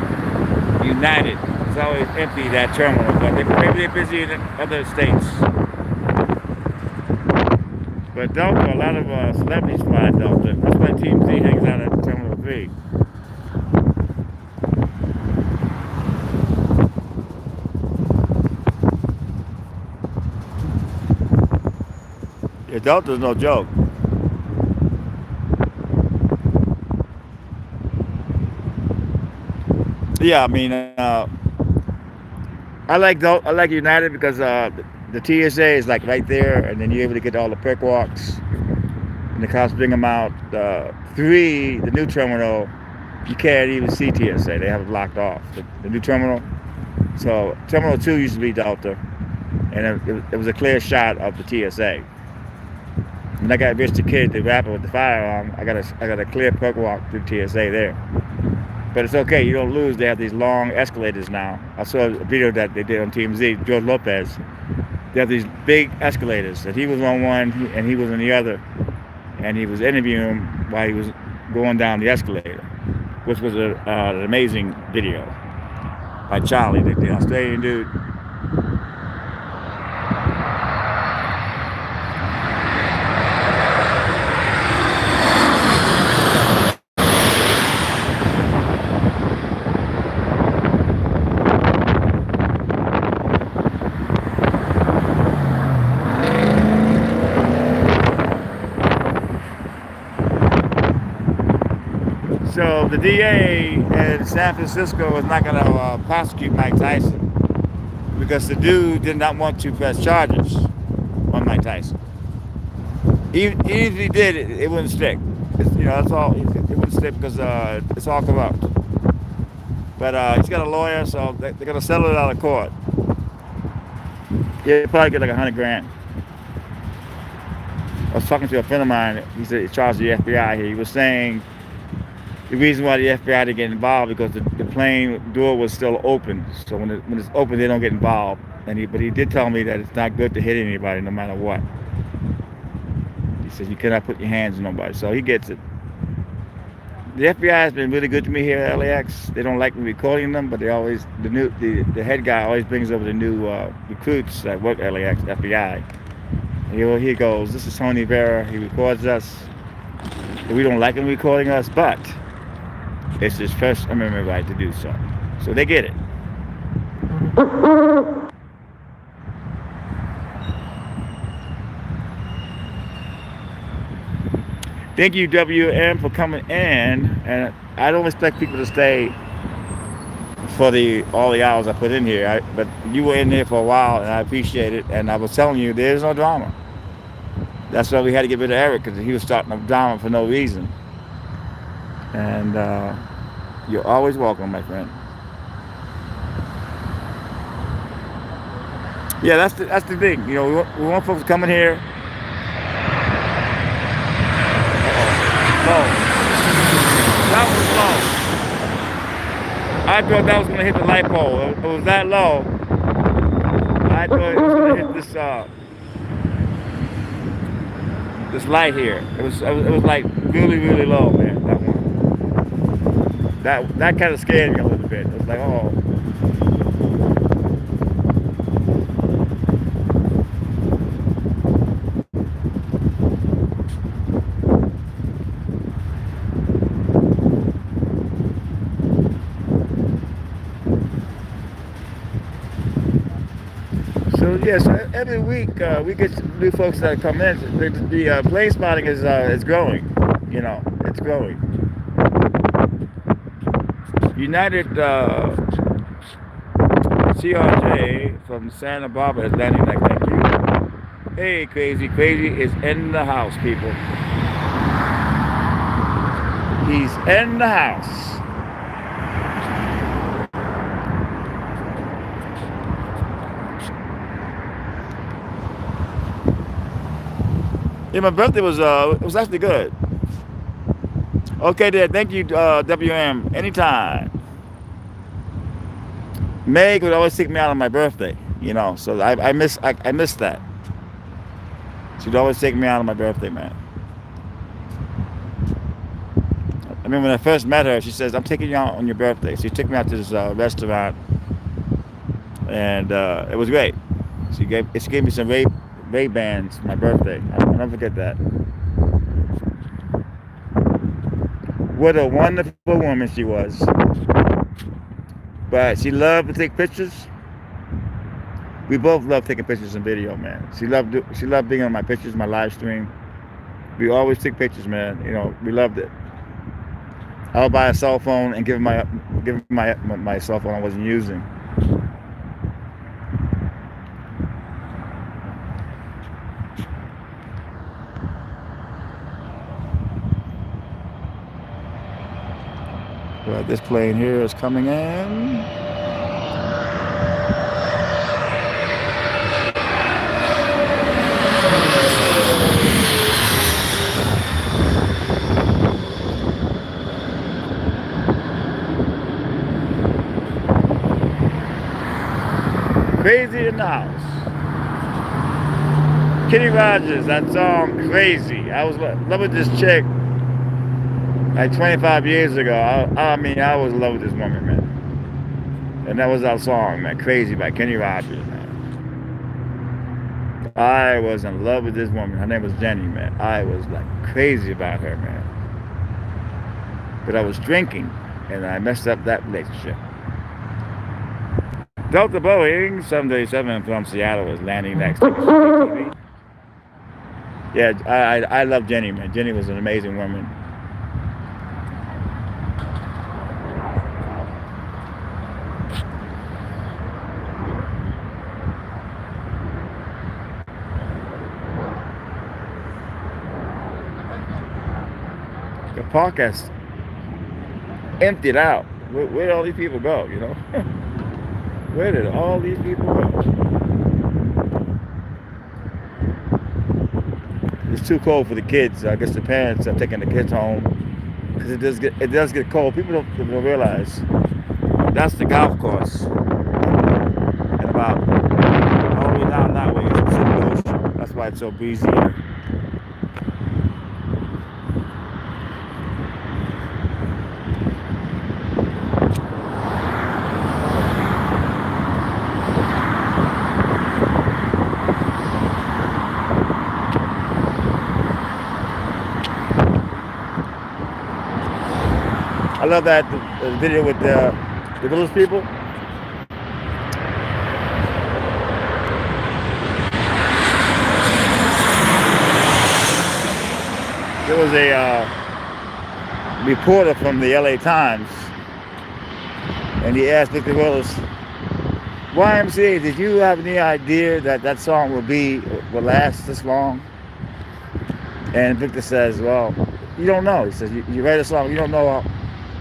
United. It's always empty, that terminal, but maybe they're busy in other states. But Delta, a lot of celebrities fly Delta. That's why Team Z hangs out at Terminal 3. Yeah, Delta's no joke. Yeah, I mean, I like United because the TSA is like right there, and then you're able to get all the perk walks, and the cops bring them out. The new terminal, you can't even see TSA; they have it blocked off. The new terminal. So Terminal 2 used to be Delta, and it was a clear shot of the TSA. When I got Rich the Kid, the rapper with the firearm, I got a clear perk walk through TSA there. But it's okay, you don't lose. They have these long escalators now. I saw a video that they did on TMZ, George Lopez. They have these big escalators, that he was on one and he was on the other. And he was interviewing him while he was going down the escalator, which was an amazing video by Charlie, the Australian dude. So the DA in San Francisco is not going to prosecute Mike Tyson because the dude did not want to press charges on Mike Tyson. Even if he did, it wouldn't stick. That's all. It wouldn't stick because it's all corrupt. But he's got a lawyer, so they're gonna settle it out of court. He'll probably get like 100 grand. I was talking to a friend of mine. He said he charged the FBI here. He was saying the reason why the FBI didn't get involved because the plane door was still open. So when it's open, they don't get involved. But he did tell me that it's not good to hit anybody, no matter what. He said you cannot put your hands on nobody. So he gets it. The FBI has been really good to me here at LAX. They don't like me recording them, but the head guy always brings over the new recruits that work at LAX FBI. And here he goes. This is Tony Vera. He records us. We don't like him recording us, but it's his First Amendment right to do so. So they get it. Thank you, WM, for coming in. And I don't expect people to stay for all the hours I put in here. But you were in here for a while, and I appreciate it. And I was telling you, there's no drama. That's why we had to get rid of Eric, because he was starting a drama for no reason. And you're always welcome, my friend. Yeah, that's the thing. You know, we want folks to come in here. Low. That was low. I thought that was gonna hit the light pole. It was that low. I thought it was gonna hit this light here. It was like really, really low, man. That one. That kind of scared me a little bit. It was like, oh. So yes, every week we get new folks that come in. The plane spotting is growing. You know, it's growing. United CRJ from Santa Barbara is landing next. Thank you. Hey, Crazy is in the house, people. He's in the house. Yeah, my birthday was it was actually good. Okay, Dad. Thank you, WM. Anytime. Meg would always take me out on my birthday, you know. So I miss that. She'd always take me out on my birthday, man. I mean, when I first met her, she says, "I'm taking you out on your birthday." She took me out to this restaurant, and it was great. She gave me some Ray-Bans for my birthday. I'll never forget that. What a wonderful woman she was. But she loved to take pictures. We both love taking pictures and video, man. She loved being on my pictures, my live stream. We always took pictures, man. You know, we loved it. I would buy a cell phone and give my cell phone I wasn't using. But this plane here is coming in. Crazy in the house. Kenny Rogers, that song Crazy. I was loving this chick like 25 years ago. I mean, I was in love with this woman, man. And that was our song, man. Crazy by Kenny Rogers, man. I was in love with this woman. Her name was Jenny, man. I was like crazy about her, man. But I was drinking and I messed up that relationship. Delta Boeing 737 from Seattle is landing next to me. Yeah, I love Jenny, man. Jenny was an amazing woman. The park has emptied out. Where did all these people go? Where did all these people go? It's too cold for the kids. I guess the parents are taking the kids home because it does get cold. People don't realize that's the golf course, and about all the way down that way is the Pacific Ocean. That's why it's so breezy here. I love that the video with the village people. There was a reporter from the LA Times, and he asked Victor Willis, YMCA, did you have any idea that that song would last this long? And Victor says, well, you don't know. He says, you write a song, you don't know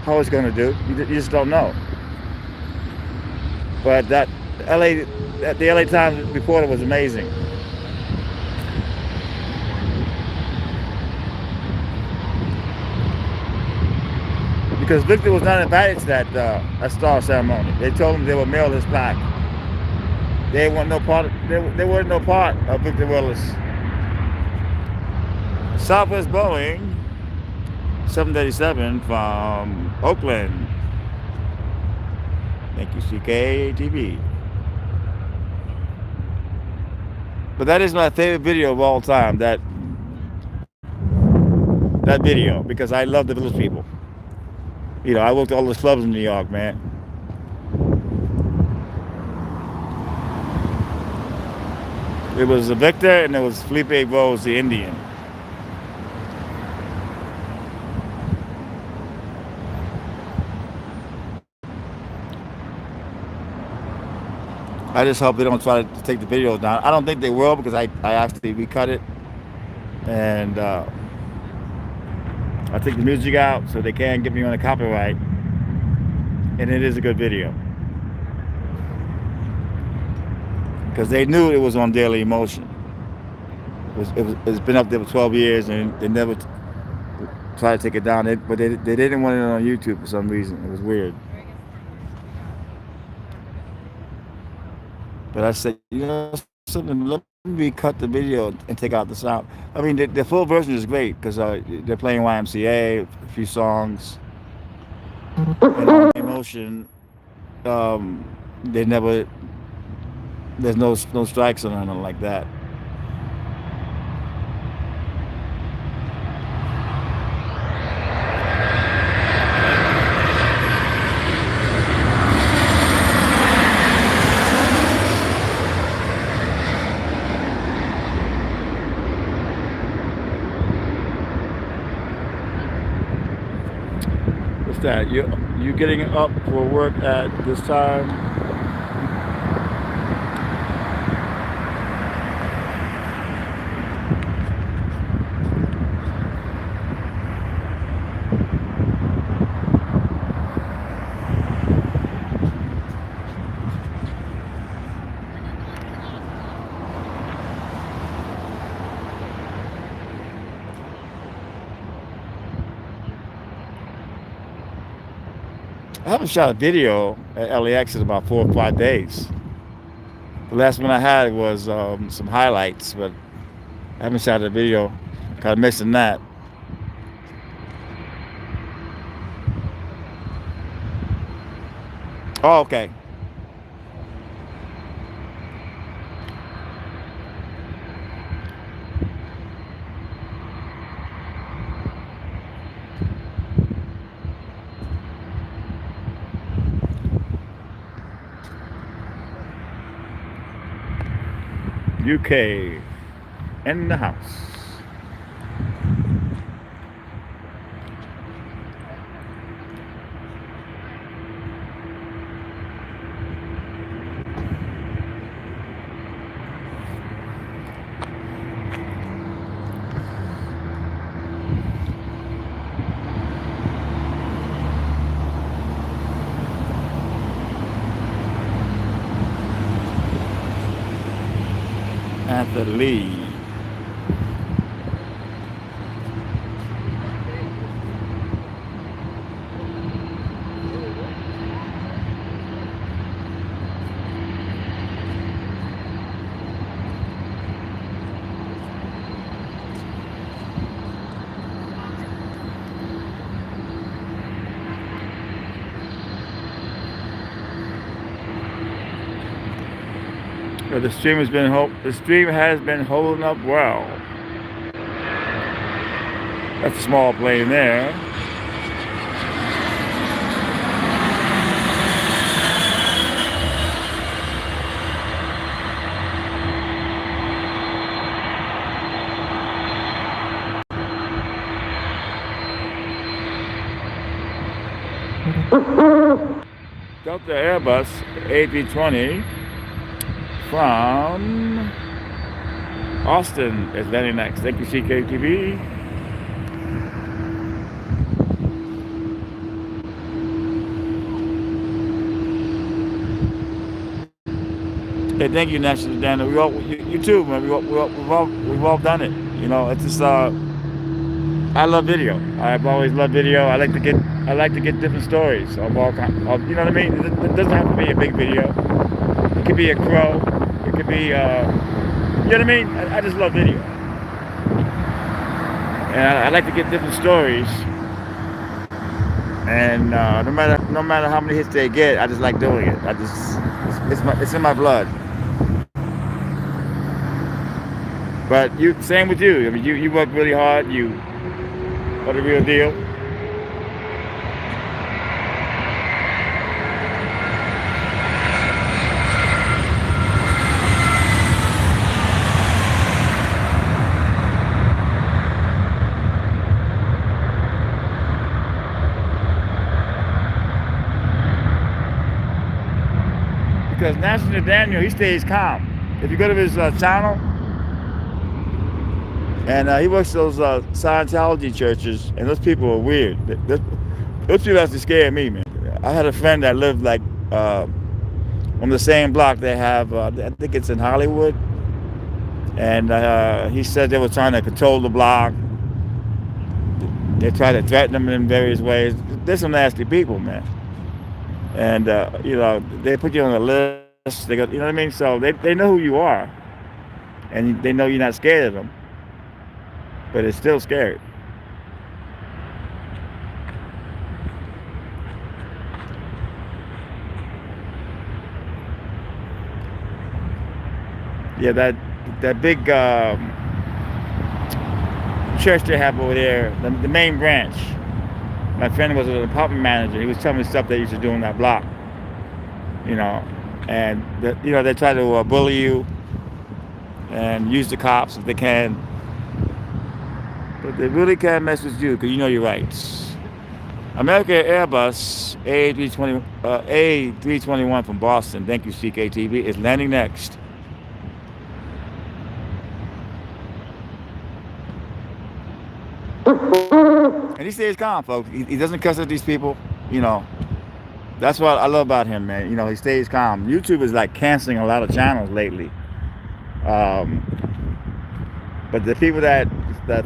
how it's going to do. You just don't know. But the LA Times reporter was amazing. Because Victor was not invited to that star ceremony. They told him they would mail his plaque. They weren't no part. They weren't no part of Victor Willis. Southwest Boeing 737 from Oakland. Thank you, CKTV. But that is my favorite video of all time. That video, because I love the village people. I worked all those clubs in New York, man. It was Victor and it was Felipe Rose, the Indian. I just hope they don't try to take the video down. I don't think they will, because I actually recut it. And I take the music out so they can't get me on a copyright. And it is a good video. Because they knew it was on Daily Emotion. It's been up there for 12 years and they never tried to take it down. But they didn't want it on YouTube for some reason. It was weird. But I said, something, let me cut the video and take out the sound. I mean, the full version is great because they're playing YMCA, a few songs. And on Emotion, there's no strikes or nothing like that. That you getting up for work at this time? I haven't shot a video at LAX in about 4 or 5 days. The last one I had was some highlights, but I haven't shot a video. Kind of missing that. Oh, okay. UK in the house. the lead. So the stream has been holding up well. That's a small plane there. Delta Airbus A320 from Austin is landing next. Thank you, CKTV. Hey, thank you, National Daniel. You too, man. We've all done it. You know, it's just I love video. I've always loved video. I like to get different stories of all kinds. You know what I mean? It doesn't have to be a big video. It could be a crow. It could be, you know what I mean? I just love video. And I like to get different stories. And no matter how many hits they get, I just like doing it. It's in my blood. But same with you. I mean, you work really hard. You are the real deal. Because National Daniel, he stays calm. If you go to his channel, and he works those Scientology churches, and those people are weird. Those people actually scare me, man. I had a friend that lived like on the same block. They have, I think it's in Hollywood, and he said they were trying to control the block. They try to threaten them in various ways. There's some nasty people, man. And you know, they put you on a list. They go, you know what I mean? So they know who you are, and they know you're not scared of them. But it's still scary. Yeah, that big church they have over there, the main branch. My friend was an apartment manager. He was telling me stuff they used to do on that block. You know, and you know, they try to bully you and use the cops if they can. But they really can't mess with you because you know your rights. American Airbus A321 from Boston, thank you, CKTV, is landing next. And he stays calm, folks. He doesn't cuss at these people, you know. That's what I love about him, man. You know, he stays calm. YouTube is like canceling a lot of channels lately. But the people that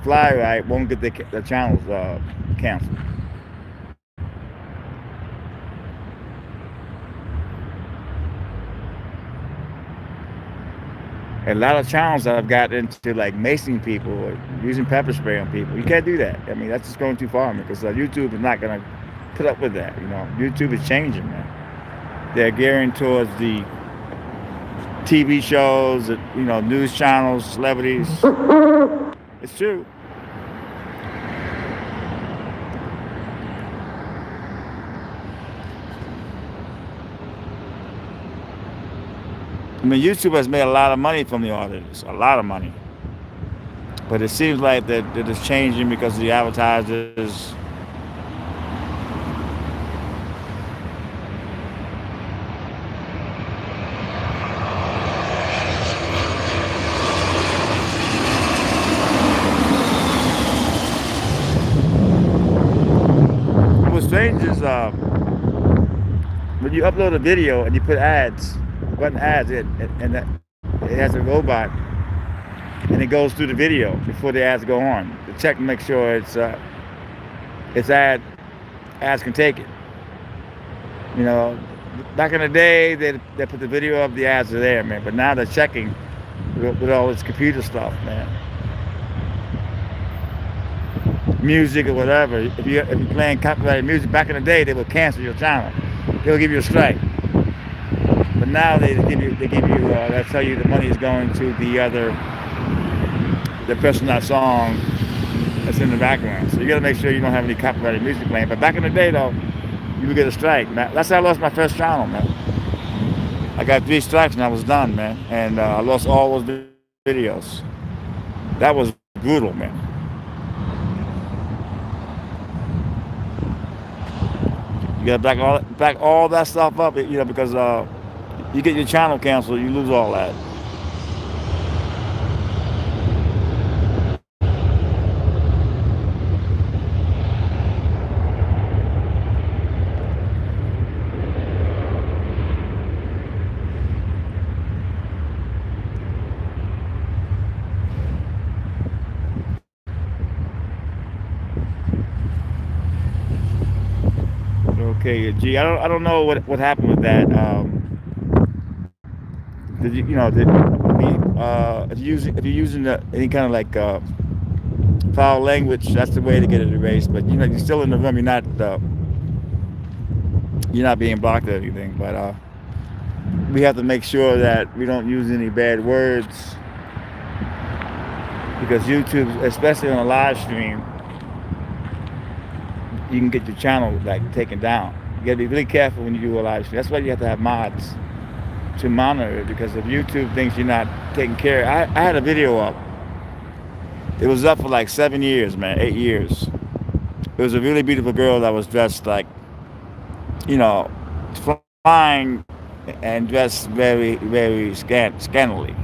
fly right won't get the channels canceled. A lot of channels that have got into like macing people or using pepper spray on people. You can't do that. I mean, that's just going too far, man, because YouTube is not going to put up with that. You know, YouTube is changing, man. They're gearing towards the TV shows, you know, news channels, celebrities. It's true. I mean, YouTube has made a lot of money from the artists, a lot of money. But it seems like that it's changing because of the advertisers. What's strange is when you upload a video and you put ads, button ads, and it has a robot and it goes through the video before the ads go on to check and make sure it's ads can take it. You know, back in the day, they put the video up, the ads are there, man. But now they're checking with all this computer stuff, man. Music or whatever. If you're playing copyrighted music, back in the day, they would cancel your channel. They would give you a strike. But now they give you they tell you the money is going to the person that song that's in the background. So you got to make sure you don't have any copyrighted music playing. But back in the day, though, you would get a strike, man. That's how I lost my first channel, man. I got 3 strikes and I was done, man. And I lost all those videos. That was brutal, man. You got to back all that stuff up, you know, because you get your channel canceled, you lose all that. Okay, gee, I don't know what happened with that. Did you know did if you're using any kind of like foul language, that's the way to get it erased. But you know, you're still in the room. You're not being blocked or anything. But we have to make sure that we don't use any bad words because YouTube, especially on a live stream, you can get your channel like taken down. You gotta be really careful when you do a live stream. That's why you have to have mods to monitor it, because if YouTube thinks you're not taking care, I had a video up. It was up for like 7 years, man, 8 years. It was a really beautiful girl that was dressed like, you know, flying and dressed very, very scantily.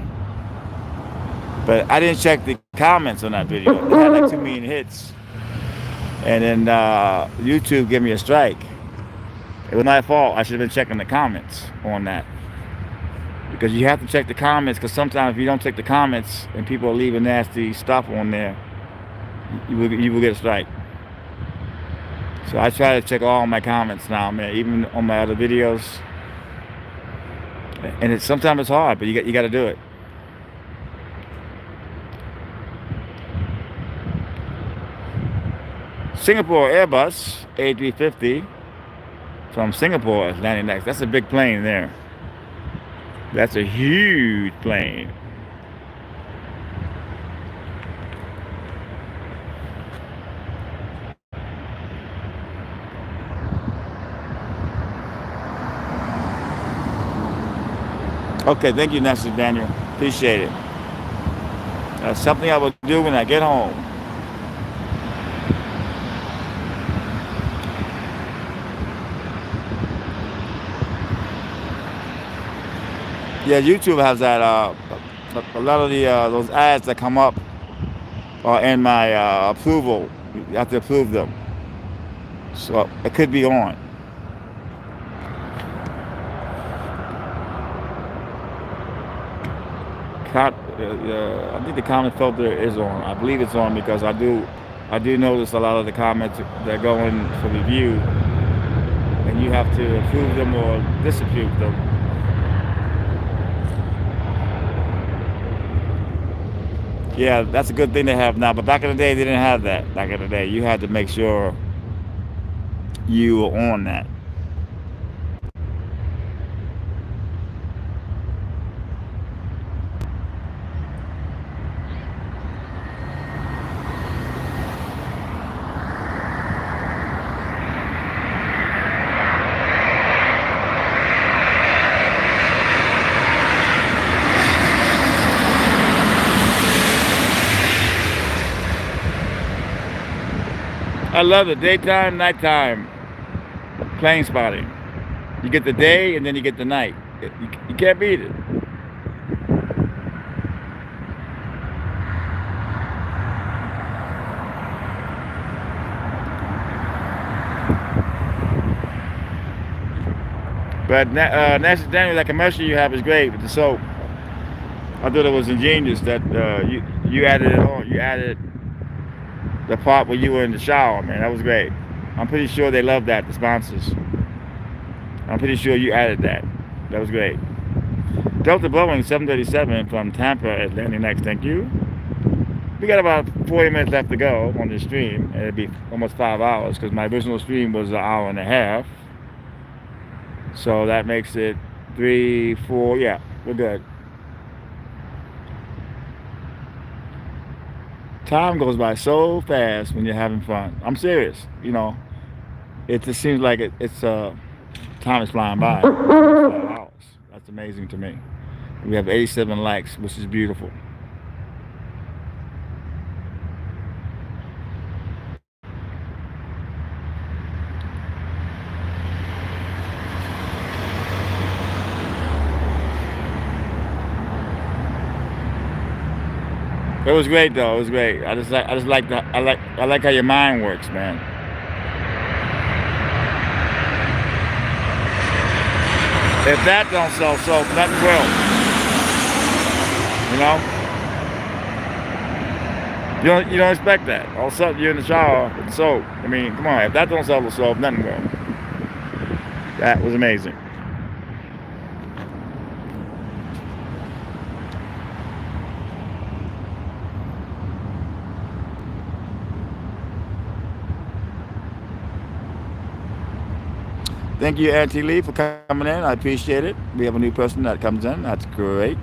But I didn't check the comments on that video. It had like 2 million hits. And then YouTube gave me a strike. It was my fault. I should have been checking the comments on that. Because you have to check the comments, because sometimes if you don't check the comments and people are leaving nasty stuff on there, you will get a strike. So I try to check all my comments now, man, even on my other videos. And sometimes it's hard, but you got to do it. Singapore Airbus A350 from Singapore is landing next. That's a big plane there. That's a huge plane. Okay, thank you, Nestor Daniel. Appreciate it. That's something I will do when I get home. Yeah, YouTube has that. A lot of the those ads that come up are in my approval. You have to approve them, so it could be on. I think the comment filter is on. I believe it's on because I do notice a lot of the comments that go in for review, and you have to approve them or disapprove them. Yeah, that's a good thing to have now. But back in the day, they didn't have that. Back in the day, you had to make sure you were on that. I love it. Daytime, nighttime, plane spotting. You get the day and then you get the night. You can't beat it. But National Daniel, that commercial you have is great with the soap. I thought it was ingenious that you added it on. You added the part where you were in the shower, man. That was great. I'm pretty sure they love that, the sponsors. I'm pretty sure you added that. That was great. Delta Boeing 737 from Tampa at landing next. Thank you. We got about 40 minutes left to go on this stream, and it'd be almost 5 hours because my original stream was an hour and a half. So that makes it 3, 4. Yeah, we're good. Time goes by so fast when you're having fun. I'm serious. You know, it just seems like time is flying by. 5 hours. That's amazing to me. We have 87 likes, which is beautiful. It was great though. It was great. I like how your mind works, man. If that don't sell soap, nothing will. You don't expect that. All of a sudden you're in the shower with soap. I mean, come on. If that don't sell the soap, nothing will. That was amazing. Thank you, Auntie Lee, for coming in. I appreciate it. We have a new person that comes in. That's great.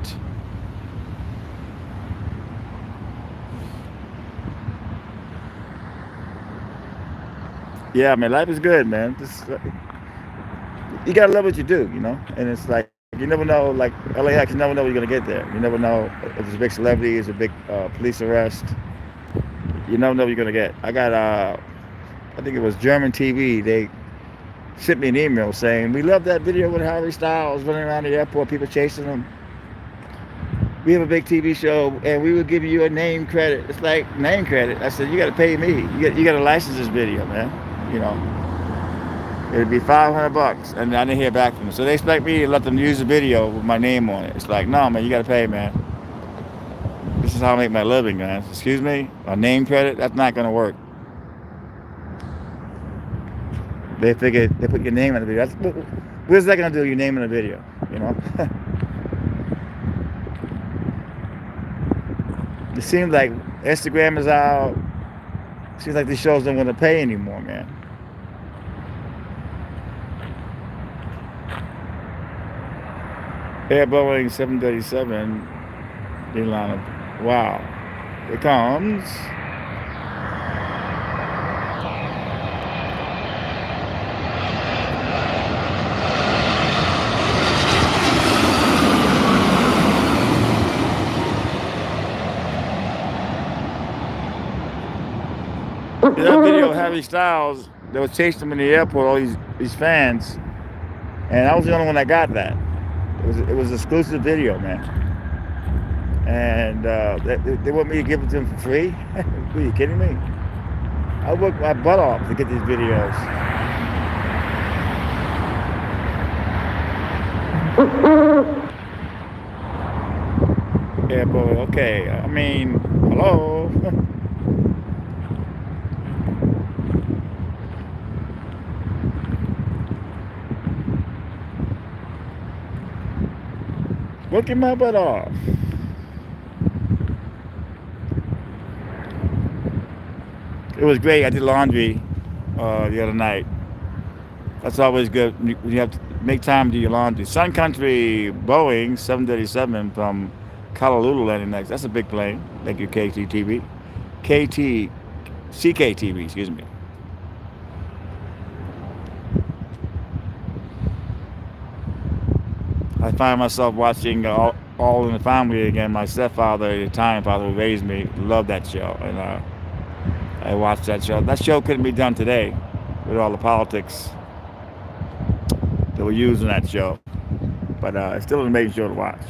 Yeah, man, life is good, man. You gotta love what you do, And it's like you never know. Like LAX, you never know when you're gonna get there. You never know if it's a big celebrity, it's a big police arrest. You never know what you're gonna get. I got I think it was German TV. They sent me an email saying, we love that video with Harry Styles running around the airport, people chasing him. We have a big TV show and we will give you a name credit. It's like, name credit? I said, you got to pay me. You got to license this video, man. It'd be $500. And I didn't hear back from them. So they expect me to let them use the video with my name on it. It's like, no, man, you got to pay, man. This is how I make my living, man. Excuse me? A name credit? That's not going to work. They figured they put your name in the video. What's that gonna do? Your name in the video, It seems like Instagram is out. It seems like these shows don't want to pay anymore, man. Air Boeing 737, Delano. Wow, it comes. That video of Harry Styles, they was chasing him in the airport, all these fans, and I was the only one that got that. It was exclusive video, man. And they want me to give it to them for free? Are you kidding me? I work my butt off to get these videos. Yeah, boy, okay. I mean, hello? Working my butt off. It was great. I did laundry the other night. That's always good. You have to make time to do your laundry. Sun Country Boeing 737 from Honolulu landing next. That's a big plane. Thank you, CKTV, excuse me. I find myself watching All in the Family again. My stepfather, the Italian father who raised me, loved that show, and I watched that show. That show couldn't be done today with all the politics that were used in that show, but it's still an amazing show to watch.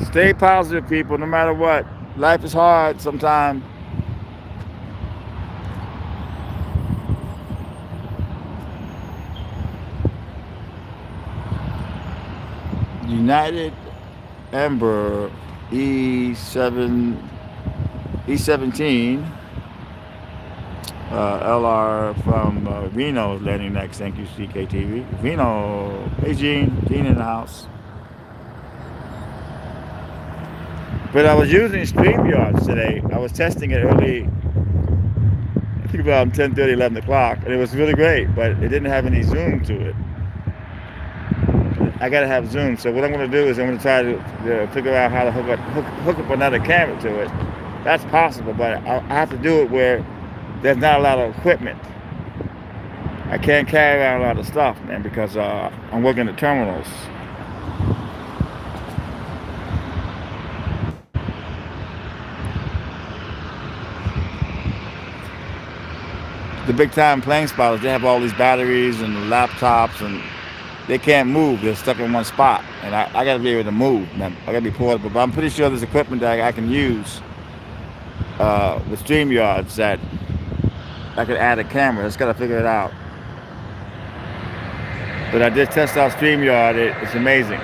Stay positive, people, no matter what. Life is hard sometimes. United Ember E17 LR from Reno is landing next. Thank you, CKTV. Reno, hey Gene, Gene in the house. But I was using StreamYard today. I was testing it early, I think about 10:30, 11 o'clock, and it was really great, but it didn't have any zoom to it. I gotta have zoom, so what I'm gonna do is I'm gonna try to figure out how to hook up another camera to it. That's possible, but I have to do it where there's not a lot of equipment. I can't carry around a lot of stuff, man, because I'm working the terminals. The big time plane spotters, they have all these batteries and laptops, and they can't move. They're stuck in one spot, and I got to be able to move, man. I got to be portable. But I'm pretty sure there's equipment that I can use with StreamYards that I could add a camera. I just got to figure it out. But I did test out StreamYard. It's amazing.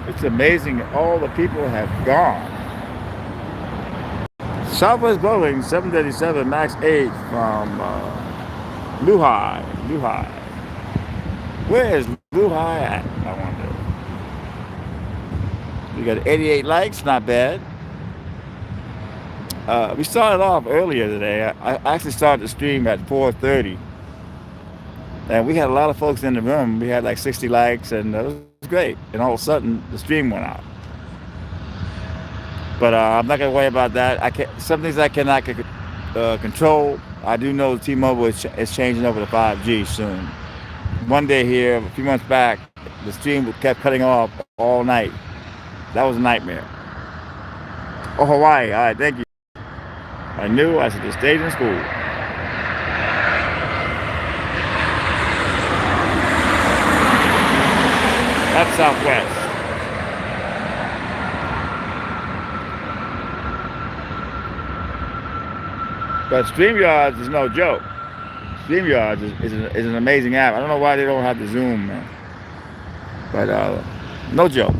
It's amazing all the people have gone. Southwest Boeing 737 MAX 8 from Luhai. Where is Luhai at, I wonder? We got 88 likes, not bad. We started off earlier today. I actually started the stream at 4:30. And we had a lot of folks in the room. We had like 60 likes, and it was great. And all of a sudden, the stream went out. But I'm not going to worry about that. Some things I cannot control. I do know T-Mobile is changing over to 5G soon. One day here, a few months back, the stream kept cutting off all night. That was a nightmare. Oh, Hawaii. All right, thank you. I knew I should have stayed in school. That's Southwest. But StreamYards is no joke. StreamYards is an amazing app. I don't know why they don't have the Zoom, man. But no joke.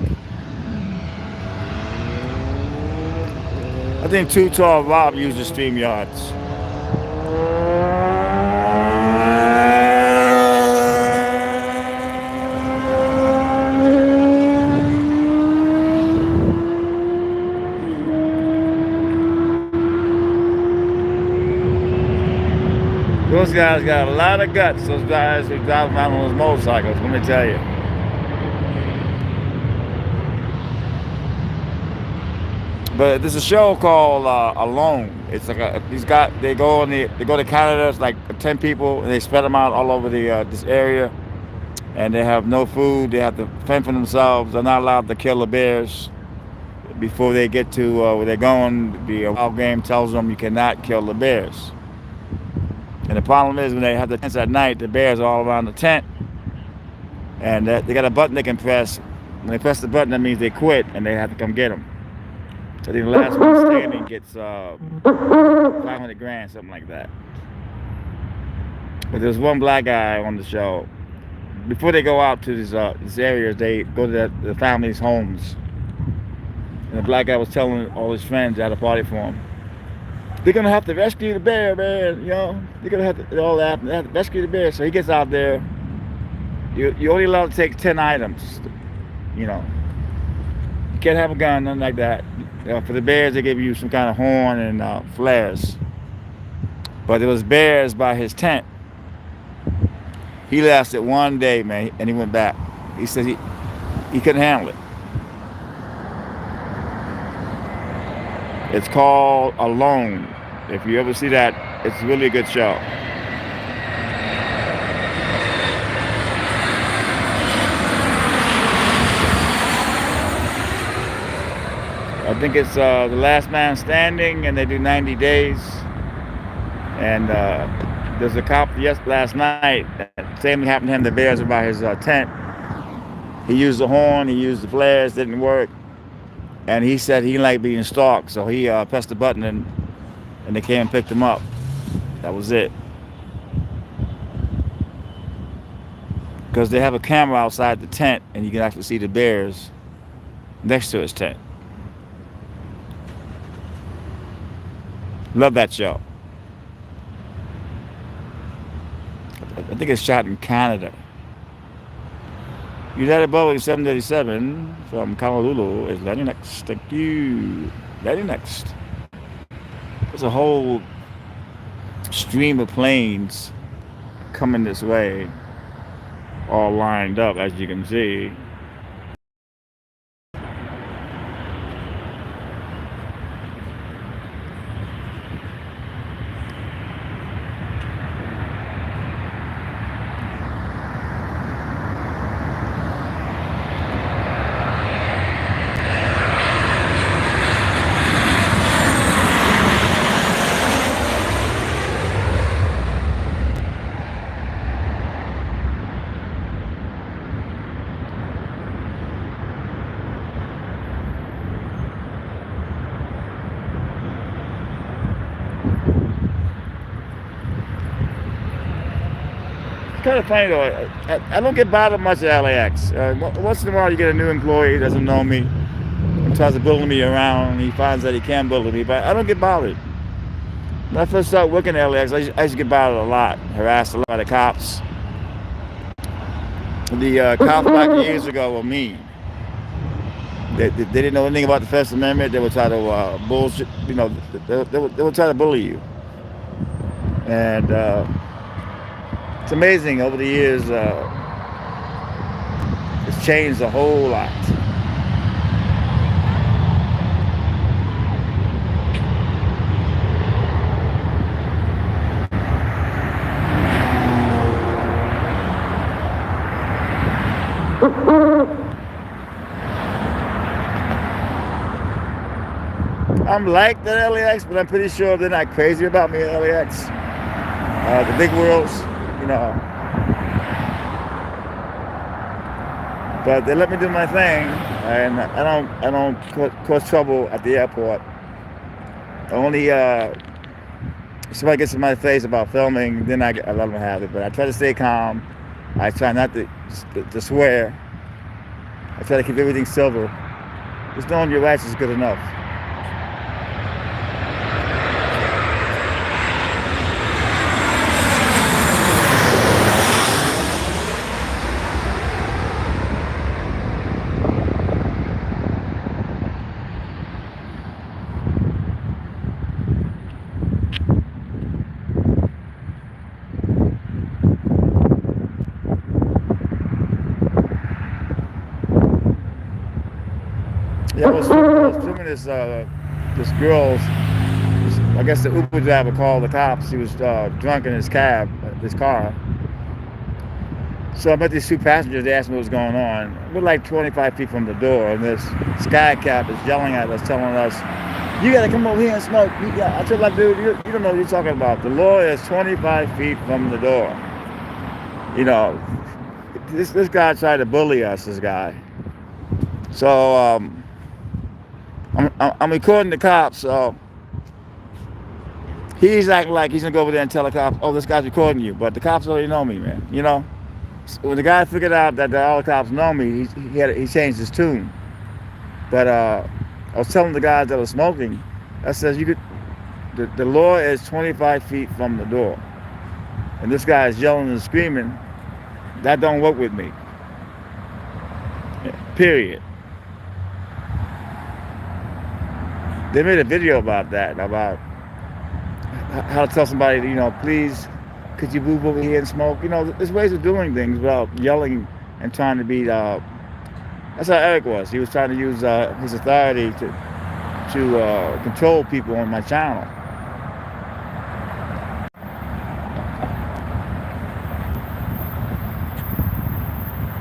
I think Too Tall Rob uses StreamYards. Those guys got a lot of guts, those guys who drive around on those motorcycles, let me tell you. But there's a show called Alone. It's like they go to Canada. It's like 10 people, and they spread them out all over this area, and they have no food. They have to fend for themselves. They're not allowed to kill the bears before they get to where they're going. The wild game tells them you cannot kill the bears. And the problem is when they have the tents at night, the bears are all around the tent, and they got a button they can press. When they press the button, that means they quit, and they have to come get them. So I think the last one standing gets 500 grand, something like that. But there's one black guy on the show. Before they go out to these areas, they go to the family's homes. And the black guy was telling all his friends at a party for him, they're gonna have to rescue the bear, man. You know, they're gonna have to all that. They have to rescue the bear. So he gets out there, You only allowed to take 10 items. You know, you can't have a gun, nothing like that. For the bears, they give you some kind of horn and flares. But there was bears by his tent. He lasted 1 day, man, and he went back. He said he couldn't handle it. It's called Alone. If you ever see that, it's really a good show. I think it's The Last Man Standing, and they do 90 days. And there's a cop last night. Same thing happened to him. The bears were by his tent. He used the horn. He used the flares. Didn't work. And he said he didn't like being stalked, so he pressed the button and they came and picked him up. That was it. Because they have a camera outside the tent, and you can actually see the bears next to his tent. Love that show. I think it's shot in Canada. United Boeing 787 from Honolulu is landing next. Thank you. Landing next. There's a whole stream of planes coming this way, all lined up, as you can see. Kind of funny though. I don't get bothered much at LAX. Once in a while, you get a new employee who doesn't know me and tries to bully me around. And he finds that he can bully me, but I don't get bothered. When I first started working at LAX, I used to get bothered a lot, harassed a lot by the cops. The cops back years ago were mean. They didn't know anything about the First Amendment. They would try to bullshit. You know, they would try to bully you. And it's amazing over the years. It's changed a whole lot. I'm liked at LAX, but I'm pretty sure they're not crazy about me at LAX. The big worlds, you know. But they let me do my thing, and I don't cause trouble at the airport. Only if somebody gets in my face about filming, then I let them have it. But I try to stay calm. I try not to swear. I try to keep everything civil. Just knowing your rights is good enough. Yeah, I was filming this girl's. I guess the Uber driver called the cops. He was drunk in his car. So I met these two passengers. They asked me what was going on. We're like 25 feet from the door, and this sky cap is yelling at us, telling us, "You got to come over here and smoke." I told like, dude, you don't know what you're talking about. The law is 25 feet from the door. You know, this guy tried to bully us. This guy. So I'm recording the cops, so he's acting like he's gonna go over there and tell the cops, "Oh, this guy's recording you," but the cops already know me, man. You know, when the guy figured out that all the cops know me, he changed his tune. But I was telling the guys that were smoking, I says the law is 25 feet from the door, and this guy is yelling and screaming. That don't work with me. Period. They made a video about that, about how to tell somebody, please, could you move over here and smoke? There's ways of doing things without yelling and trying to be. That's how Eric was. He was trying to use his authority to control people on my channel.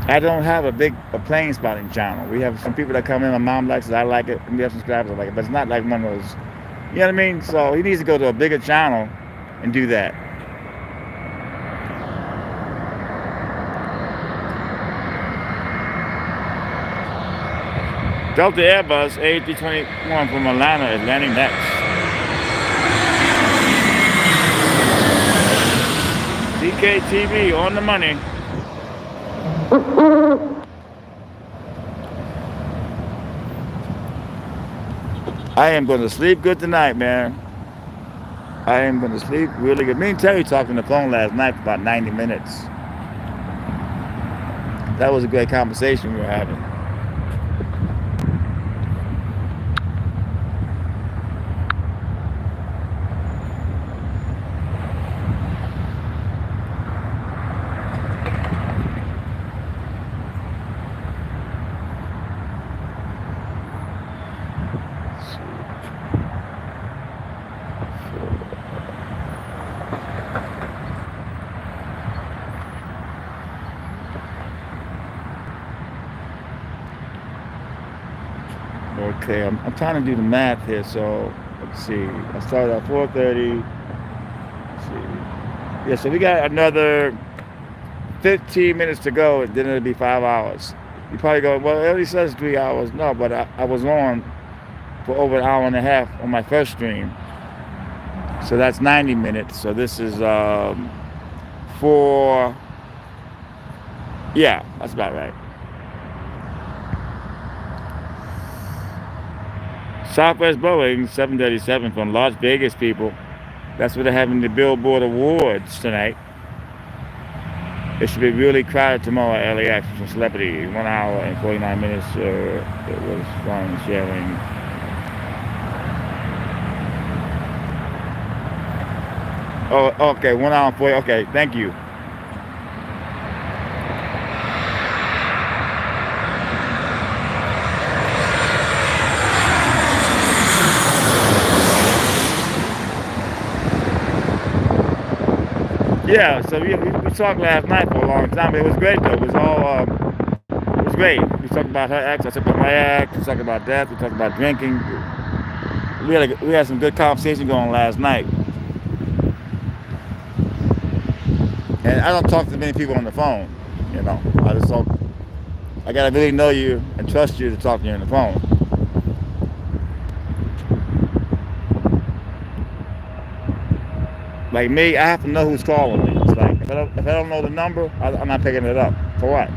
I don't have a plane spotting channel. We have some people that come in. My mom likes it. I like it. And we have some subscribers that like it. But it's not like one of those. You know what I mean? So he needs to go to a bigger channel and do that. Delta Airbus A321 from Atlanta is landing next. DKTV on the money. I am going to sleep good tonight, man. I am going to sleep really good. Me and Terry talked on the phone last night for about 90 minutes. That was a great conversation we were having. Okay, I'm trying to do the math here, so let's see. I started at 4:30. Let's see. Yeah, so we got another 15 minutes to go, and then it'll be 5 hours. You probably go, well, it only says 3 hours. No, but I was on for over an hour and a half on my first stream. So that's 90 minutes. So this is yeah, that's about right. Southwest Boeing 737 from Las Vegas, people. That's where they're having the Billboard Awards tonight. It should be really crowded tomorrow at LAX for celebrity. 1 hour and 49 minutes. It was fun sharing. Oh, okay, 1 hour and 40. Okay, thank you. Yeah, so we talked last night for a long time. It was great though. It was great. We talked about her ex. I talked about my ex. We talked about death. We talked about drinking. We had some good conversation going last night. And I don't talk to many people on the phone. I just talk. I gotta really know you and trust you to talk to you on the phone. Like me, I have to know who's calling me. It's like if I don't know the number, I'm not picking it up. For what?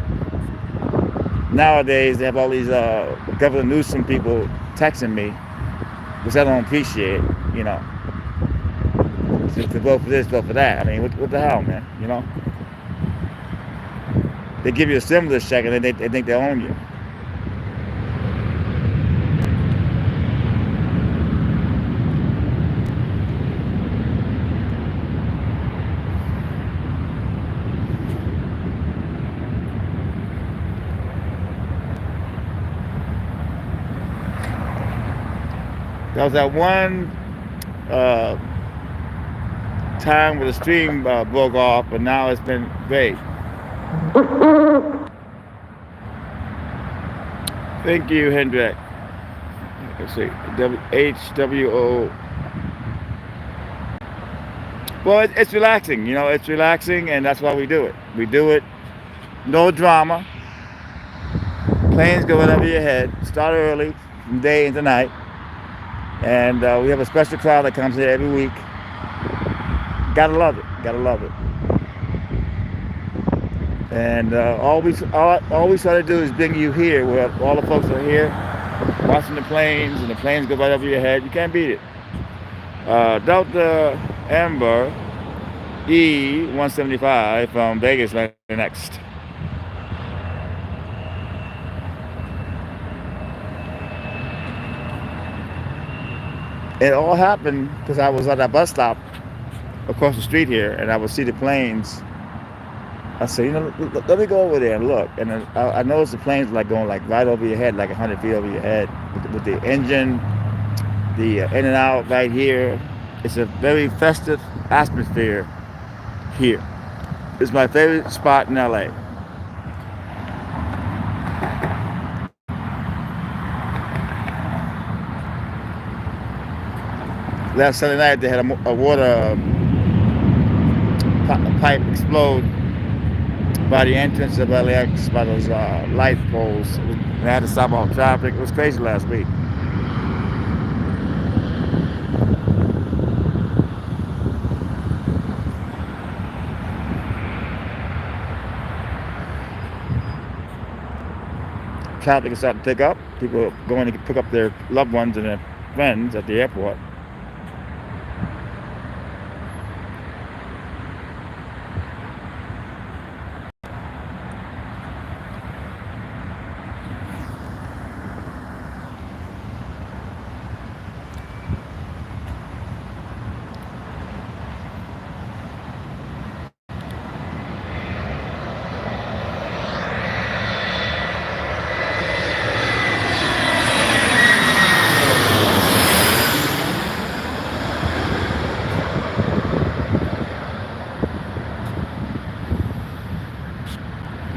Nowadays, they have all these Governor Newsom people texting me, which I don't appreciate. Just to vote for this, vote for that. I mean, what the hell, man? They give you a stimulus check and then they think they own you. That was that one time where the stream broke off, but now it's been great. Thank you, Hendrik. Let's see, HWO. Well, it's relaxing, it's relaxing, and that's why we do it. We do it, no drama. Planes go whatever your head. Start early, from day into night. And we have a special crowd that comes here every week. Gotta love it. And all we try to do is bring you here, where all the folks are here, watching the planes, and the planes go right over your head. You can't beat it. Delta Amber E175 from Vegas next. It all happened because I was at that bus stop across the street here, and I would see the planes. I said, let me go over there and look. And then I noticed the planes like going like right over your head, like 100 feet over your head, with the engine, the in and out right here. It's a very festive atmosphere here. It's my favorite spot in LA. Last Sunday night they had a water pipe explode by the entrance of LAX by those light poles. They had to stop all traffic. It was crazy last week. Traffic is starting to pick up. People are going to pick up their loved ones and their friends at the airport.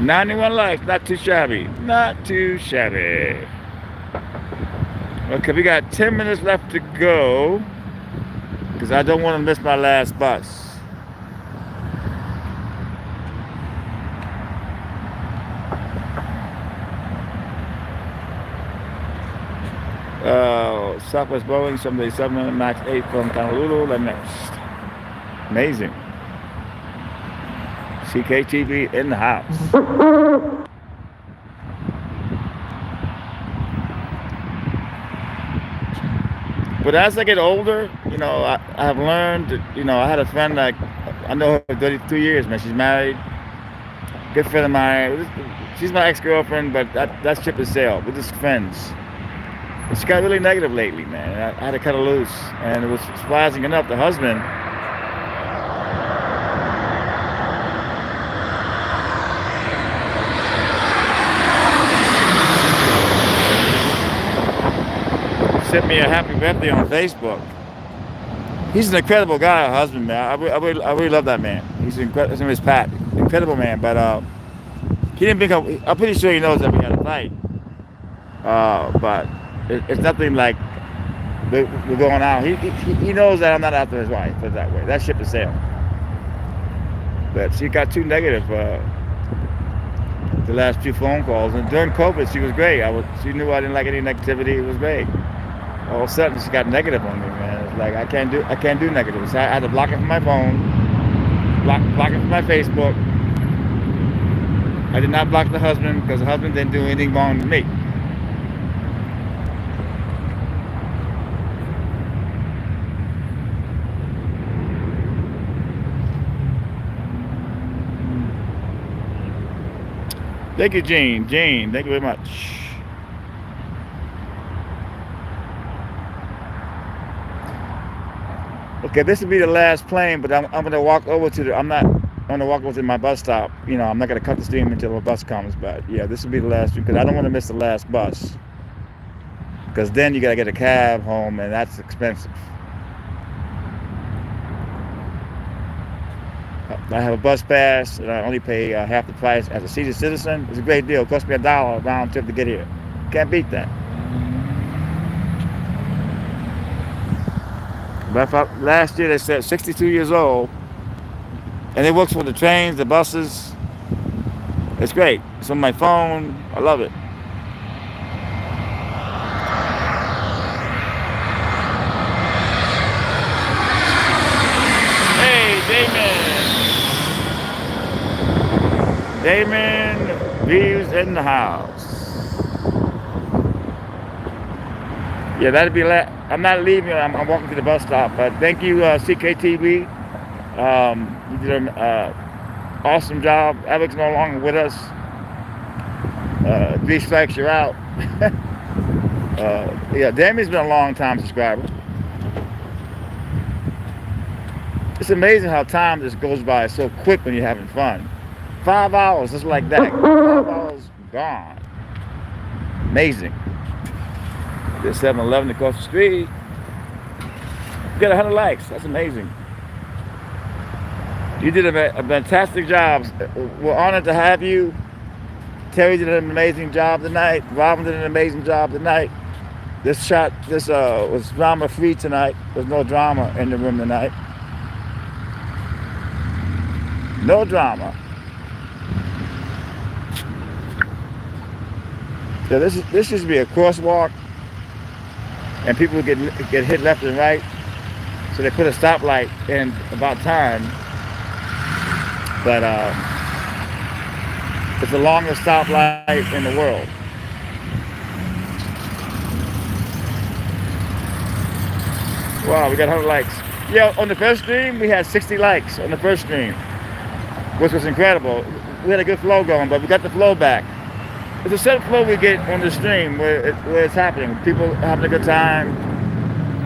$91, not too shabby. Not too shabby. Okay, we got 10 minutes left to go because I don't want to miss my last bus. Southwest Boeing 787 MAX 8 from Honolulu, the next. Amazing. CKTV in the house. But as I get older, I have learned that, I had a friend like, I know her for 32 years, man. She's married. Good friend of mine. She's my ex-girlfriend, but that ship has sailed. We're just friends. But she got really negative lately, man. I had to cut her loose. And it was surprising enough, the husband, sent me a happy birthday on Facebook. He's an incredible guy, her husband, man. I really love that man. He's incredible. His name is Pat. Incredible man, but he didn't pick up. I'm pretty sure he knows that we had a fight. But it's nothing like we're going out. He knows that I'm not after his wife, put it that way. That ship is sailed. But she got too negative the last few phone calls. And during COVID, she was great. She knew I didn't like any negativity. It was great. All of a sudden, she got negative on me, man. It's like I can't do negative. So I had to block it from my phone, block it from my Facebook. I did not block the husband because the husband didn't do anything wrong to me. Thank you, Jane. Jane, thank you very much. Okay, this will be the last plane, but I'm going to walk over to I'm going to walk over to my bus stop. I'm not going to cut the stream until the bus comes, but yeah, this will be the last because I don't want to miss the last bus. Because then you got to get a cab home, and that's expensive. I have a bus pass, and I only pay half the price as a senior citizen. It's a great deal. It cost me $1 round trip to get here. Can't beat that. But last year they said 62 years old, and it works for the trains, the buses. It's great. It's on my phone. I love it. Hey, Damon Reeves in the house. Yeah, that'd be I'm not leaving. I'm walking to the bus stop. But thank you, CKTV. You did an awesome job. Alex's no longer with us. 3 strikes, you're out. Yeah, Damien's been a long time subscriber. It's amazing how time just goes by so quick when you're having fun. 5 hours, just like that. 5 hours gone. Amazing. There's 7-Eleven across the street. You got 100 likes. That's amazing. You did a fantastic job. We're honored to have you. Terry did an amazing job tonight. Robin did an amazing job tonight. This was drama free tonight. There's no drama in the room tonight. No drama. So this should be a crosswalk, and people get hit left and right. So they put a stoplight in about time, but it's the longest stoplight in the world. Wow, we got 100 likes. Yeah, on the first stream we had 60 likes on the first stream, which was incredible. We had a good flow going, but we got the flow back. It's a certain flow we get on the stream where it's happening. People having a good time.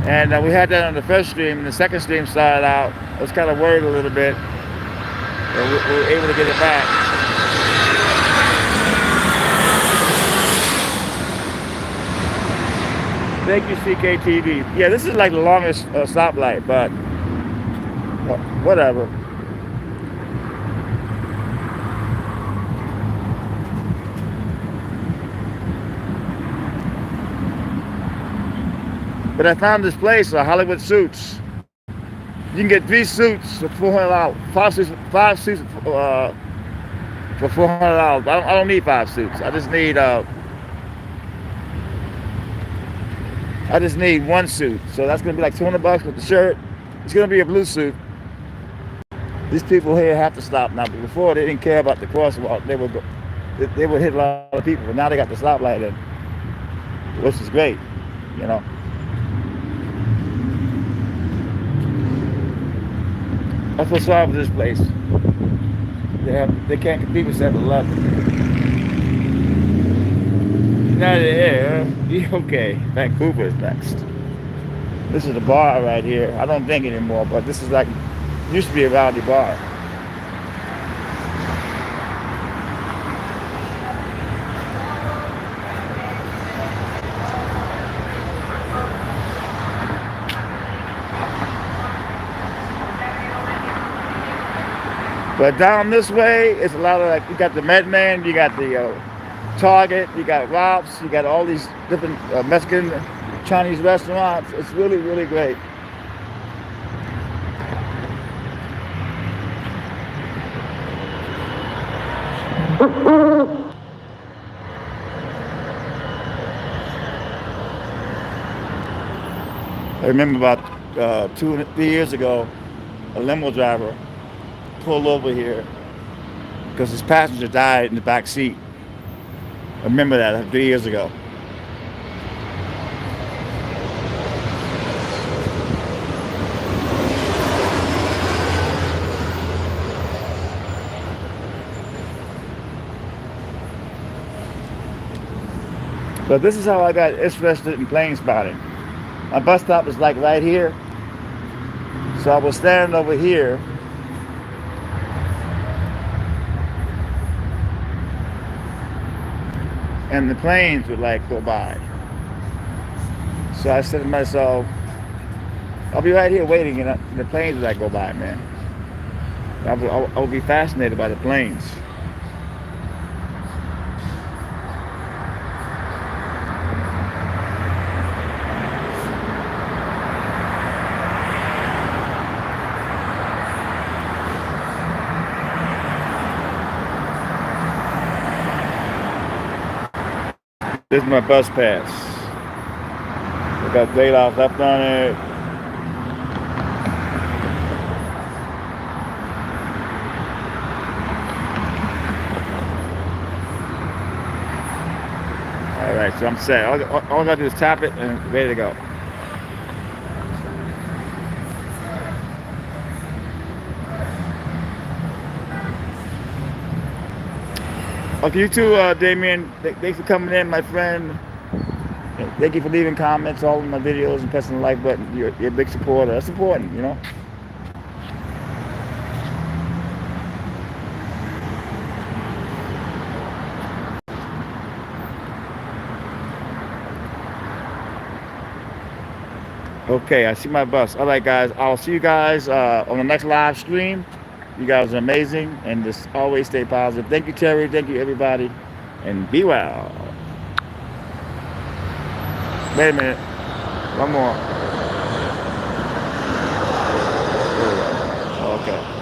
And we had that on the first stream, and the second stream started out. I was kind of worried a little bit. And we were able to get it back. Thank you, CKTV. Yeah, this is like the longest stoplight, but whatever. But I found this place, Hollywood Suits. You can get 3 suits for $400. 5 suits for $400. I don't need 5 suits. I just need 1 suit. So that's gonna be like $200 with the shirt. It's gonna be a blue suit. These people here have to stop now. But before they didn't care about the crosswalk. They would hit a lot of people. But now they got the stoplight in, which is great, you know. That's what's wrong with this place. They can't compete with 7-Eleven. United Air, okay. Vancouver is next. This is the bar right here. I don't drink anymore, but this is like, used to be a rowdy bar. But down this way, it's a lot of like, you got the Medman, you got the Target, you got Rob's, you got all these different Mexican, Chinese restaurants. It's really, really great. I remember about 2 or 3 years ago, a limo driver pulled over here because his passenger died in the back seat. I remember that 3 years ago. But this is how I got interested in plane spotting. My bus stop is like right here. So I was standing over here. And the planes would like go by. So I said to myself, I'll be right here waiting, and the planes would like go by, man. I will be fascinated by the planes. This is my bus pass. I got date off left on it. All right, so I'm set. All I gotta do is tap it and ready to go. Okay, you too, Damien. Thanks for coming in, my friend. Thank you for leaving comments all in my videos and pressing the like button. You're a big supporter. That's important, you know. Okay, I see my bus. All right, guys. I'll see you guys on the next live stream. You guys are amazing, and just always stay positive. Thank you, Terry. Thank you, everybody, and be well. Wait a minute. One more. There we go. Okay.